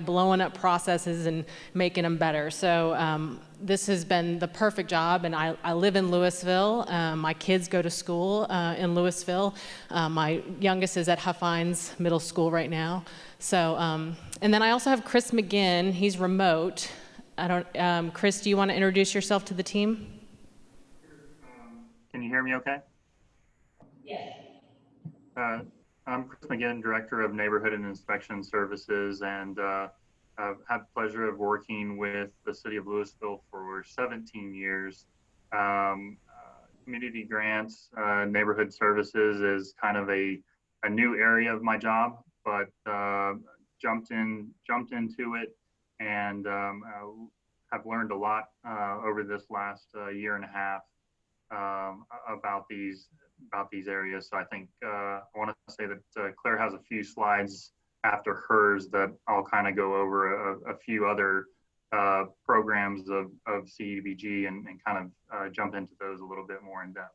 blowing up processes and making them better. So this has been the perfect job, and I live in Louisville. My kids go to school in Louisville. My youngest is at Huffines Middle School right now. So, and then I also have Chris McGinn. He's remote. Chris, do you want to introduce yourself to the team? Can you hear me okay? Yes. I'm Chris McGinn, Director of Neighborhood and Inspection Services, and I've had the pleasure of working with the City of Louisville for 17 years. Community grants, neighborhood services is kind of a new area of my job, but jumped into it and have learned a lot over this last year and a half about these areas. So I think I want to say that Claire has a few slides after hers that I'll kind of go over a few other programs of CDBG and kind of jump into those a little bit more in depth.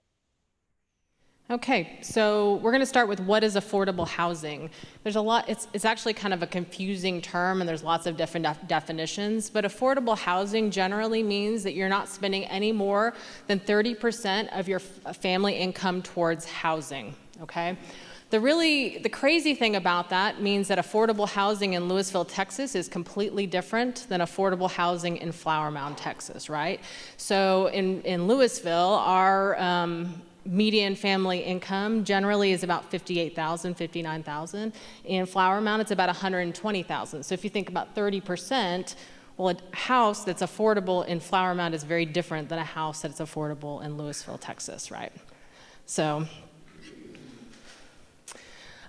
Okay, so we're going to start with what is affordable housing. There's a lot, it's actually kind of a confusing term, and there's lots of different definitions, but affordable housing generally means that you're not spending any more than 30% of your family income towards housing, okay? The crazy thing about that means that affordable housing in Lewisville, Texas is completely different than affordable housing in Flower Mound, Texas, right? So in Lewisville, our median family income generally is about $58,000, $59,000. In Flower Mound, it's about $120,000. So if you think about 30%, well, a house that's affordable in Flower Mound is very different than a house that's affordable in Lewisville, Texas, right? So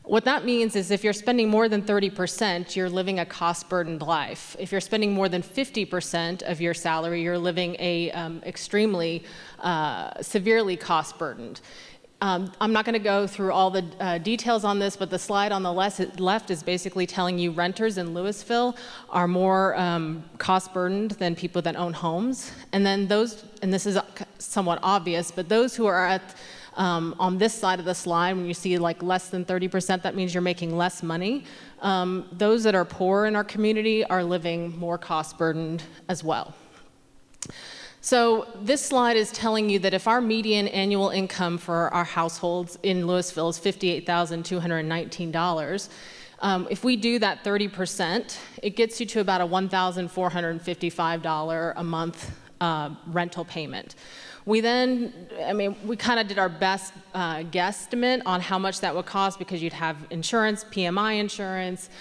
what that means is if you're spending more than 30%, you're living a cost-burdened life. If you're spending more than 50% of your salary, you're living a extremely severely cost-burdened. I'm not going to go through all the details on this, but the slide on the left is basically telling you renters in Louisville are more cost-burdened than people that own homes. And then those, and this is somewhat obvious, but those who are at on this side of the slide, when you see like less than 30%, that means you're making less money. Those that are poor in our community are living more cost-burdened as well. So this slide is telling you that if our median annual income for our households in Louisville is $58,219, If we do that 30%, it gets you to about a $1,455 a month rental payment. We then, we kind of did our best guesstimate on how much that would cost, because you'd have insurance, PMI insurance,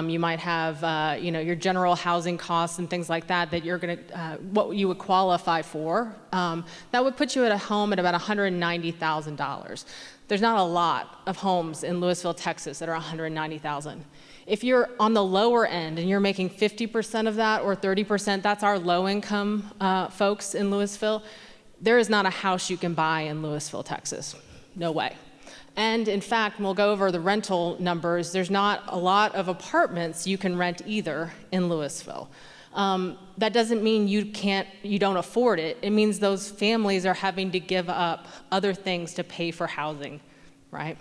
you might have, your general housing costs and things like that that you're going to, what you would qualify for. That would put you at a home at about $190,000. There's not a lot of homes in Lewisville, Texas that are $190,000. If you're on the lower end and you're making 50% of that or 30%, that's our low-income folks in Lewisville. There is not a house you can buy in Lewisville, Texas. No way. And in fact, we'll go over the rental numbers. There's not a lot of apartments you can rent either in Lewisville. That doesn't mean you don't afford it. It means those families are having to give up other things to pay for housing, right?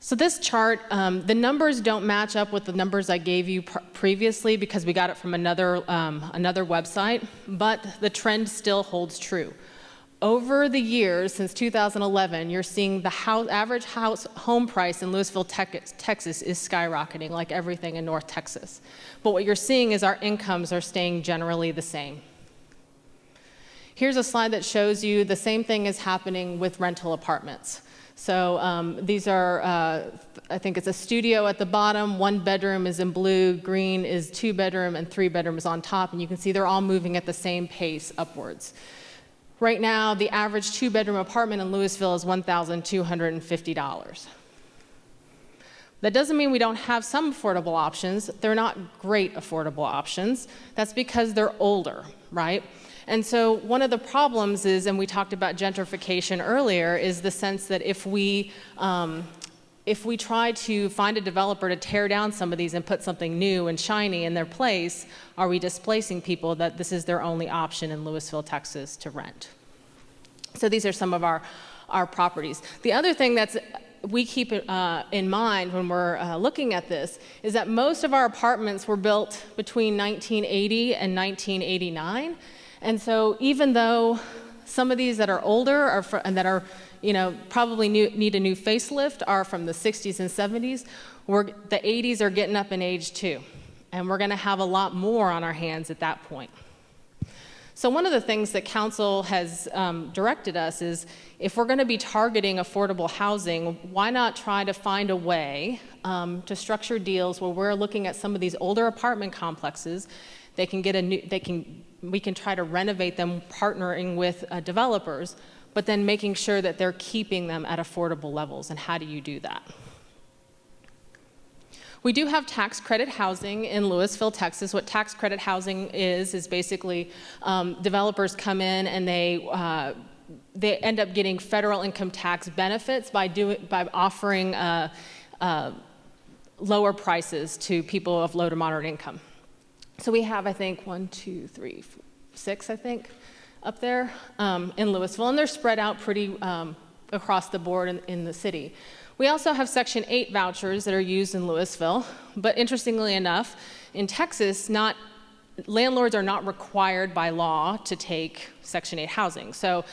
So this chart, the numbers don't match up with the numbers I gave you previously because we got it from another website, but the trend still holds true. Over the years, since 2011, you're seeing the average home price in Lewisville, Texas is skyrocketing like everything in North Texas. But what you're seeing is our incomes are staying generally the same. Here's a slide that shows you the same thing is happening with rental apartments. So these are, I think it's a studio at the bottom, 1 bedroom is in blue, green is 2 bedroom, and 3 bedrooms on top, and you can see they're all moving at the same pace upwards. Right now, the average 2 bedroom apartment in Lewisville is $1,250. That doesn't mean we don't have some affordable options. They're not great affordable options. That's because they're older, right? And so one of the problems is, and we talked about gentrification earlier, is the sense that if we try to find a developer to tear down some of these and put something new and shiny in their place, are we displacing people that this is their only option in Lewisville, Texas to rent? So these are some of our properties. The other thing that's we keep in mind when we're looking at this is that most of our apartments were built between 1980 and 1989. And so even though some of these that are older and that are, probably need a new facelift are from the 60s and 70s, the 80s are getting up in age too. And we're gonna have a lot more on our hands at that point. So one of the things that council has directed us is if we're gonna be targeting affordable housing, why not try to find a way to structure deals where we're looking at some of these older apartment complexes. They can get we can try to renovate them partnering with developers, but then making sure that they're keeping them at affordable levels. And how do you do that? We do have tax credit housing in Lewisville, Texas. What tax credit housing is basically developers come in and they end up getting federal income tax benefits by offering lower prices to people of low to moderate income. So we have, I think, 1, 2, 3, 4, 6, I think, up there in Lewisville, and they're spread out pretty across the board in the city. We also have Section 8 vouchers that are used in Lewisville, but interestingly enough, in Texas, landlords are not required by law to take Section 8 housing, so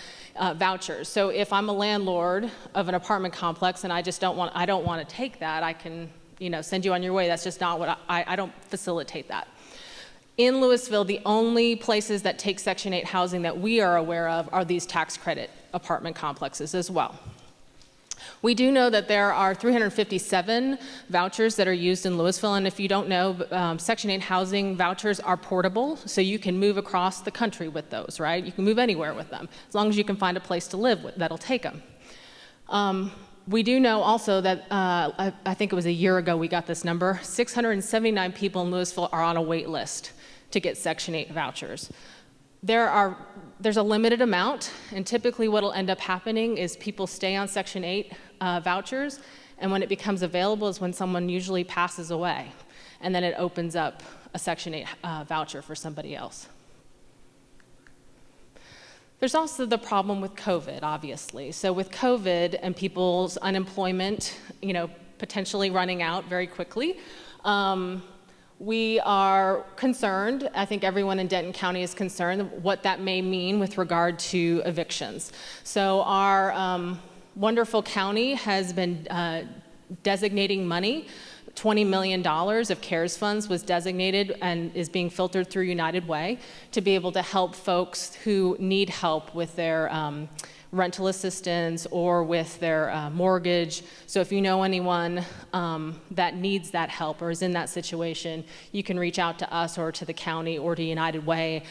vouchers. So if I'm a landlord of an apartment complex and I don't want to take that, I can send you on your way. That's just not what I don't facilitate that. In Lewisville, the only places that take Section 8 housing that we are aware of are these tax credit apartment complexes as well. We do know that there are 357 vouchers that are used in Lewisville, and if you don't know, Section 8 housing vouchers are portable, so you can move across the country with those, right? You can move anywhere with them, as long as you can find a place to live that'll take them. We do know also that, I think it was a year ago we got this number, 679 people in Lewisville are on a wait list to get Section 8 vouchers. There's a limited amount, and typically what'll end up happening is people stay on Section 8 vouchers, and when it becomes available is when someone usually passes away, and then it opens up a Section 8 voucher for somebody else. There's also the problem with COVID, obviously. So with COVID and people's unemployment, potentially running out very quickly, we are concerned, I think everyone in Denton County is concerned, what that may mean with regard to evictions. So our wonderful county has been designating money. $20 million of CARES funds was designated and is being filtered through United Way to be able to help folks who need help with their rental assistance or with their mortgage. So if you know anyone that needs that help or is in that situation, you can reach out to us or to the county or to United Way.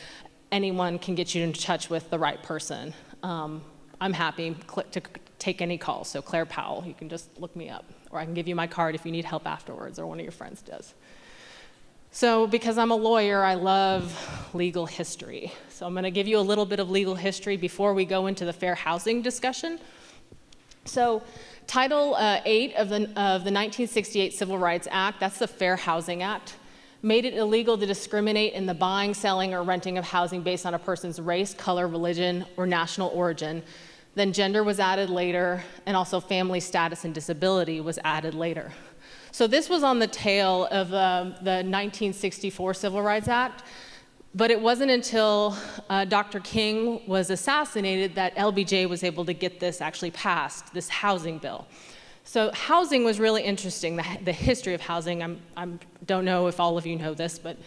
Anyone can get you in touch with the right person. I'm happy to take any calls. So Claire Powell, you can just look me up, or I can give you my card if you need help afterwards, or one of your friends does. So because I'm a lawyer, I love legal history. So I'm going to give you a little bit of legal history before we go into the fair housing discussion. So Title 8 of the 1968 Civil Rights Act, that's the Fair Housing Act, made it illegal to discriminate in the buying, selling, or renting of housing based on a person's race, color, religion, or national origin. Then gender was added later, and also family status and disability was added later. So this was on the tail of the 1964 Civil Rights Act, but it wasn't until Dr. King was assassinated that LBJ was able to get this actually passed, this housing bill. So housing was really interesting, the history of housing. I don't know if all of you know this, but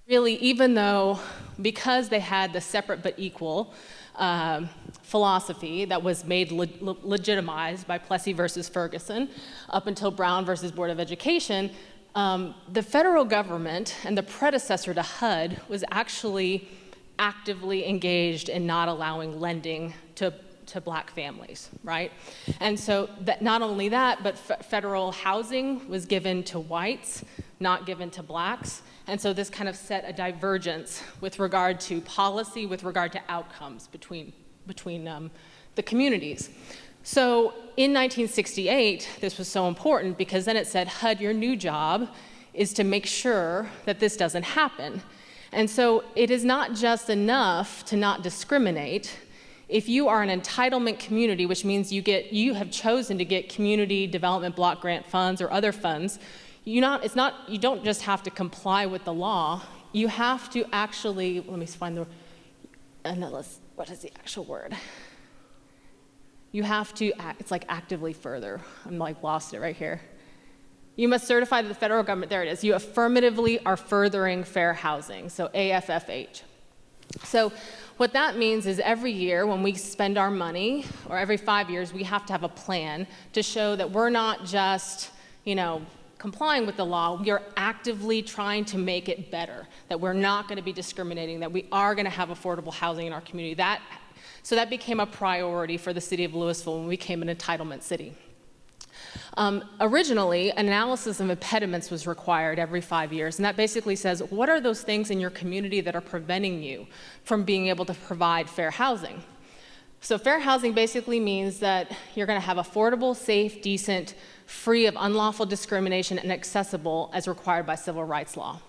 really, even though, because they had the separate but equal philosophy that was made legitimized by Plessy versus Ferguson up until Brown versus Board of Education, the federal government and the predecessor to HUD was actually actively engaged in not allowing lending to black families, right? And so that not only that, but federal housing was given to whites, not given to blacks. And so this kind of set a divergence with regard to policy, with regard to outcomes between the communities. So in 1968, this was so important because then it said, HUD, your new job is to make sure that this doesn't happen. And so it is not just enough to not discriminate. If you are an entitlement community, which means you have chosen to get community development block grant funds or other funds, you don't just have to comply with the law, you have to actually, let me find what is the actual word? You have to, it's like actively further. I'm like lost it right here. You must certify to the federal government, there it is, you affirmatively are furthering fair housing, so AFFH. So what that means is every year when we spend our money, or every 5 years, we have to have a plan to show that we're not just, complying with the law, we are actively trying to make it better, that we're not going to be discriminating, that we are going to have affordable housing in our community. So that became a priority for the city of Louisville when we became an entitlement city. Originally, analysis of impediments was required every 5 years, and that basically says, what are those things in your community that are preventing you from being able to provide fair housing? So fair housing basically means that you're going to have affordable, safe, decent, free of unlawful discrimination, and accessible as required by civil rights law.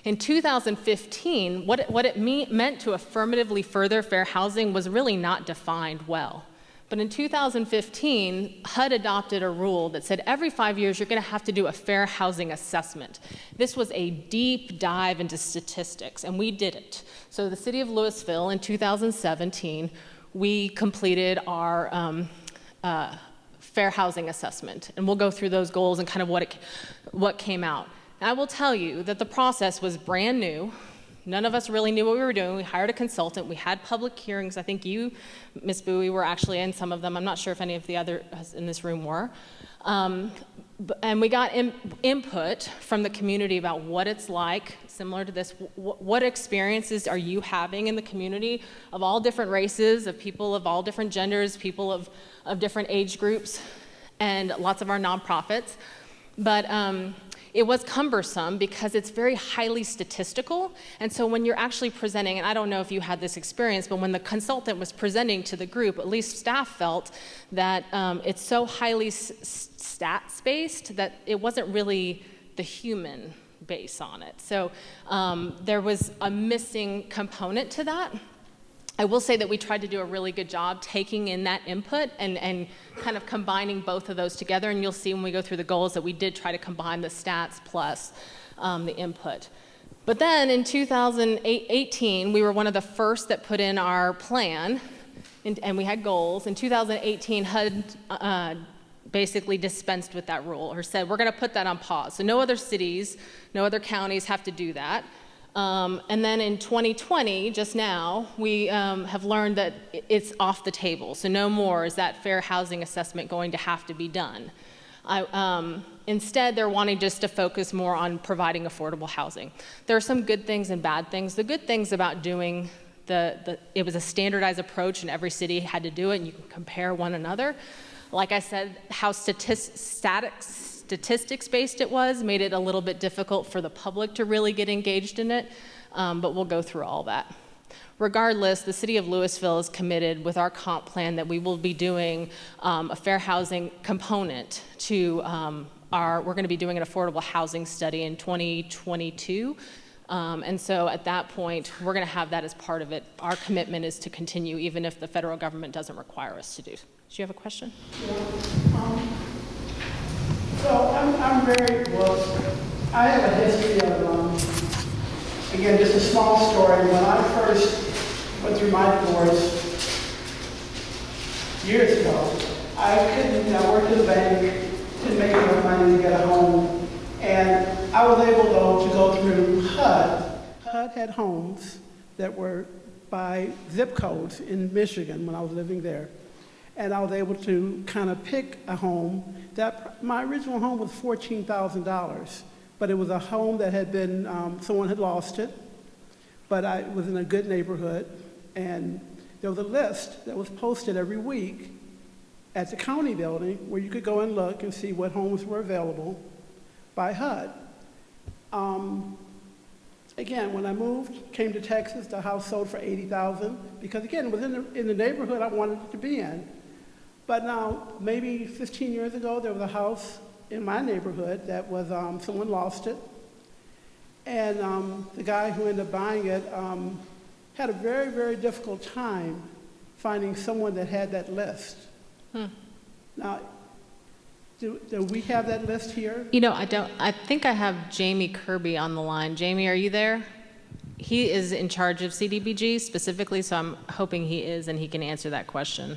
In 2015, what it meant to affirmatively further fair housing was really not defined well. But in 2015, HUD adopted a rule that said every 5 years you're going to have to do a fair housing assessment. This was a deep dive into statistics, and we did it. So the city of Louisville in 2017, we completed our fair housing assessment, and we'll go through those goals and kind of what came out. And I will tell you that the process was brand new. None of us really knew what we were doing. We hired a consultant. We had public hearings. I think you, Ms. Bowie, were actually in some of them. I'm not sure if any of the others in this room were. And we got input from the community about what it's like, similar to this. What experiences are you having in the community of all different races, of people of all different genders, people of different age groups, and lots of our nonprofits. But it was cumbersome because it's very highly statistical. And so when you're actually presenting, and I don't know if you had this experience, but when the consultant was presenting to the group, at least staff felt that it's so highly stats-based that it wasn't really the human base on it. So there was a missing component to that. I will say that we tried to do a really good job taking in that input and kind of combining both of those together, and you'll see when we go through the goals that we did try to combine the stats plus the input. But then in 2018, we were one of the first that put in our plan, and we had goals. In 2018, HUD basically dispensed with that rule or said, we're going to put that on pause. So no other cities, no other counties have to do that. And then in 2020, just now, we have learned that it's off the table. So no more is that fair housing assessment going to have to be done. Instead, they're wanting just to focus more on providing affordable housing. There are some good things and bad things. The good things about doing it was a standardized approach and every city had to do it and you can compare one another. Like I said, how statistics-based it was made it a little bit difficult for the public to really get engaged in it, but we'll go through all that. Regardless, the city of Louisville is committed with our comp plan that we will be doing a fair housing component to we're going to be doing an affordable housing study in 2022. And so at that point, we're going to have that as part of it. Our commitment is to continue even if the federal government doesn't require us to do. Do you have a question? So I'm very, well, I have a history of, again, just a small story. When I first went through my divorce years ago, I worked in the bank, didn't make enough money to get a home, and I was able, though, to go through HUD. HUD had homes that were by zip codes in Michigan when I was living there. And I was able to kind of pick a home. My original home was $14,000, but it was a home that had been, someone had lost it, but it was in a good neighborhood. And there was a list that was posted every week at the county building where you could go and look and see what homes were available by HUD. Again, when I moved, came to Texas, the house sold for $80,000 because, again, it was in the neighborhood I wanted it to be in. But now, maybe 15 years ago, there was a house in my neighborhood that was, someone lost it. And the guy who ended up buying it had a very, very difficult time finding someone that had that list. Now, do we have that list here? You know, I think I have Jamie Kirby on the line. Jamie, are you there? He is in charge of CDBG specifically, so I'm hoping he is and he can answer that question.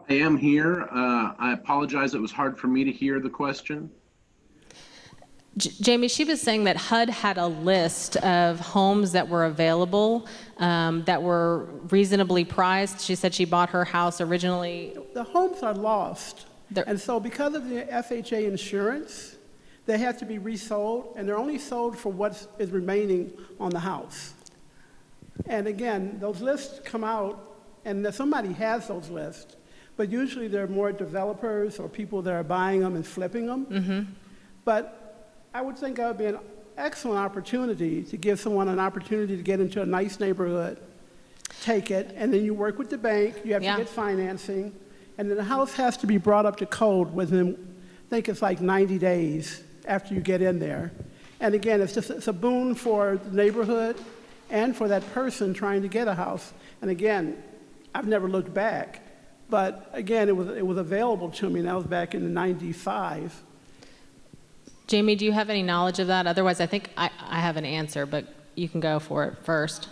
I am here. I apologize. It was hard for me to hear the question. Jamie, she was saying that HUD had a list of homes that were available that were reasonably priced. She said she bought her house originally. The homes are lost. And so because of the FHA insurance, they have to be resold, and they're only sold for what is remaining on the house. And again, those lists come out, and somebody has those lists, but usually they're more developers or people that are buying them and flipping them. Mm-hmm. But I would think that would be an excellent opportunity to give someone an opportunity to get into a nice neighborhood, take it, and then you work with the bank, you have to get financing, and then the house has to be brought up to code within, I think it's like 90 days after you get in there. And again, it's a boon for the neighborhood and for that person trying to get a house. And again, I've never looked back, but again, it was available to me, and that was back in '95. Jamie, do you have any knowledge of that? Otherwise, I think I have an answer, but you can go for it first.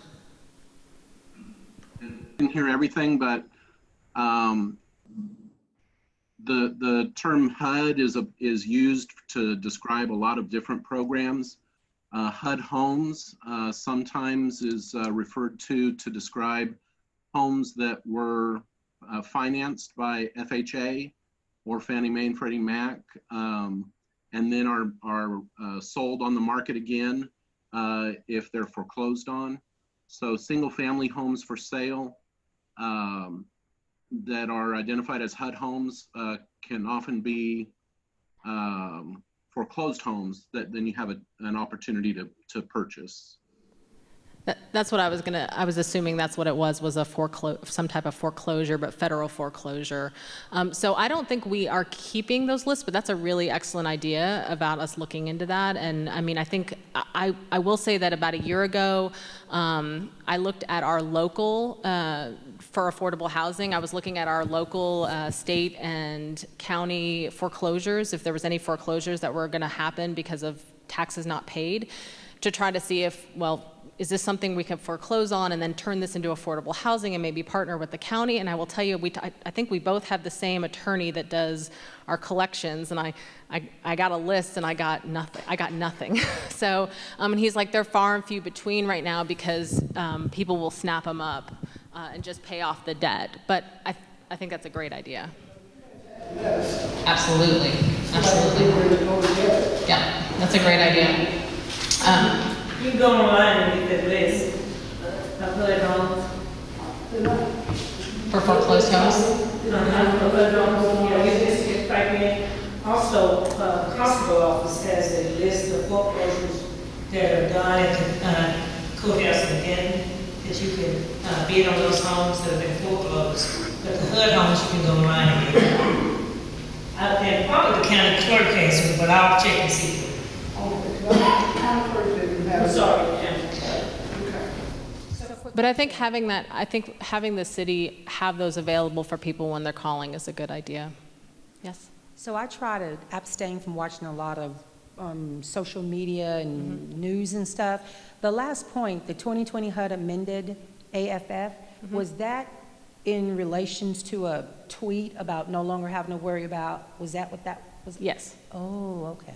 I didn't hear everything, but the term HUD is used to describe a lot of different programs. HUD Homes sometimes is referred to describe homes that were financed by FHA or Fannie Mae and Freddie Mac, and then are sold on the market again if they're foreclosed on. So single-family homes for sale that are identified as HUD homes can often be foreclosed homes that then you have an opportunity to purchase. That's what I was assuming that's what it was a some type of foreclosure, but federal foreclosure. So I don't think we are keeping those lists, but that's a really excellent idea about us looking into that. And I mean, I think I will say that about a year ago, I looked at our local, for affordable housing, I was looking at our local state and county foreclosures, if there was any foreclosures that were gonna happen because of taxes not paid, to try to see if, well, is this something we can foreclose on and then turn this into affordable housing and maybe partner with the county? And I will tell you, I think we both have the same attorney that does our collections, and I got a list and I got nothing. So, and he's like, they're far and few between right now because people will snap them up and just pay off the debt. But I think that's a great idea. Absolutely. Yeah, that's a great idea. You can go online and get that list of HUD homes. For foreclosed homes? HUD homes, you just type in. Also, constable office has a list of foreclosures that are done at the courthouse in Denton, that you can bid on those homes that have been foreclosed. But the HUD homes, you can go online and get. And probably the county clerk has one, but I'll check and see. I'm sorry. But I think having the city have those available for people when they're calling is a good idea. Yes? So I try to abstain from watching a lot of social media and news and stuff. The last point, the 2020 HUD amended AFF, was that in relations to a tweet about no longer having to worry about, was that what that was? Yes. Oh, okay.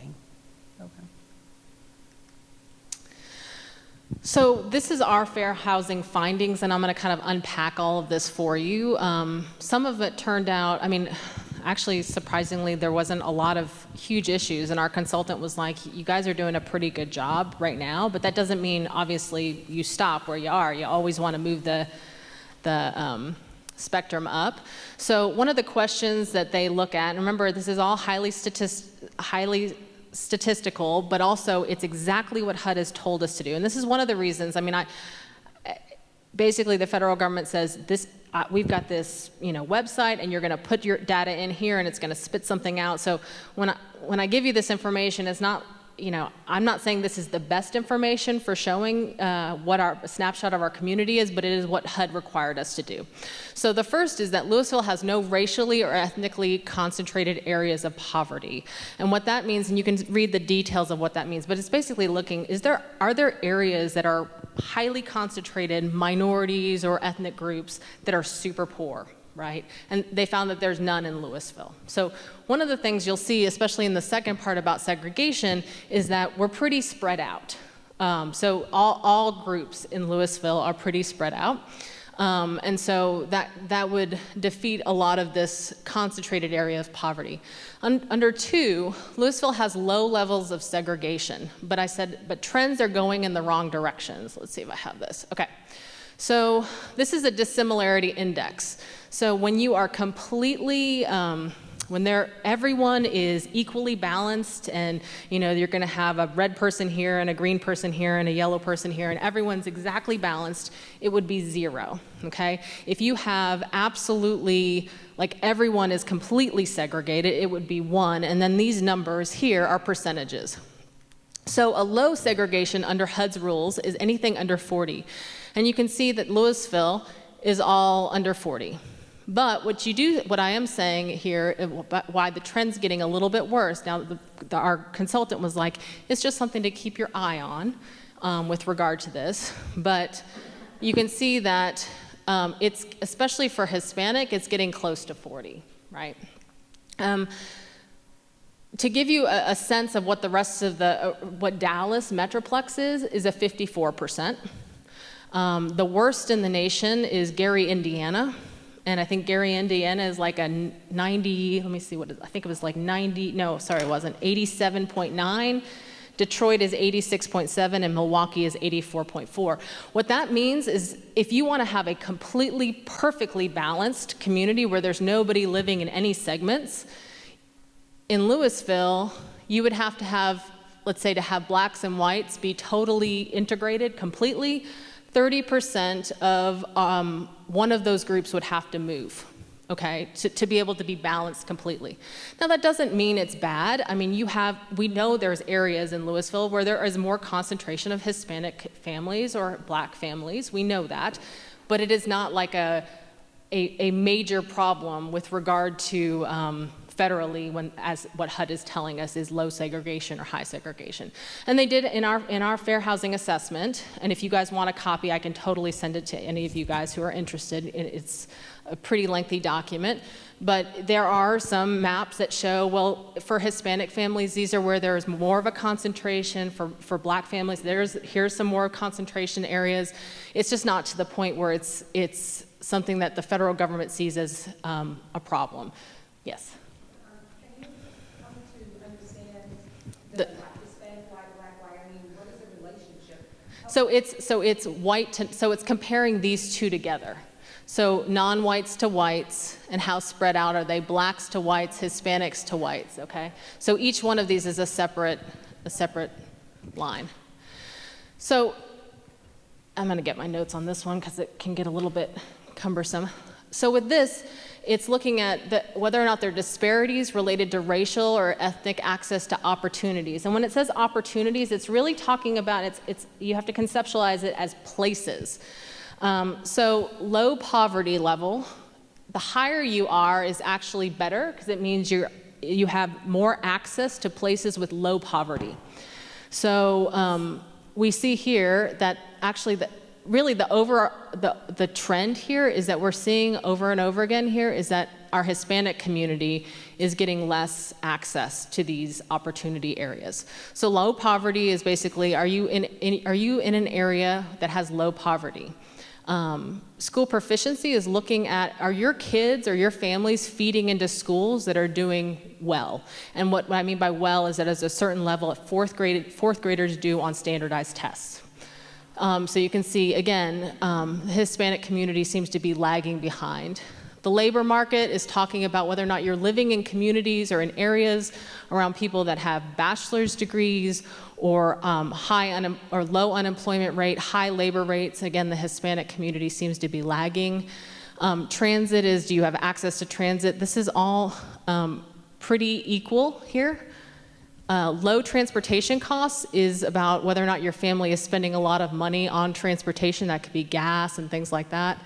So this is our fair housing findings, and I'm going to kind of unpack all of this for you. Some of it turned out, I mean, actually, surprisingly, there wasn't a lot of huge issues, and our consultant was like, you guys are doing a pretty good job right now, but that doesn't mean, obviously, you stop where you are. You always want to move the spectrum up. So one of the questions that they look at, and remember, this is all highly statistical, but also it's exactly what HUD has told us to do. And this is one of the reasons, I mean, basically the federal government says, we've got this website, and you're going to put your data in here, and it's going to spit something out. So when I give you this information, it's not, I'm not saying this is the best information for showing what a snapshot of our community is, but it is what HUD required us to do. So the first is that Louisville has no racially or ethnically concentrated areas of poverty. And what that means, and you can read the details of what that means, but it's basically looking, are there areas that are highly concentrated minorities or ethnic groups that are super poor? Right? And they found that there's none in Louisville. So one of the things you'll see, especially in the second part about segregation, is that we're pretty spread out. So all groups in Louisville are pretty spread out. And so that would defeat a lot of this concentrated area of poverty. Under 2, Louisville has low levels of segregation, but trends are going in the wrong directions. Let's see if I have this. Okay. So this is a dissimilarity index. So when you are completely, everyone is equally balanced, and you're going to have a red person here and a green person here and a yellow person here, and everyone's exactly balanced, it would be 0. Okay? If you have absolutely, like everyone is completely segregated, it would be 1, and then these numbers here are percentages. So a low segregation under HUD's rules is anything under 40. And you can see that Louisville is all under 40. But what I am saying here, why the trend's getting a little bit worse, now our consultant was like, it's just something to keep your eye on with regard to this. But you can see that it's, especially for Hispanic, it's getting close to 40, right? To give you a sense of what the rest of what Dallas Metroplex is a 54%. The worst in the nation is Gary, Indiana. And I think Gary, Indiana is like a 90, let me see what it is. I think it was like 90, no, sorry, it wasn't, 87.9. Detroit is 86.7 and Milwaukee is 84.4. What that means is if you want to have a completely, perfectly balanced community where there's nobody living in any segments, in Louisville, you would have to have, let's say, to have blacks and whites be totally integrated completely, 30% of one of those groups would have to move, okay, to be able to be balanced completely. Now, that doesn't mean it's bad. I mean, we know there's areas in Louisville where there is more concentration of Hispanic families or black families. We know that. But it is not like a major problem with regard to federally, as what HUD is telling us is low segregation or high segregation. And they did in our fair housing assessment, and if you guys want a copy, I can totally send it to any of you guys who are interested. It's a pretty lengthy document, but there are some maps that show, well, for Hispanic families, these are where there's more of a concentration. For Black families, here's some more concentration areas. It's just not to the point where it's something that the federal government sees as a problem. Yes? Can you come to understand the Hispanic, Black, I mean, what is the relationship? So it's comparing these two together. So non-whites to whites, and how spread out are they? Blacks to whites, Hispanics to whites, okay? So each one of these is a separate line. So I'm gonna get my notes on this one because it can get a little bit cumbersome. So with this, it's looking at whether or not there are disparities related to racial or ethnic access to opportunities. And when it says opportunities, it's really talking about, you have to conceptualize it as places. So low poverty level, the higher you are is actually better because it means you have more access to places with low poverty. So we see here that actually the trend here is that we're seeing over and over again here is that our Hispanic community is getting less access to these opportunity areas. So low poverty is basically, are you in an area that has low poverty? School proficiency is looking at, are your kids or your families feeding into schools that are doing well? And what I mean by well is that there's a certain level that fourth graders do on standardized tests. So you can see, again, the Hispanic community seems to be lagging behind. The labor market is talking about whether or not you're living in communities or in areas around people that have bachelor's degrees or low unemployment rate, high labor rates. Again, the Hispanic community seems to be lagging. Transit is, do you have access to transit? This is all pretty equal here. Low transportation costs is about whether or not your family is spending a lot of money on transportation. That could be gas and things like that.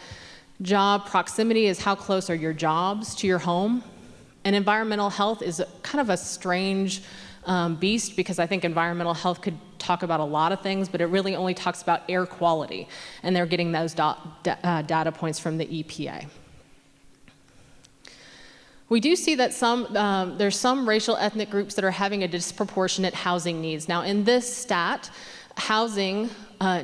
Job proximity is how close are your jobs to your home. And environmental health is kind of a strange beast because I think environmental health could talk about a lot of things, but it really only talks about air quality. And they're getting those data points from the EPA. We do see that there's some racial ethnic groups that are having a disproportionate housing needs. Now in this stat, housing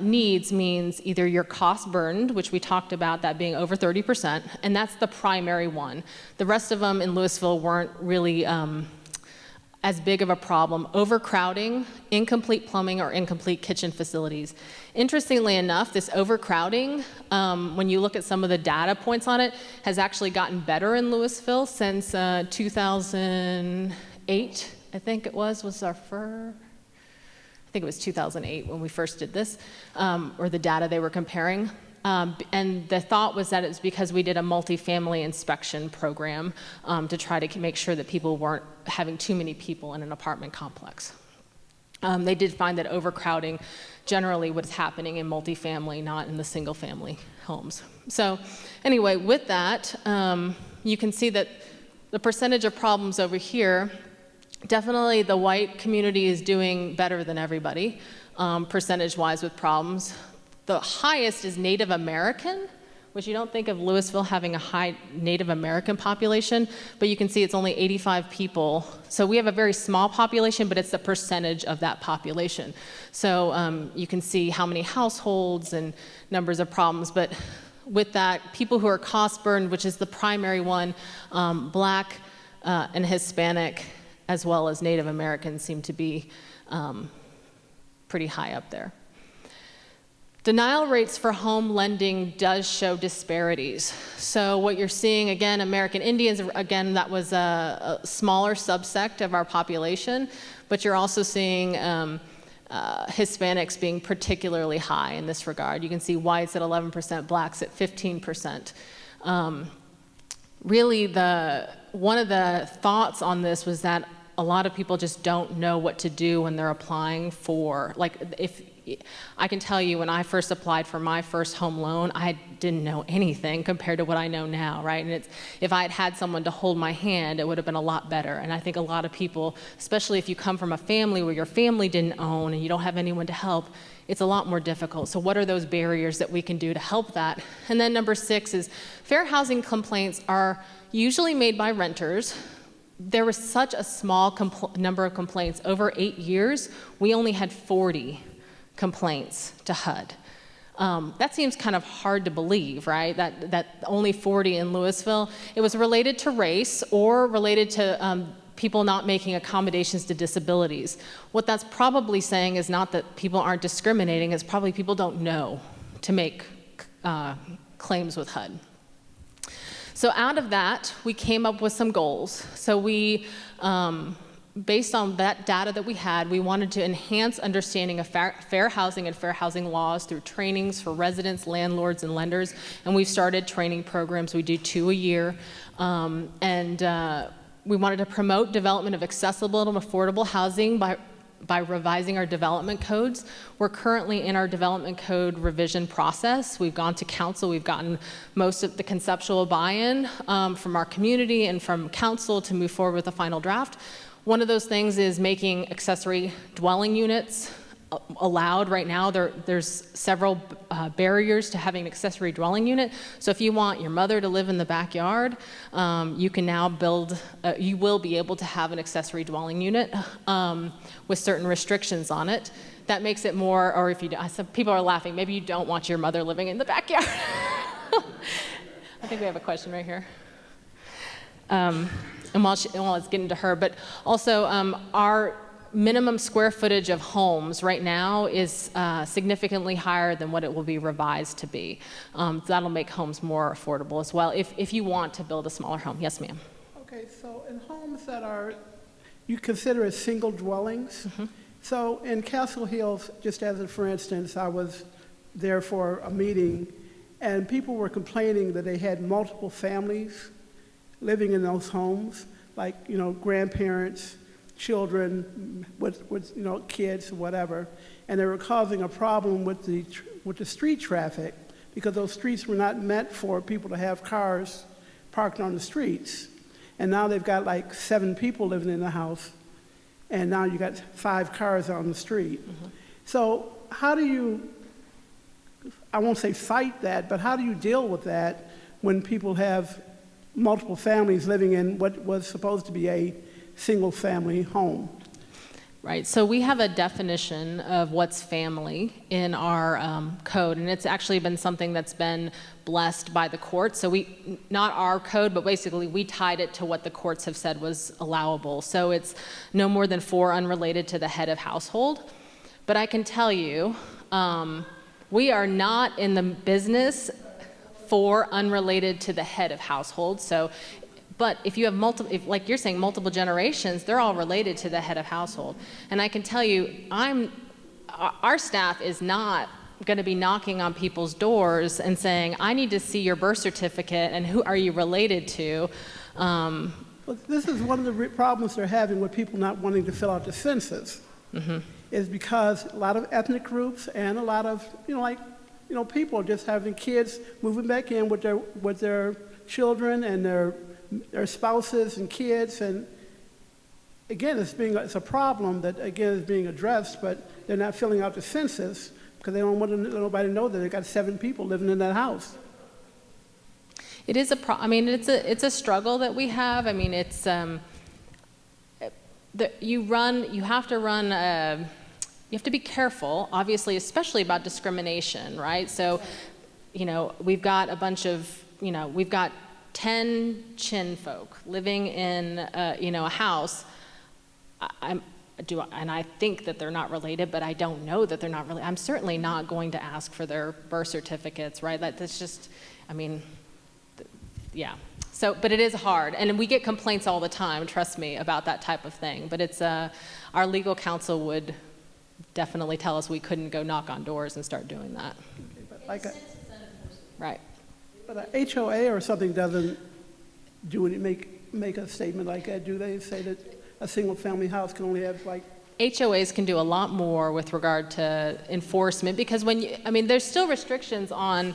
needs means either you're cost burdened, which we talked about that being over 30%, and that's the primary one. The rest of them in Louisville weren't really as big of a problem. Overcrowding, incomplete plumbing, or incomplete kitchen facilities. Interestingly enough, this overcrowding, when you look at some of the data points on it, has actually gotten better in Louisville since 2008, I think it was our first. I think it was 2008 when we first did this, or the data they were comparing. And the thought was that it's because we did a multifamily inspection program to try to make sure that people weren't having too many people in an apartment complex. They did find that overcrowding generally was happening in multifamily, not in the single family homes. So anyway, with that, you can see that the percentage of problems over here, definitely the white community is doing better than everybody, percentage-wise with problems. The highest is Native American, which you don't think of Louisville having a high Native American population, but you can see it's only 85 people. So we have a very small population, but it's the percentage of that population. So you can see how many households and numbers of problems, but with that, people who are cost burdened, which is the primary one, Black and Hispanic, as well as Native Americans seem to be pretty high up there. Denial rates for home lending does show disparities. So what you're seeing, again, American Indians, again, that was a smaller subsect of our population, but you're also seeing Hispanics being particularly high in this regard. You can see whites at 11%, blacks at 15%. Really, one of the thoughts on this was that a lot of people just don't know what to do when they're applying for, like, I can tell you when I first applied for my first home loan, I didn't know anything compared to what I know now, right? And if I had had someone to hold my hand, it would have been a lot better. And I think a lot of people, especially if you come from a family where your family didn't own and you don't have anyone to help, it's a lot more difficult. So what are those barriers that we can do to help that? And then number 6 is fair housing complaints are usually made by renters. There was such a small number of complaints. Over 8 years, we only had 40 complaints to HUD. That seems kind of hard to believe, right? That only 40 in Louisville. It was related to race or related to people not making accommodations to disabilities. What that's probably saying is not that people aren't discriminating, it's probably people don't know to make claims with HUD. So out of that, we came up with some goals. So we, based on that data that we had, we wanted to enhance understanding of fair housing and fair housing laws through trainings for residents, landlords, and lenders. And we've started training programs. We do 2 a year. We wanted to promote development of accessible and affordable housing by revising our development codes. We're currently in our development code revision process. We've gone to council. We've gotten most of the conceptual buy-in from our community and from council to move forward with the final draft. One of those things is making accessory dwelling units allowed. Right now, there's several barriers to having an accessory dwelling unit. So if you want your mother to live in the backyard, you can now you will be able to have an accessory dwelling unit with certain restrictions on it. That makes it more, or if you, some people are laughing, maybe you don't want your mother living in the backyard. I think we have a question right here. And while it's getting to her, but also our minimum square footage of homes right now is significantly higher than what it will be revised to be. So that'll make homes more affordable as well if you want to build a smaller home. Yes, ma'am. Okay, so in homes that are, you consider as single dwellings. Mm-hmm. So in Castle Hills, just as a for instance, I was there for a meeting and people were complaining that they had multiple families living in those homes, like, grandparents, children with kids or whatever, and they were causing a problem with the street traffic because those streets were not meant for people to have cars parked on the streets. And now they've got like 7 people living in the house, and now you got 5 cars on the street. Mm-hmm. So how do you, I won't say fight that, but how do you deal with that when people have multiple families living in what was supposed to be a single-family home? Right, so we have a definition of what's family in our code, and it's actually been something that's been blessed by the courts. So not our code, but basically we tied it to what the courts have said was allowable. So it's no more than 4 unrelated to the head of household. But I can tell you, we are not in the business for unrelated to the head of household. So, but if you have like you're saying, multiple generations, they're all related to the head of household. And I can tell you, our staff is not going to be knocking on people's doors and saying, I need to see your birth certificate and who are you related to. Well, this is one of the problems they're having with people not wanting to fill out the census. Mm-hmm. Is because a lot of ethnic groups and a lot of, people are just having kids moving back in with their children and their spouses and kids, and again, it's a problem that again is being addressed, but they're not filling out the census because they don't want nobody to know that they got 7 people living in that house. It is it's a struggle that we have. I mean, it's you have to be careful, obviously, especially about discrimination, right? So, we've got a bunch of, we've got 10 Chin folk living in, a house. And I think that they're not related, but I don't know that they're not related. I'm certainly not going to ask for their birth certificates, right? That's just, yeah. So, but it is hard, and we get complaints all the time, trust me, about that type of thing. But it's, our legal counsel would definitely tell us we couldn't go knock on doors and start doing that. Okay, Right. But a HOA or something doesn't make a statement like that, do they? Say that a single-family house can only have like HOAs can do a lot more with regard to enforcement, because when you, I mean, there's still restrictions on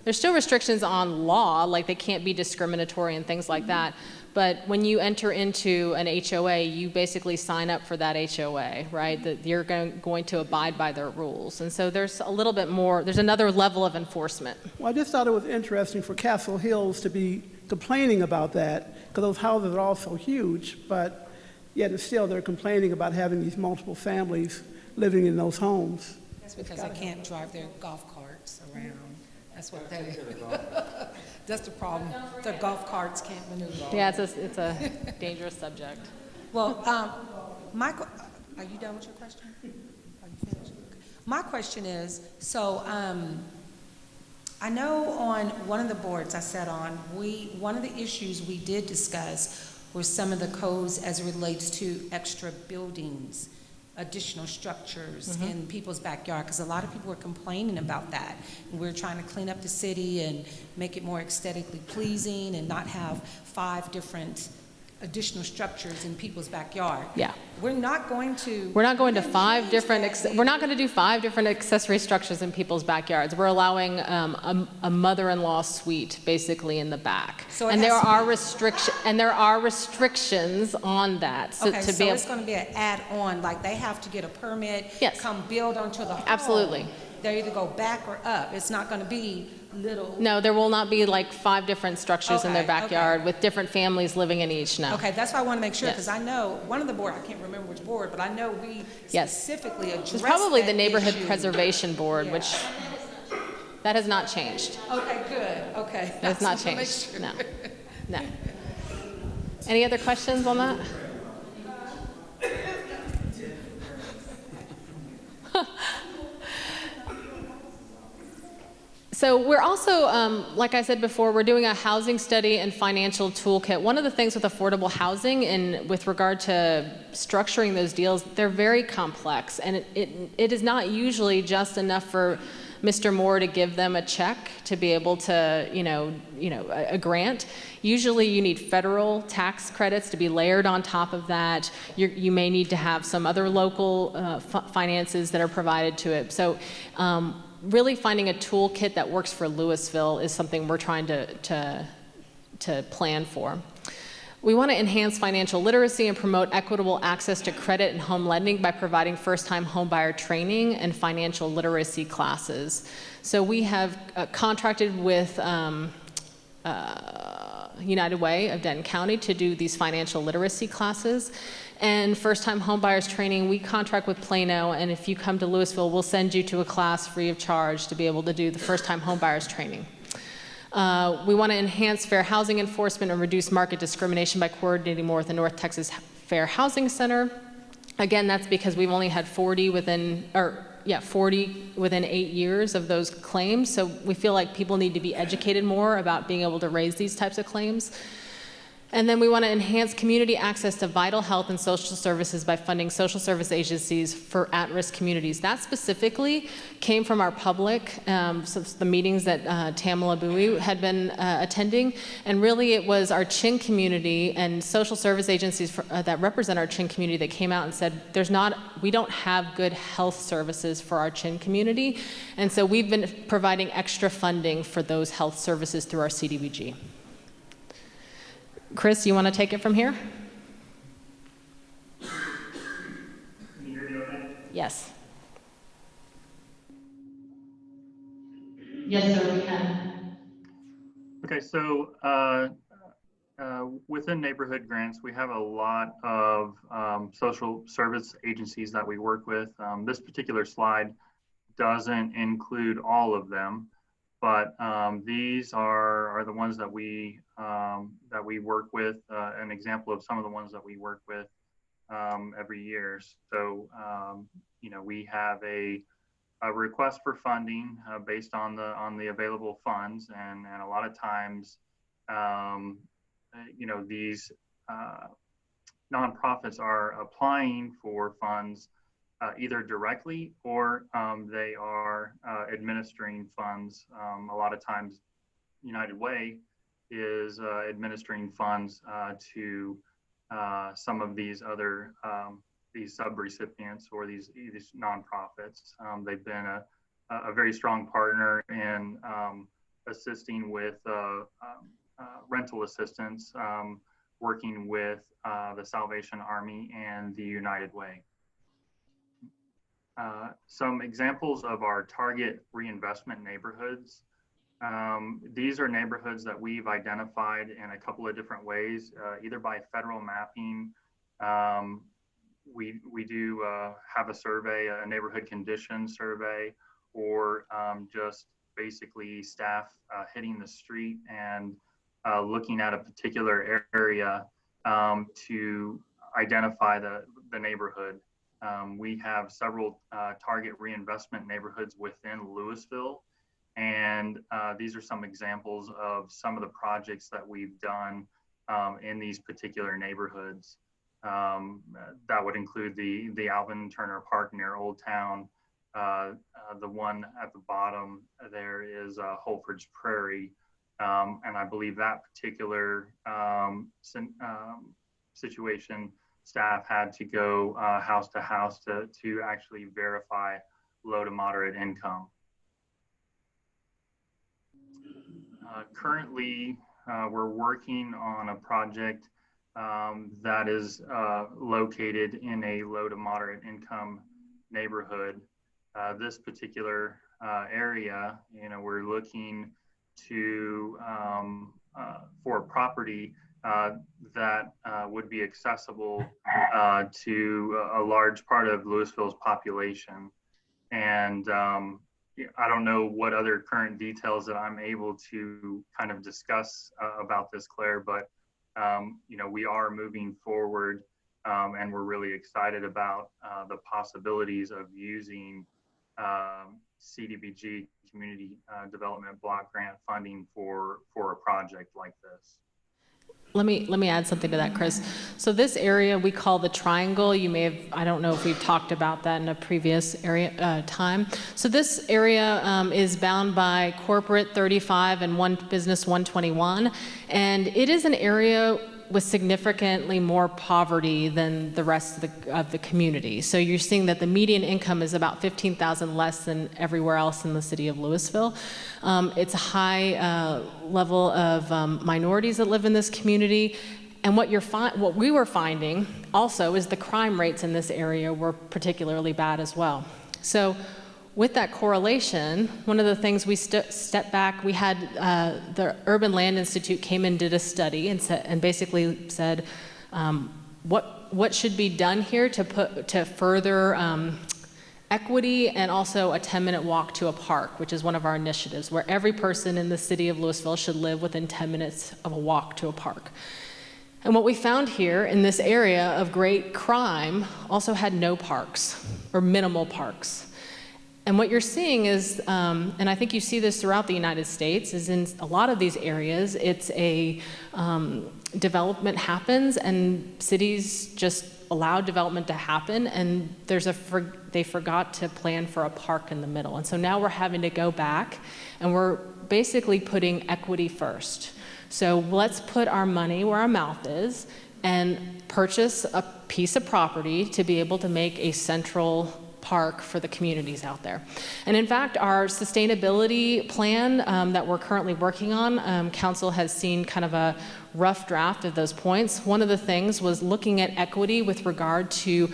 law, like they can't be discriminatory and things like that. But when you enter into an HOA, you basically sign up for that HOA, right? That you're going to abide by their rules. And so there's a little bit more, there's another level of enforcement. Well, I just thought it was interesting for Castle Hills to be complaining about that, because those houses are all so huge, but yet and still they're complaining about having these multiple families living in those homes. That's because they can't drive their golf carts around. That's what they, that's the problem. Their golf carts can't maneuver. Yeah, it's a dangerous subject. Well, Michael, are you done with your question? Are you finished? My question is, so I know on one of the boards I sat on, one of the issues we did discuss were some of the codes as it relates to extra buildings, additional structures in people's backyard, because a lot of people were complaining about that. And we're trying to clean up the city and make it more aesthetically pleasing and not have 5 different additional structures in people's backyard. Yeah. We're not going to do 5 different accessory structures in people's backyards. We're allowing a mother-in-law suite basically in the back. So and there are restrictions on that. So okay, so it's going to be an add-on, like they have to get a permit, come build onto the home. Absolutely. They either go back or up. It's not going to be little. No, there will not be like 5 different structures in their backyard with different families living in each. No. Okay, that's why I want to make sure, because I know one of the board, I can't remember which board, but I know we specifically addressed It's probably that the Neighborhood issue. Preservation Board, which that has not changed. Okay, good. Okay. That has not That's what I make changed. sure. No. No. Any other questions on that? So we're also, like I said before, we're doing a housing study and financial toolkit. One of the things with affordable housing and with regard to structuring those deals, they're very complex, and it is not usually just enough for Mr. Moore to give them a check to be able to, a grant. Usually you need federal tax credits to be layered on top of that. You may need to have some other local finances that are provided to it. So really finding a toolkit that works for Louisville is something we're trying to plan for. We want to enhance financial literacy and promote equitable access to credit and home lending by providing first-time homebuyer training and financial literacy classes. So we have contracted with United Way of Denton County to do these financial literacy classes. And first-time homebuyers training, we contract with Plano, and if you come to Louisville, we'll send you to a class free of charge to be able to do the first-time homebuyers training. We want to enhance fair housing enforcement and reduce market discrimination by coordinating more with the North Texas Fair Housing Center. Again, that's because we've only had 40 within 8 years of those claims, so we feel like people need to be educated more about being able to raise these types of claims. And then we want to enhance community access to vital health and social services by funding social service agencies for at-risk communities. That specifically came from our public, so the meetings that Tamala Bowie had been attending. And really it was our Chin community and social service agencies that represent our Chin community that came out and said, we don't have good health services for our Chin community. And so we've been providing extra funding for those health services through our CDBG. Chris, you want to take it from here? Can you hear me okay? Yes. Yes, sir, we can. Okay, so within neighborhood grants, we have a lot of social service agencies that we work with. This particular slide doesn't include all of them, but these are the ones that we work with. An example of some of the ones that we work with every year. So we have a request for funding based on the available funds, and a lot of times, these nonprofits are applying for funds either directly or they are administering funds. A lot of times United Way is administering funds to some of these other these sub-recipients or these nonprofits. They've been a very strong partner in assisting with rental assistance, working with the Salvation Army and the United Way. Some examples of our target reinvestment neighborhoods. These are neighborhoods that we've identified in a couple of different ways, either by federal mapping. We do have a survey, a neighborhood condition survey, or just basically staff hitting the street and looking at a particular area to identify the neighborhood. We have several target reinvestment neighborhoods within Louisville, and these are some examples of some of the projects that we've done in these particular neighborhoods. That would include the Alvin Turner Park near Old Town. The one at the bottom there is Holford's Prairie, and I believe that particular situation, staff had to go house to house to actually verify low to moderate income. Currently, we're working on a project that is located in a low to moderate income neighborhood. This particular area, we're looking to for a property that would be accessible to a large part of Louisville's population. And I don't know what other current details that I'm able to kind of discuss about this, Claire, but we are moving forward, and we're really excited about the possibilities of using CDBG Community Development Block Grant funding for a project like this. Let me add something to that, Chris. So this area we call the triangle. You may have, I don't know if we've talked about that in a previous time. So this area is bound by corporate 35 and business 121. And it is an area with significantly more poverty than the rest of the community. So you're seeing that the median income is about $15,000 less than everywhere else in the city of Louisville. It's a high level of minorities that live in this community. And what we were finding also is the crime rates in this area were particularly bad as well. So with that correlation, one of the things we stepped back, we had the Urban Land Institute came and did a study and basically said, what should be done here to further equity and also a 10-minute walk to a park, which is one of our initiatives, where every person in the city of Louisville should live within 10 minutes of a walk to a park. And what we found here in this area of great crime also had no parks or minimal parks. And what you're seeing is, and I think you see this throughout the United States, is in a lot of these areas, it's a development happens and cities just allow development to happen, and they forgot to plan for a park in the middle. And so now we're having to go back and we're basically putting equity first. So let's put our money where our mouth is and purchase a piece of property to be able to make a central park for the communities out there. And in fact, our sustainability plan that we're currently working on, council has seen kind of a rough draft of those points. One of the things was looking at equity with regard to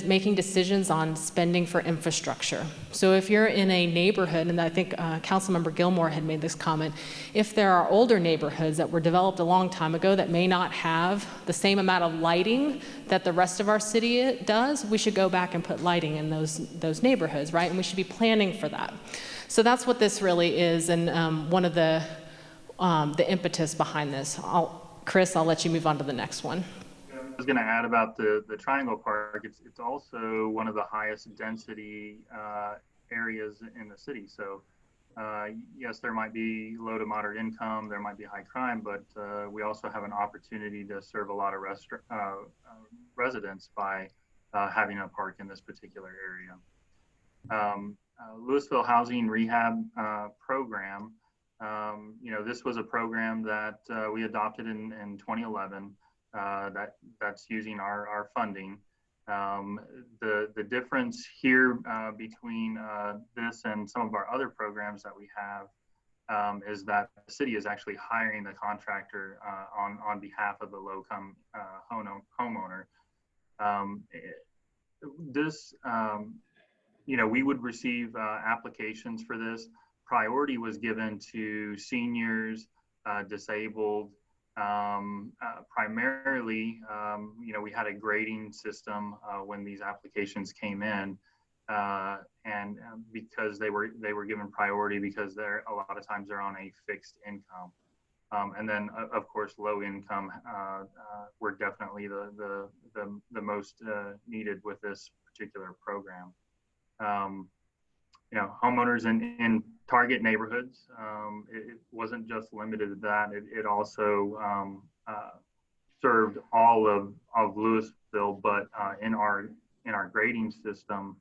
making decisions on spending for infrastructure. So if you're in a neighborhood, and I think Councilmember Gilmore had made this comment, if there are older neighborhoods that were developed a long time ago that may not have the same amount of lighting that the rest of our city does, we should go back and put lighting in those neighborhoods, right? And we should be planning for that. So that's what this really is, and one of the impetus behind this. Chris, I'll let you move on to the next one. I was going to add about the Triangle Park. It's also one of the highest density areas in the city. So yes, there might be low to moderate income, there might be high crime, but we also have an opportunity to serve a lot of residents by having a park in this particular area. Louisville Housing Rehab Program. This was a program that we adopted in 2011 that's using our funding. The difference here between this and some of our other programs that we have is that the city is actually hiring the contractor on behalf of the low-income homeowner. We would receive applications for this. Priority was given to seniors, disabled. Primarily, we had a grading system when these applications came in, and because they were given priority because a lot of times they're on a fixed income, and then of course low income were definitely the most needed with this particular program. Homeowners in target neighborhoods. It wasn't just limited to that. It also served all of Louisville, but in our grading system,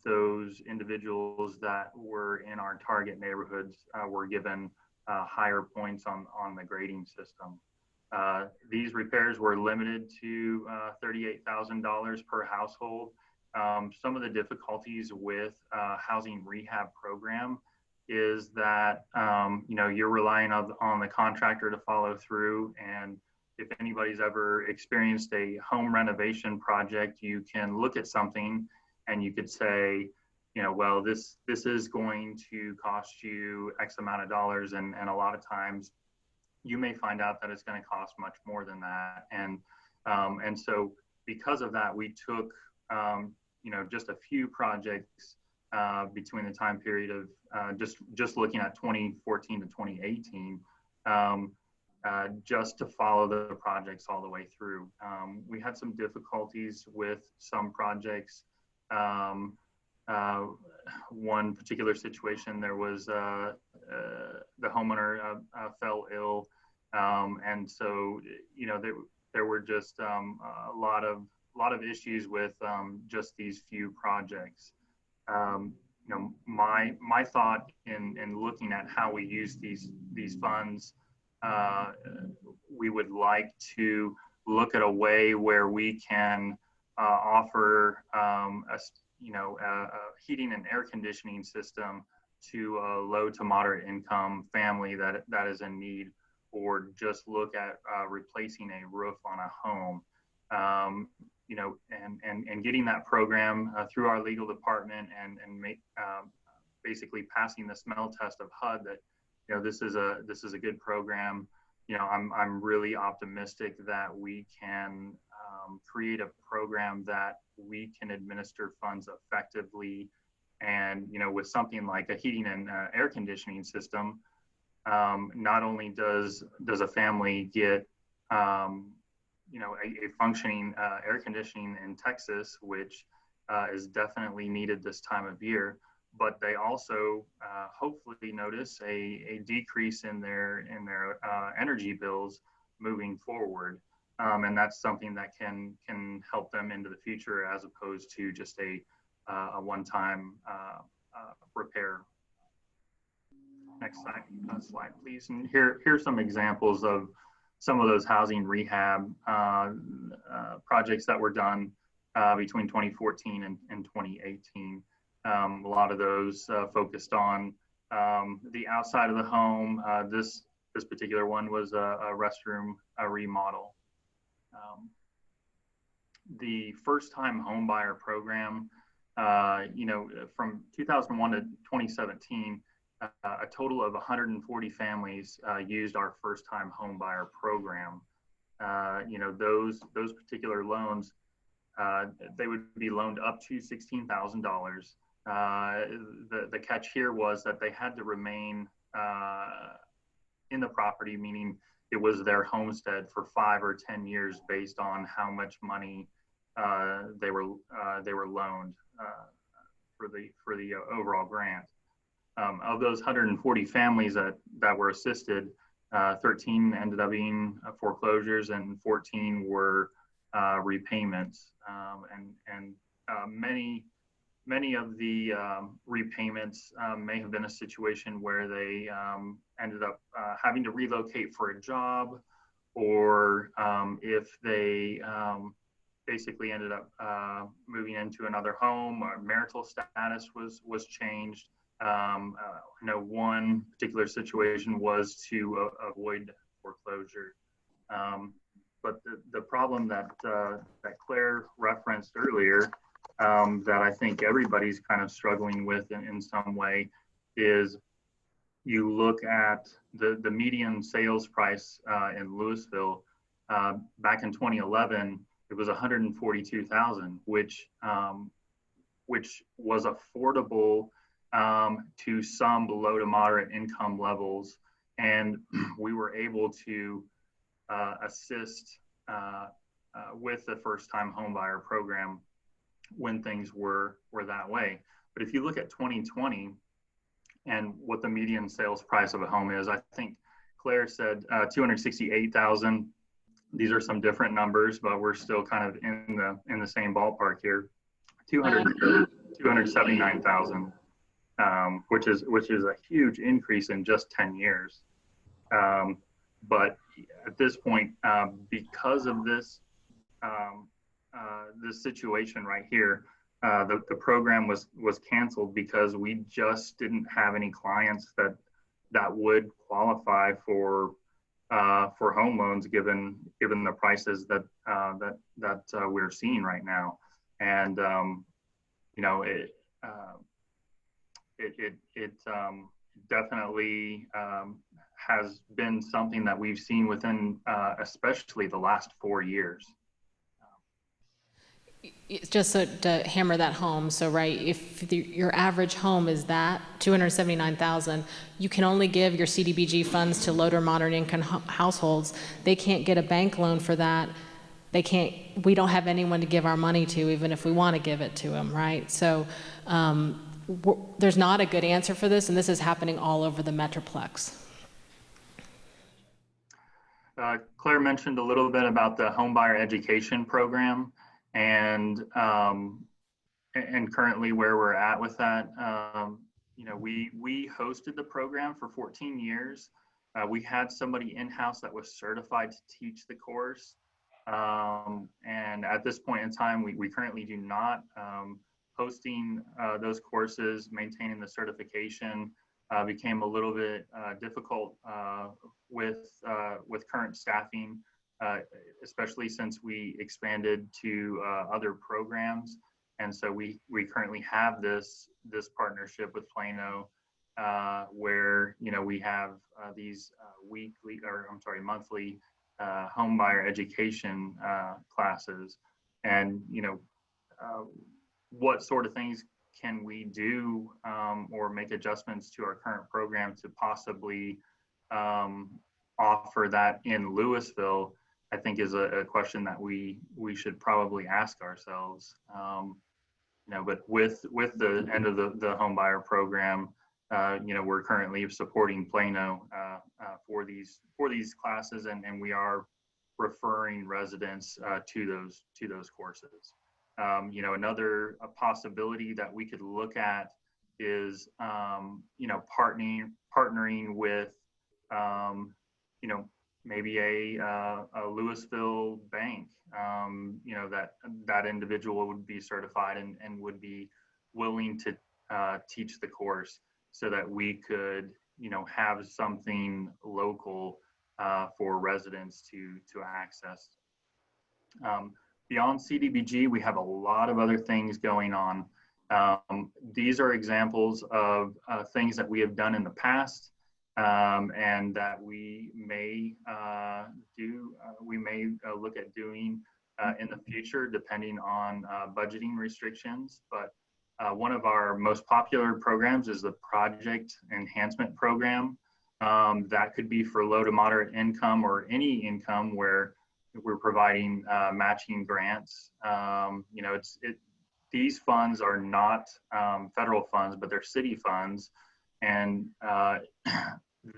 those individuals that were in our target neighborhoods were given higher points on the grading system. These repairs were limited to $38,000 per household. Some of the difficulties with housing rehab program is that you're relying on the contractor to follow through, and if anybody's ever experienced a home renovation project, you can look at something and you could say, well, this is going to cost you X amount of dollars, and a lot of times you may find out that it's going to cost much more than that, and so because of that, we took just a few projects between the time period of just looking at 2014 to 2018, just to follow the projects all the way through. We had some difficulties with some projects. One particular situation, there was the homeowner fell ill, and so there were just a lot of issues with just these few projects. My thought in looking at how we use these funds, we would like to look at a way where we can offer a heating and air conditioning system to a low to moderate income family that is in need, or just look at replacing a roof on a home. And getting that program through our legal department and basically passing the smell test of HUD that this is a good program. I'm really optimistic that we can create a program that we can administer funds effectively, and with something like a heating and air conditioning system, not only does a family get a functioning air conditioning in Texas, which is definitely needed this time of year, but they also hopefully notice a decrease in their energy bills moving forward, and that's something that can help them into the future, as opposed to just a one-time repair. Next slide, please. And here's some examples of some of those housing rehab projects that were done between 2014 and 2018. A lot of those focused on the outside of the home. This particular one was a restroom remodel. The first-time home buyer program, from 2001 to 2017, a total of 140 families used our first-time home buyer program. Those particular loans, they would be loaned up to $16,000. The catch here was that they had to remain in the property, meaning it was their homestead for 5 or 10 years, based on how much money they were loaned for the overall grant. Of those 140 families that were assisted, 13 ended up being foreclosures, and 14 were repayments. And many of the repayments may have been a situation where they ended up having to relocate for a job, or if they basically ended up moving into another home. Our marital status was changed. I know one particular situation was to avoid foreclosure. But the problem that Claire referenced earlier, that I think everybody's kind of struggling with in some way, is you look at the median sales price in Louisville back in 2011. It was 142,000, which was affordable to some low to moderate income levels, and we were able to assist with the first-time homebuyer program when things were that way. But if you look at 2020 and what the median sales price of a home is, I think Claire said 268,000. These are some different numbers, but we're still kind of in the same ballpark here. 279,000, which is a huge increase in just 10 years. But at this point, because of this this situation right here, the program was canceled because we just didn't have any clients that would qualify for home loans given the prices that we're seeing right now. And you know, it definitely has been something that we've seen within especially the last 4 years. Just so to hammer that home, so right, if your average home is that 279,000, you can only give your CDBG funds to low to moderate income households. They can't get a bank loan for that. We don't have anyone to give our money to, even if we want to give it to them, right? So there's not a good answer for this, and this is happening all over the Metroplex. Claire mentioned a little bit about the homebuyer education program, and currently where we're at with that. You know, we hosted the program for 14 years. We had somebody in-house that was certified to teach the course. And at this point in time, we currently do not. Hosting those courses, maintaining the certification became a little bit difficult with current staffing, especially since we expanded to other programs. And so we currently have this partnership with Plano, where, you know, we have these monthly homebuyer education classes. And, you know, what sort of things can we do or make adjustments to our current program to possibly offer that in Louisville, I think is a question that we should probably ask ourselves. You know, but with the end of the homebuyer program, you know, we're currently supporting Plano for these classes, and we are referring residents to those courses. You know, another possibility that we could look at is, you know, partnering with, you know, maybe a Louisville bank, you know, that individual would be certified and would be willing to teach the course, so that we could, you know, have something local for residents to access. Beyond CDBG, we have a lot of other things going on. These are examples of things that we have done in the past, and that we may look at doing in the future, depending on budgeting restrictions. But one of our most popular programs is the Project Enhancement Program. That could be for low to moderate income or any income where we're providing matching grants. You know, these funds are not federal funds, but they're city funds, and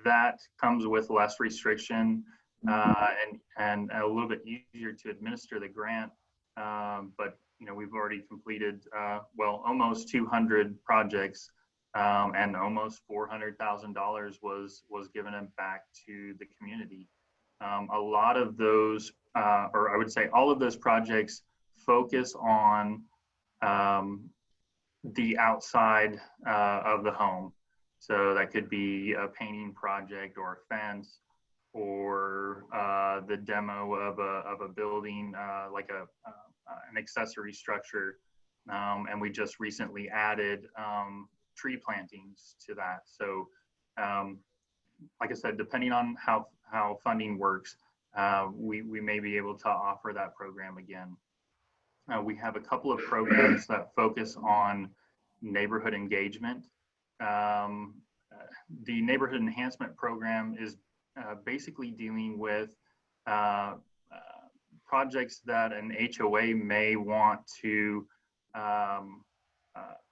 that comes with less restriction and a little bit easier to administer the grant. But you know, we've already completed well, almost 200 projects, and almost $400,000 was given back to the community. A lot of those, or I would say all of those projects focus on the outside of the home. So that could be a painting project or a fence, or the demo of a building, like an accessory structure. And we just recently added tree plantings to that. So like I said, depending on how funding works, we may be able to offer that program again. We have a couple of programs that focus on neighborhood engagement. The neighborhood enhancement program is basically dealing with projects that an HOA may want to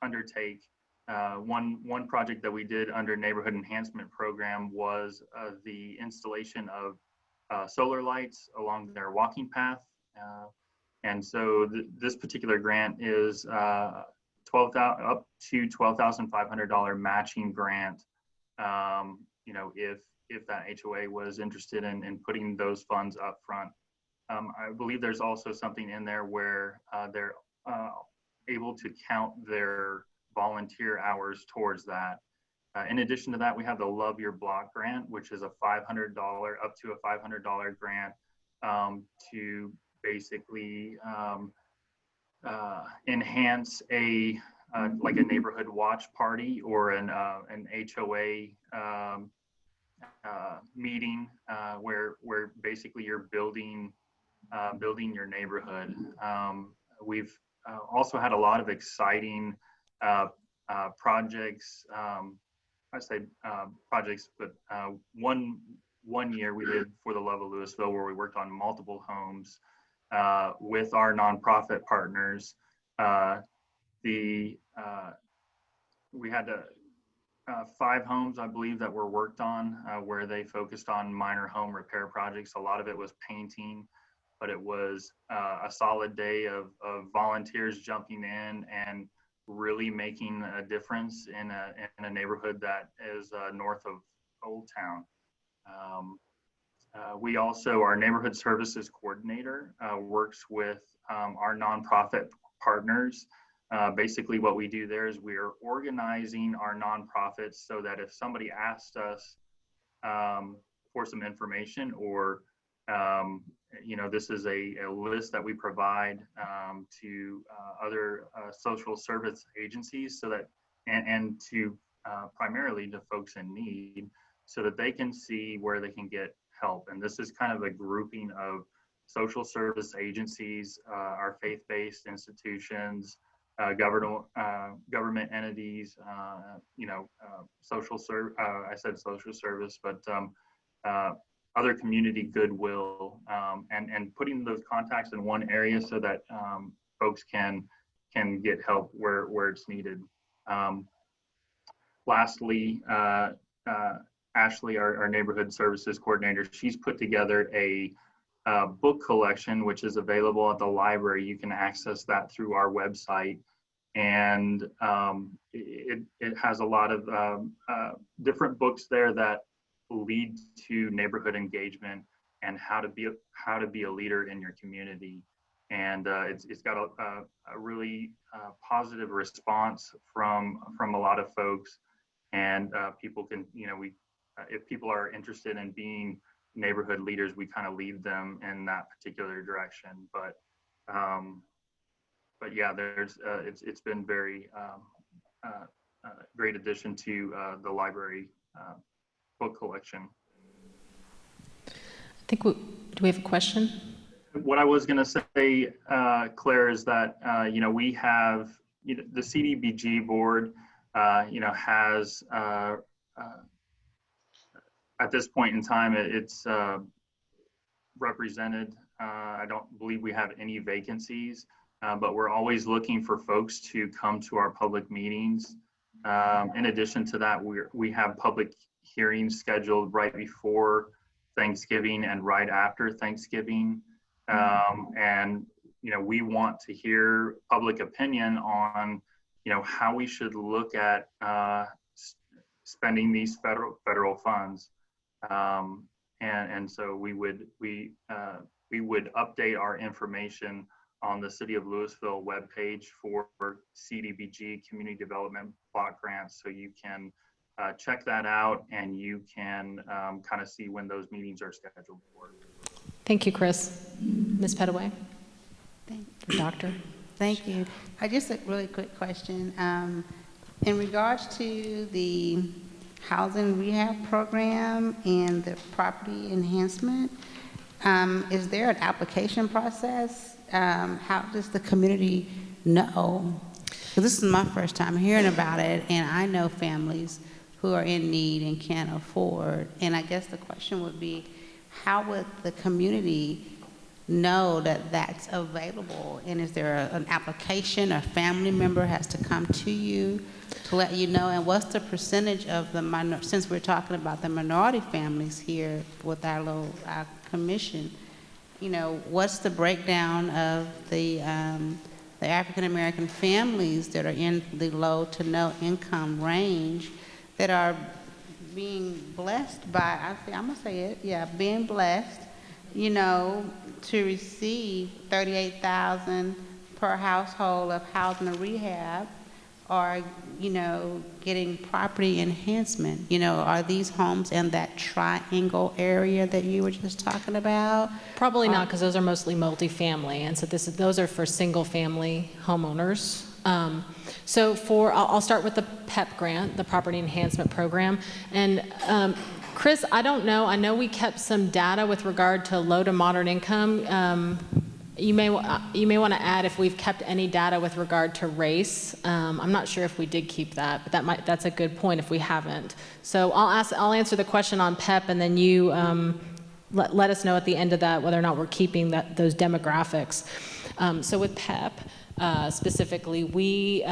undertake. One project that we did under neighborhood enhancement program was the installation of solar lights along their walking path. And so this particular grant is up to $12,500 matching grant. You know, if that HOA was interested in putting those funds up front. I believe there's also something in there where they're able to count their volunteer hours towards that. In addition to that, we have the Love Your Block grant, which is a $500, up to a $500 grant to basically enhance like a neighborhood watch party or an HOA meeting where basically you're building your neighborhood. We've also had a lot of exciting projects. I say projects, but one year we did for the Love of Louisville, where we worked on multiple homes with our nonprofit partners. We had 5 homes, I believe, that were worked on where they focused on minor home repair projects. A lot of it was painting, but it was a solid day of volunteers jumping in and really making a difference in a neighborhood that is north of Old Town. We also, our neighborhood services coordinator works with our nonprofit partners. Basically what we do there is we are organizing our nonprofits so that if somebody asked us for some information, or you know, this is a list that we provide to other social service agencies, so that and to primarily to folks in need, so that they can see where they can get help. And this is kind of a grouping of social service agencies, our faith-based institutions, government entities, you know, I said social service, but other community goodwill, and putting those contacts in one area so that folks can get help where it's needed. Lastly, Ashley, our neighborhood services coordinator, she's put together a book collection, which is available at the library. You can access that through our website. And it has a lot of different books there that lead to neighborhood engagement and how to be a leader in your community. And it's got a really positive response from a lot of folks. And people can, you know, if people are interested in being neighborhood leaders, we kind of lead them in that particular direction. But yeah, it's been very great addition to the library book collection. I think do we have a question? What I was going to say, Claire, is that you know, we have, you know, the CDBG board, you know, has at this point in time, it's represented. I don't believe we have any vacancies, but we're always looking for folks to come to our public meetings. In addition to that, we have public hearings scheduled right before Thanksgiving and right after Thanksgiving. And, you know, we want to hear public opinion on, you know, how we should look at spending these federal funds. And so we would update our information on the City of Louisville webpage for CDBG Community Development Block Grants. So you can check that out, and you can kind of see when those meetings are scheduled for. Thank you, Chris. Ms. Pettaway? Doctor? Thank you. Just a really quick question. In regards to the housing rehab program and the property enhancement, is there an application process? How does the community know? Because this is my first time hearing about it, and I know families who are in need and can't afford. And I guess the question would be, how would the community know that that's available? And is there an application, a family member has to come to you to let you know? And what's the percentage of the since we're talking about the minority families here with our commission, you know, what's the breakdown of the African American families that are in the low to no income range that are being blessed by, I'm gonna say it, yeah, being blessed, you know, to receive $38,000 per household of housing and rehab, or, you know, getting property enhancement? You know, are these homes in that triangle area that you were just talking about? Probably not, because those are mostly multifamily, and so those are for single-family homeowners. So I'll start with the PEP grant, the Property Enhancement Program, and Chris, I don't know. I know we kept some data with regard to low to moderate income. You may want to add if we've kept any data with regard to race. I'm not sure if we did keep that, but that's a good point if we haven't. So I'll answer the question on PEP, and then you let us know at the end of that whether or not we're keeping those demographics. So with PEP, specifically, we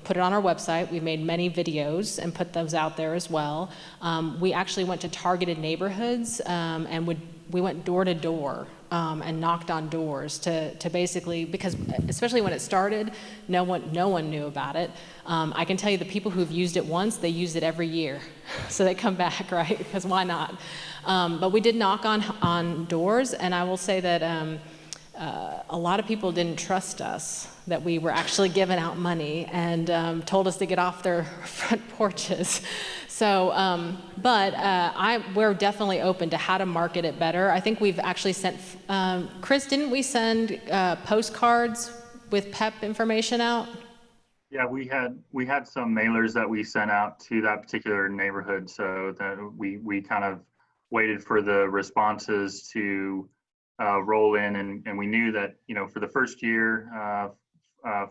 put it on our website. We made many videos and put those out there as well. We actually went to targeted neighborhoods and we went door to door and knocked on doors to basically, because especially when it started, no one knew about it. I can tell you the people who've used it once, they use it every year. So they come back, right? Because why not? But we did knock on doors, and I will say that a lot of people didn't trust us that we were actually giving out money, and told us to get off their front porches. So, we're definitely open to how to market it better. I think we've actually sent, Chris, didn't we send postcards with PEP information out? Yeah, we had some mailers that we sent out to that particular neighborhood, so that we kind of waited for the responses to roll in, and we knew that, you know, for the first year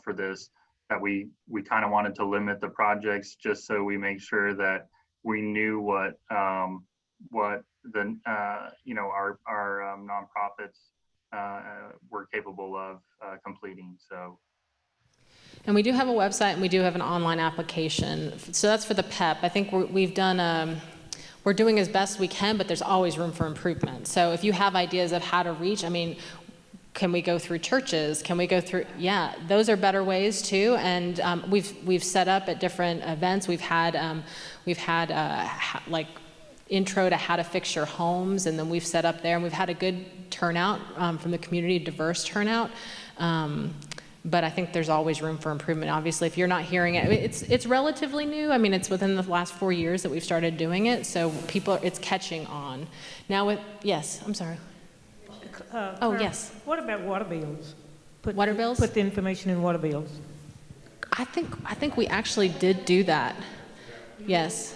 for this, that we kind of wanted to limit the projects just so we make sure that we knew what the you know, our nonprofits were capable of completing. So. And we do have a website, and we do have an online application. So that's for the PEP. I think we've done. We're doing as best we can, but there's always room for improvement. So if you have ideas of how to reach, I mean, can we go through churches? Can we go through, yeah, those are better ways too. And we've set up at different events. We've had like intro to how to fix your homes, and then we've set up there, and we've had a good turnout from the community, diverse turnout. But I think there's always room for improvement. Obviously, if you're not hearing it, it's relatively new. I mean, it's within the last 4 years that we've started doing it, so it's catching on. Now yes, I'm sorry. Yes. What about water bills? Water bills? Put the information in water bills. I think we actually did do that. Yes.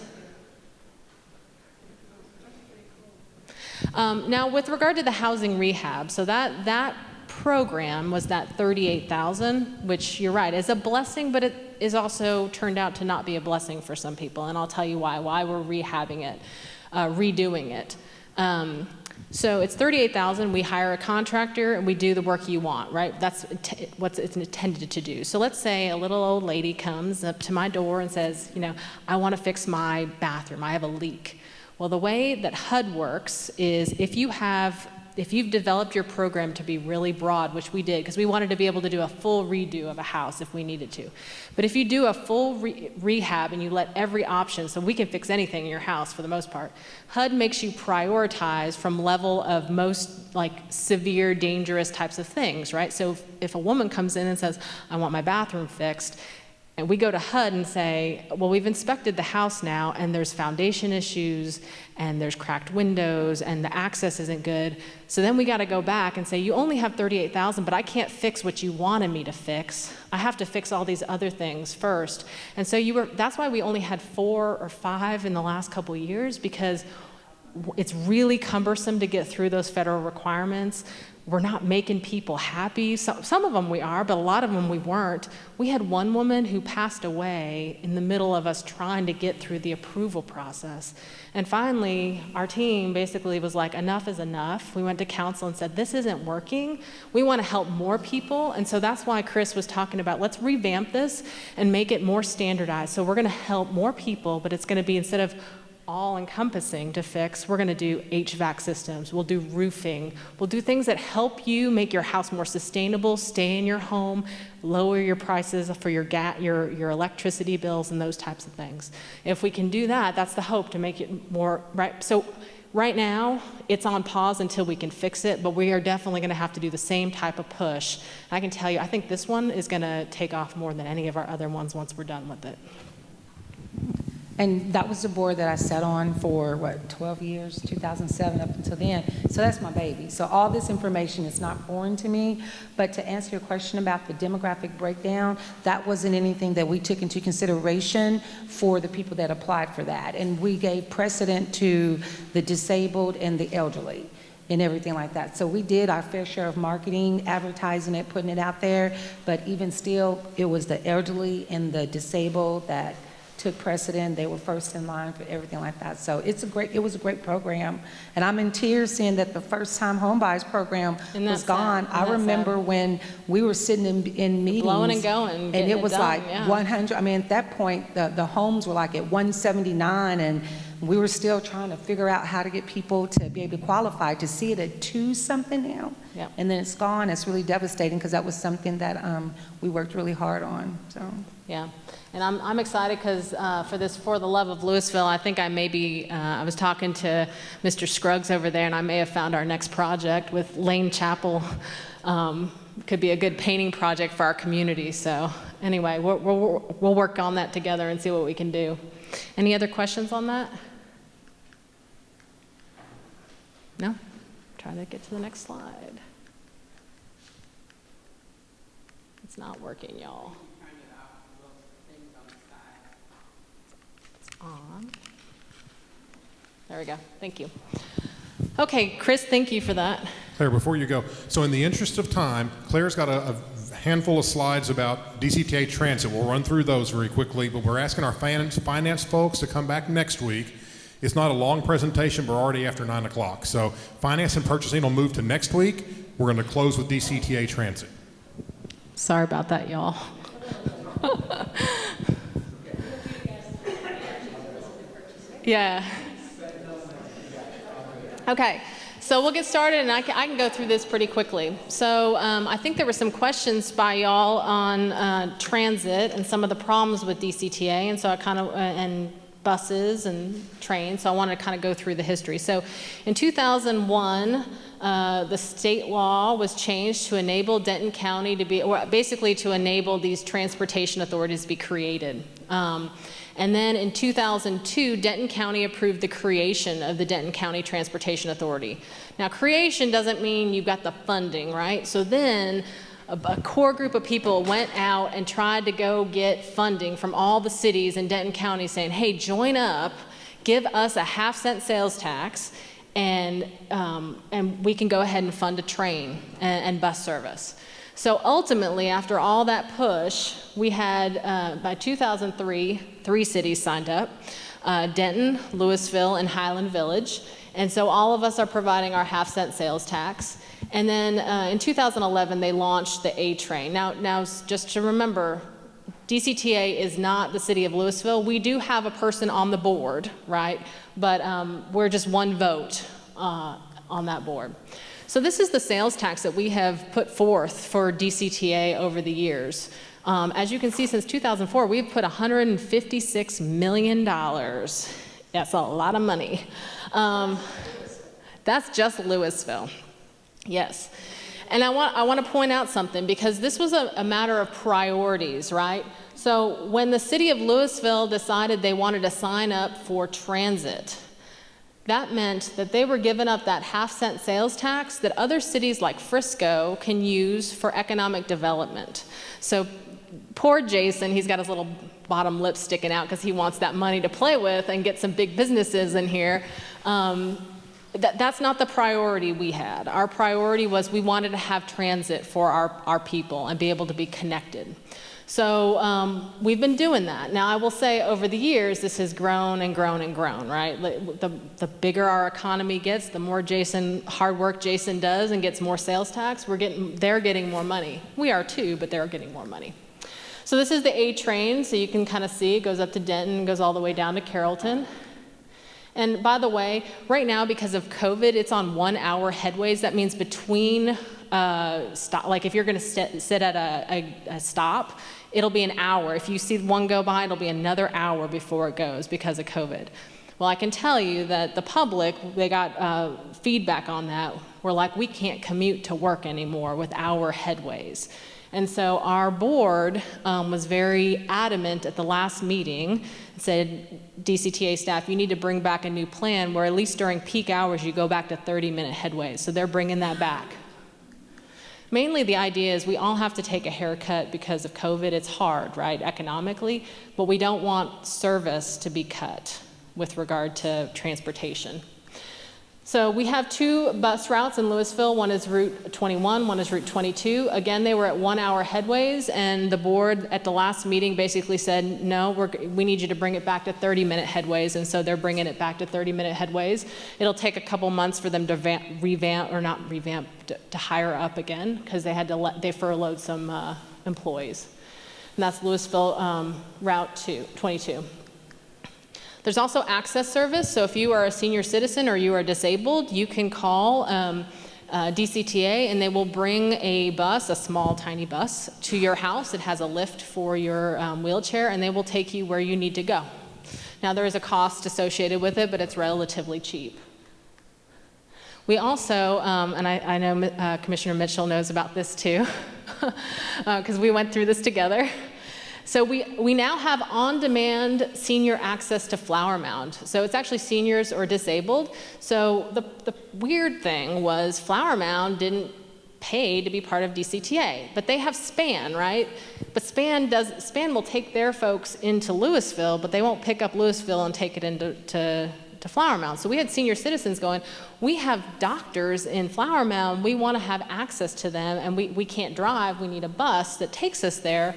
Now, with regard to the housing rehab, so that program was that $38,000, which you're right, is a blessing, but it is also turned out to not be a blessing for some people, and I'll tell you why we're rehabbing it, redoing it. So it's $38,000, we hire a contractor, and we do the work you want, right? That's what it's intended to do. So let's say a little old lady comes up to my door and says, you know, I want to fix my bathroom, I have a leak. Well, the way that HUD works is if if you've developed your program to be really broad, which we did, because we wanted to be able to do a full redo of a house if we needed to. But if you do a full rehab and you let every option, so we can fix anything in your house for the most part, HUD makes you prioritize from level of most like severe, dangerous types of things, right? So if a woman comes in and says, I want my bathroom fixed, and we go to HUD and say, well, we've inspected the house now, and there's foundation issues, and there's cracked windows, and the access isn't good. So then we got to go back and say, you only have $38,000, but I can't fix what you wanted me to fix. I have to fix all these other things first. And so that's why we only had 4 or 5 in the last couple of years, because it's really cumbersome to get through those federal requirements. We're not making people happy. Some of them we are, but a lot of them we weren't. We had one woman who passed away in the middle of us trying to get through the approval process. And finally, our team basically was like, enough is enough. We went to council and said, this isn't working. We want to help more people. And so that's why Chris was talking about, let's revamp this and make it more standardized. So we're going to help more people, but it's going to be, instead of all-encompassing to fix, we're going to do HVAC systems, we'll do roofing, we'll do things that help you make your house more sustainable, stay in your home, lower your prices for your electricity bills and those types of things. If we can do that, that's the hope, to make it more, right? So right now, it's on pause until we can fix it, but we are definitely going to have to do the same type of push. I can tell you, I think this one is going to take off more than any of our other ones once we're done with it. And that was the board that I sat on for, 12 years, 2007 up until then. So that's my baby. So all this information is not foreign to me. But to answer your question about the demographic breakdown, that wasn't anything that we took into consideration for the people that applied for that. And we gave precedent to the disabled and the elderly and everything like that. So we did our fair share of marketing, advertising it, putting it out there. But even still, it was the elderly and the disabled that took precedent. They were first in line for everything like that. So it was a great program. And I'm in tears seeing that the first time home buyers program was gone. I remember when we were sitting in meetings. Blowing and going. And it was done, like yeah. 100, I mean, at that point, the homes were like at 179, and we were still trying to figure out how to get people to be able to qualify. To see it at 2 something now, Yep. and then it's gone, it's really devastating, because that was something that we worked really hard on, so. Yeah, and I'm excited because for the love of Louisville, I think I was talking to Mr. Scruggs over there, and I may have found our next project with Lane Chapel. Could be a good painting project for our community. So anyway, we'll work on that together and see what we can do. Any other questions on that? No? Try to get to the next slide. It's not working, y'all. On. There we go. Thank you. Okay, Chris, thank you for that. Claire, before you go, so in the interest of time, Claire's got a handful of slides about DCTA transit. We'll run through those very quickly, but we're asking our finance folks to come back next week. It's not a long presentation, but we're already after 9 o'clock. So finance and purchasing will move to next week. We're going to close with DCTA transit. Sorry about that, y'all. Yeah. Okay, so we'll get started, and I can go through this pretty quickly. So I think there were some questions by y'all on transit and some of the problems with DCTA, and so and buses and trains, so I wanted to kind of go through the history. So in 2001, the state law was changed to enable Denton County to be, or basically to enable these transportation authorities to be created. And then in 2002, Denton County approved the creation of the Denton County Transportation Authority. Now, creation doesn't mean you got the funding, right? So then a core group of people went out and tried to go get funding from all the cities in Denton County saying, hey, join up, give us a 50-cent sales tax, and we can go ahead and fund a train and bus service. So ultimately, after all that push, we had, by 2003, 3 cities signed up, Denton, Louisville, and Highland Village. And so all of us are providing our 50-cent sales tax. And then in 2011, they launched the A train. Now, just to remember, DCTA is not the city of Louisville. We do have a person on the board, right? But we're just one vote on that board. So this is the sales tax that we have put forth for DCTA over the years. As you can see, since 2004, we've put $156 million. That's a lot of money. That's just Louisville. Yes. And I want to point out something, because this was a matter of priorities, right? So when the city of Louisville decided they wanted to sign up for transit, that meant that they were giving up that half-cent sales tax that other cities like Frisco can use for economic development. So poor Jason, he's got his little bottom lip sticking out because he wants that money to play with and get some big businesses in here. That's not the priority we had. Our priority was we wanted to have transit for our people and be able to be connected. So we've been doing that. Now I will say over the years, this has grown and grown and grown, right? The bigger our economy gets, the more hard work Jason does and gets more sales tax, they're getting more money. We are too, but they're getting more money. So this is the A train, so you can kind of see it goes up to Denton, goes all the way down to Carrollton. And by the way, right now because of COVID, it's on 1 hour headways. That means between like if you're going to sit at a stop, it'll be an hour. If you see one go by, it'll be another hour before it goes because of COVID. Well, I can tell you that the public, they got feedback on that. We're like, we can't commute to work anymore with hour headways. And so our board was very adamant at the last meeting, said, DCTA staff, you need to bring back a new plan where at least during peak hours you go back to 30-minute headways. So they're bringing that back. Mainly the idea is we all have to take a haircut because of COVID. It's hard, right, economically, but we don't want service to be cut with regard to transportation. So we have 2 bus routes in Louisville. One is Route 21, one is Route 22. Again, they were at 1 hour headways, and the board at the last meeting basically said, no, we need you to bring it back to 30-minute headways, and so they're bringing it back to 30-minute headways. It'll take a couple months for them to to hire up again, because they furloughed some employees. And that's Louisville Route 22. There's also access service, so if you are a senior citizen or you are disabled, you can call DCTA and they will bring a bus, a small tiny bus, to your house. It has a lift for your wheelchair, and they will take you where you need to go. Now there is a cost associated with it, but it's relatively cheap. We also, and I know Commissioner Mitchell knows about this too, because we went through this together. So we now have on-demand senior access to Flower Mound. So it's actually seniors or disabled. So the weird thing was Flower Mound didn't pay to be part of DCTA, but they have SPAN, right? But SPAN will take their folks into Louisville, but they won't pick up Louisville and take it into Flower Mound. So we had senior citizens going, we have doctors in Flower Mound, we want to have access to them, and we can't drive, we need a bus that takes us there.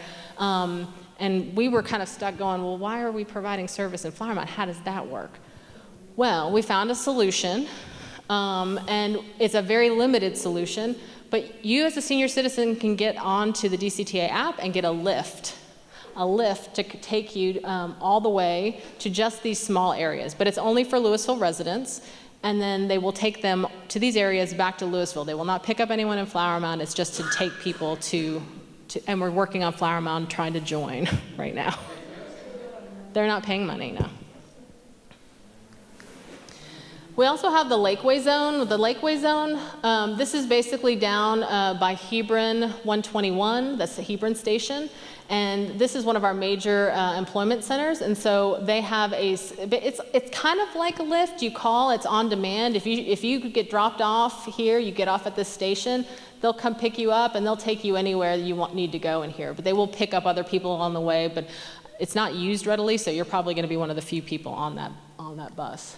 And we were kind of stuck going, well, why are we providing service in Flower Mound? How does that work? Well, we found a solution, and it's a very limited solution, but you as a senior citizen can get onto the DCTA app and get a lift to take you all the way to just these small areas. But it's only for Louisville residents, and then they will take them to these areas back to Louisville. They will not pick up anyone in Flower Mound. It's just to take people and we're working on Flower Mound trying to join right now. They're not paying money, no. We also have the Lakeway Zone. The Lakeway Zone, this is basically down by Hebron 121, that's the Hebron station. And this is one of our major employment centers. And so they have it's kind of like a lift. You call, it's on demand. If you get dropped off here, you get off at this station, they'll come pick you up and they'll take you anywhere you need to go in here. But they will pick up other people on the way, but it's not used readily, so you're probably gonna be one of the few people on that bus.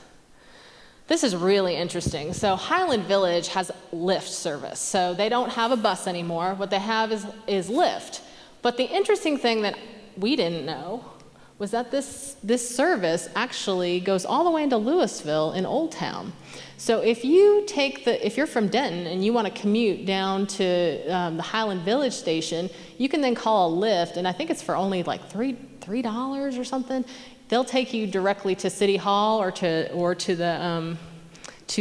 This is really interesting. So Highland Village has Lyft service. So they don't have a bus anymore. What they have is Lyft. But the interesting thing that we didn't know was that this service actually goes all the way into Louisville in Old Town. So if you're from Denton and you want to commute down to the Highland Village station, you can then call a Lyft, and I think it's for only like $3 or something. They'll take you directly to City Hall or to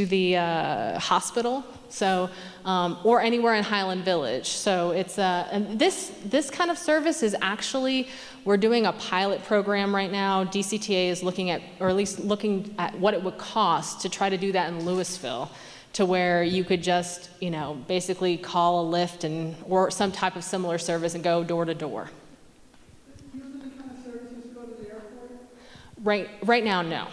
the hospital So, or anywhere in Highland Village. So it's, and this kind of service is actually, we're doing a pilot program right now. DCTA is looking at, or at least looking at what it would cost to try to do that in Louisville, to where you could just, you know, basically call a Lyft and, or some type of similar service and go door to door. Right now, no.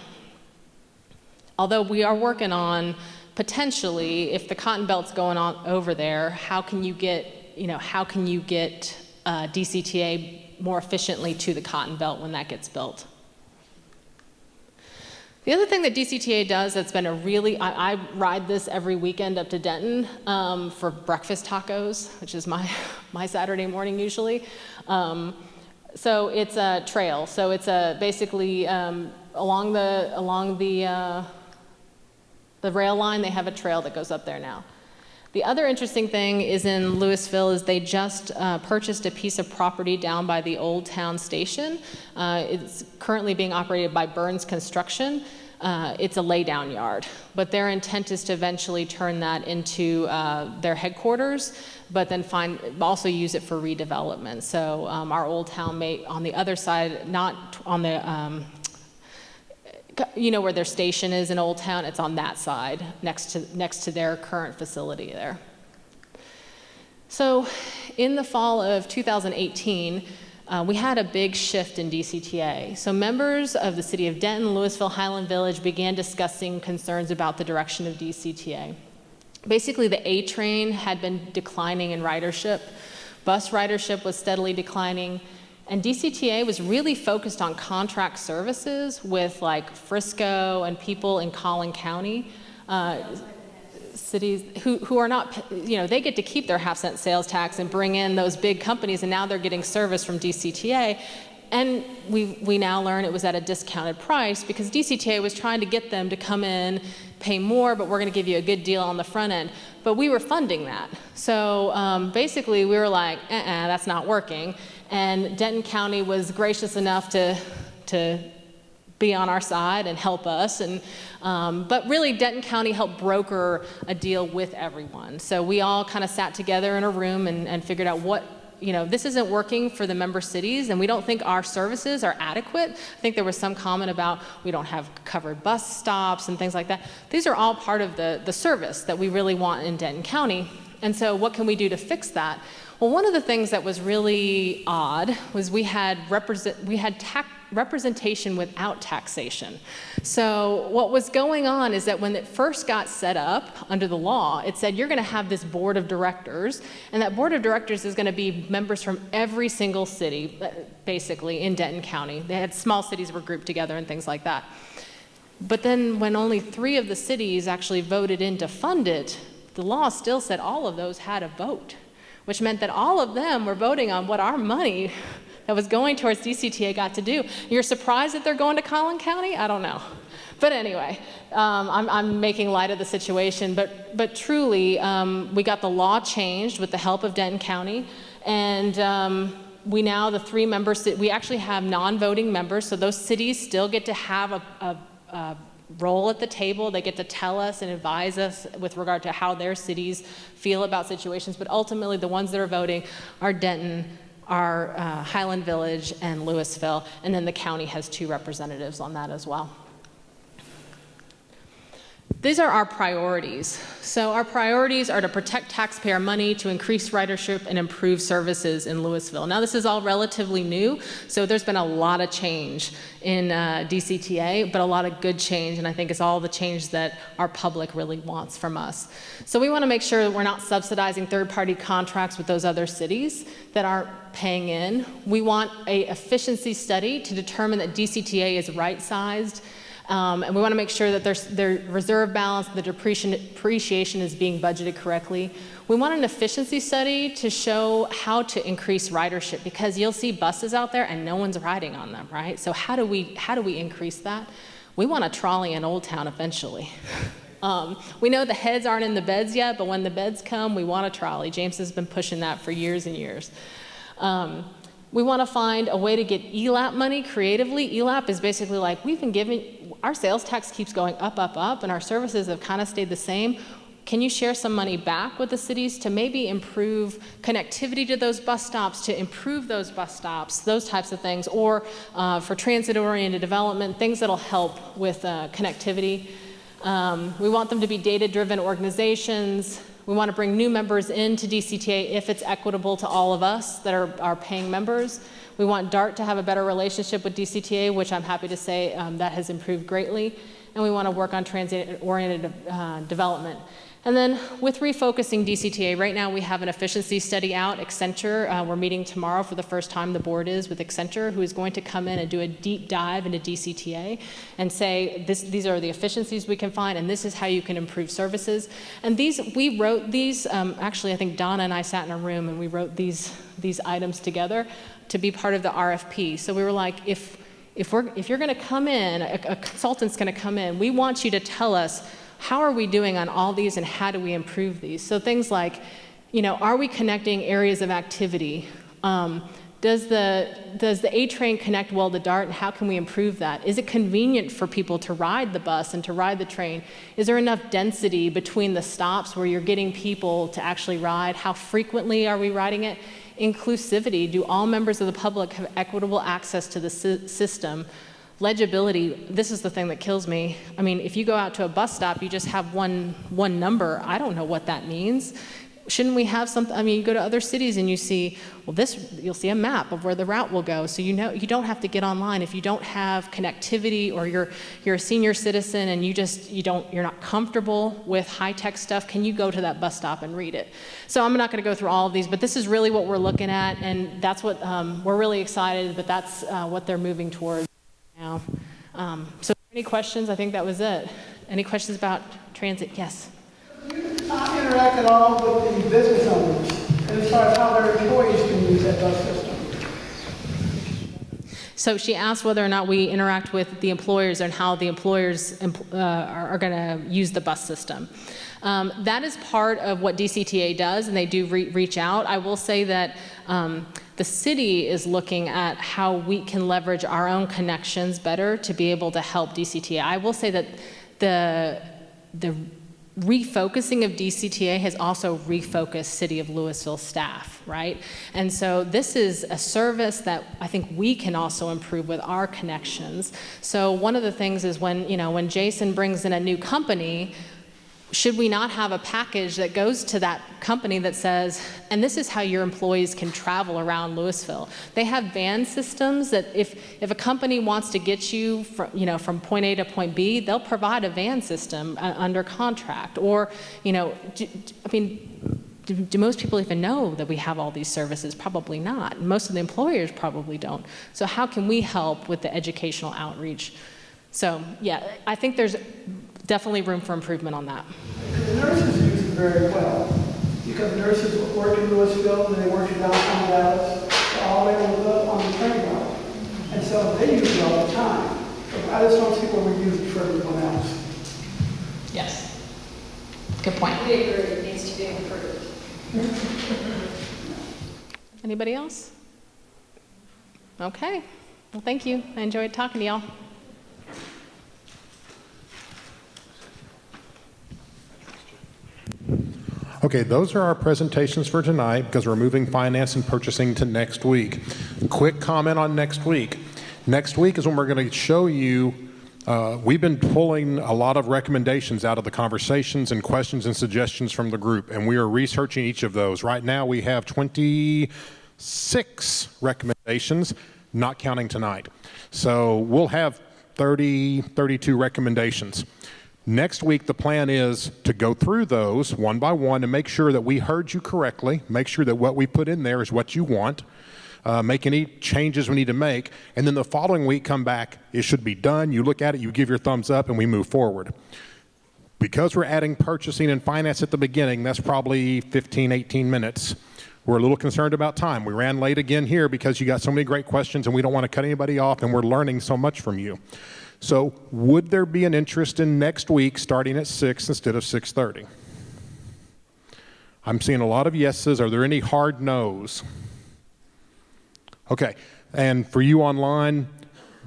Although we are working on potentially, if the Cotton Belt's going on over there, how can you get, you know, how can you get DCTA more efficiently to the Cotton Belt when that gets built? The other thing that DCTA does that's been a really, I ride this every weekend up to Denton for breakfast tacos, which is my Saturday morning usually. So it's a trail. So it's basically along the rail line, they have a trail that goes up there now. The other interesting thing is in Louisville is they just purchased a piece of property down by the Old Town Station. It's currently being operated by Burns Construction. It's a laydown yard, but their intent is to eventually turn that into their headquarters, but then also use it for redevelopment. So our Old Town may, on the other side, not on the, you know where their station is in Old Town, it's on that side, next to their current facility there. So in the fall of 2018, we had a big shift in DCTA. So members of the city of Denton, Louisville, Highland Village began discussing concerns about the direction of DCTA. Basically, the A train had been declining in ridership. Bus ridership was steadily declining. And DCTA was really focused on contract services with like Frisco and people in Collin County, cities who are not, you know, they get to keep their half-cent sales tax and bring in those big companies, and now they're getting service from DCTA. And we now learn it was at a discounted price because DCTA was trying to get them to come in, pay more, but we're going to give you a good deal on the front end. But we were funding that. So basically we were like, that's not working. And Denton County was gracious enough to be on our side and help us. And, but really Denton County helped broker a deal with everyone. So we all kind of sat together in a room and figured out what, you know, this isn't working for the member cities, and we don't think our services are adequate. I think there was some comment about we don't have covered bus stops and things like that. These are all part of the service that we really want in Denton County. And so what can we do to fix that? Well, one of the things that was really odd was we had representation without taxation. So what was going on is that when it first got set up under the law, it said you're going to have this board of directors, and that board of directors is going to be members from every single city, basically, in Denton County. They had small cities were grouped together and things like that. But then when only 3 of the cities actually voted in to fund it, the law still said all of those had a vote, which meant that all of them were voting on what our money that was going towards DCTA got to do. You're surprised that they're going to Collin County? I don't know. But anyway, I'm making light of the situation, but truly, we got the law changed with the help of Denton County, and we now, the 3 members, we actually have non-voting members, so those cities still get to have a role at the table. They get to tell us and advise us with regard to how their cities feel about situations, but ultimately the ones that are voting are Denton, our Highland Village, and Louisville, and then the county has 2 representatives on that as well. These are our priorities. So our priorities are to protect taxpayer money, to increase ridership, and improve services in Louisville. Now this is all relatively new, so there's been a lot of change in DCTA, but a lot of good change, and I think it's all the change that our public really wants from us. So we want to make sure that we're not subsidizing third-party contracts with those other cities that aren't paying in. We want an efficiency study to determine that DCTA is right-sized. And we want to make sure that their reserve balance, the depreciation is being budgeted correctly. We want an efficiency study to show how to increase ridership, because you'll see buses out there and no one's riding on them, right? So how do we increase that? We want a trolley in Old Town eventually. We know the heads aren't in the beds yet, but when the beds come, we want a trolley. James has been pushing that for years and years. We want to find a way to get ELAP money creatively. ELAP is basically like, we've been giving, our sales tax keeps going up, and our services have kind of stayed the same. can you share some money back with the cities to maybe improve connectivity to those bus stops, to improve those bus stops, those types of things, or for transit-oriented development, things that'll help with connectivity. We want them to be data-driven organizations. We want to bring new members into DCTA if it's equitable to all of us that are paying members. We want DART to have a better relationship with DCTA, which I'm happy to say that has improved greatly. And we want to work on transit-oriented development. And then with refocusing DCTA, right now we have an efficiency study out, Accenture. We're meeting tomorrow for the first time, the board is, with Accenture, who is going to come in and do a deep dive into DCTA and say, these are the efficiencies we can find, and this is how you can improve services. And we wrote these, actually I think Donna and I sat in a room and we wrote these items together to be part of the RFP. So we were like, if you're gonna come in, a consultant's gonna come in, we want you to tell us, how are we doing on all these and how do we improve these? So things like, are we connecting areas of activity? Does the A train connect well to DART, and how can we improve that? Is it convenient for people to ride the bus and to ride the train? Is there enough density between the stops where you're getting people to actually ride? How frequently are we riding it? Inclusivity, do all members of the public have equitable access to the system? Legibility, this is the thing that kills me. I mean, if you go out to a bus stop, you just have one number. I don't know what that means. Shouldn't we have something? I mean, you go to other cities and you see, well, you'll see a map of where the route will go. So you don't have to get online. If you don't have connectivity, or you're a senior citizen and you're not comfortable with high-tech stuff, can you go to that bus stop and read it? So I'm not going to go through all of these, but this is really what we're looking at, and that's what we're really excited, but that's what they're moving towards now. So any questions? I think that was it. Any questions about transit? Yes. Interact at all with the business owners, and as far as how their employees can use that bus system? So she asked whether or not we interact with the employers and how the employers are going to use the bus system. That is part of what DCTA does, and they do reach out. I will say that the city is looking at how we can leverage our own connections better to be able to help DCTA. I will say that the refocusing of DCTA has also refocused City of Louisville staff, right? And so this is a service that I think we can also improve with our connections. So one of the things is when Jason brings in a new company, should we not have a package that goes to that company that says, and this is how your employees can travel around Louisville? They have van systems that if a company wants to get you from point A to point B, they'll provide a van system under contract. Or, do most people even know that we have all these services? Probably not. Most of the employers probably don't. So how can we help with the educational outreach? So yeah, I think there's definitely room for improvement on that. The nurses use it very well, because nurses work in Louisville and they work in downtown Dallas, all the way on the train route. And so they use it all the time. So I just don't see where we use it for everyone else. Yes. Good point. We agree, it needs to be improved. Anybody else? Okay. Well, thank you. I enjoyed talking to y'all. Okay, those are our presentations for tonight because we're moving finance and purchasing to next week. Quick comment on next week. Next week is when we're going to show you, we've been pulling a lot of recommendations out of the conversations and questions and suggestions from the group, and we are researching each of those. Right now we have 26 recommendations, not counting tonight. So we'll have 32 recommendations. Next week, the plan is to go through those one by one and make sure that we heard you correctly, make sure that what we put in there is what you want, make any changes we need to make, and then the following week come back, it should be done, you look at it, you give your thumbs up, and we move forward. Because we're adding purchasing and finance at the beginning, that's probably 15, 18 minutes. We're a little concerned about time. We ran late again here because you got so many great questions and we don't want to cut anybody off, and we're learning so much from you. So would there be an interest in next week starting at 6 instead of 6:30? I'm seeing a lot of yeses. Are there any hard no's? Okay, and for you online,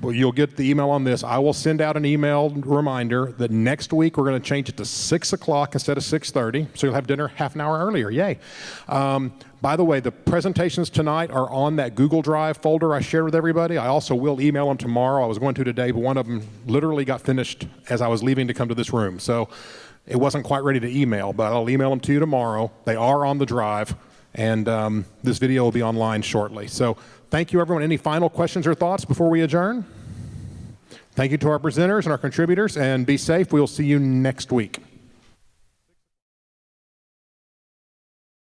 Well, you'll get the email on this. I will send out an email reminder that next week we're going to change it to 6 o'clock instead of 6:30, so you'll have dinner half an hour earlier. Yay. By the way, the presentations tonight are on that Google Drive folder I shared with everybody. I also will email them tomorrow. I was going to today, but one of them literally got finished as I was leaving to come to this room. So it wasn't quite ready to email, but I'll email them to you tomorrow. They are on the drive, and this video will be online shortly. So thank you, everyone. Any final questions or thoughts before we adjourn? Thank you to our presenters and our contributors, and be safe. We'll see you next week.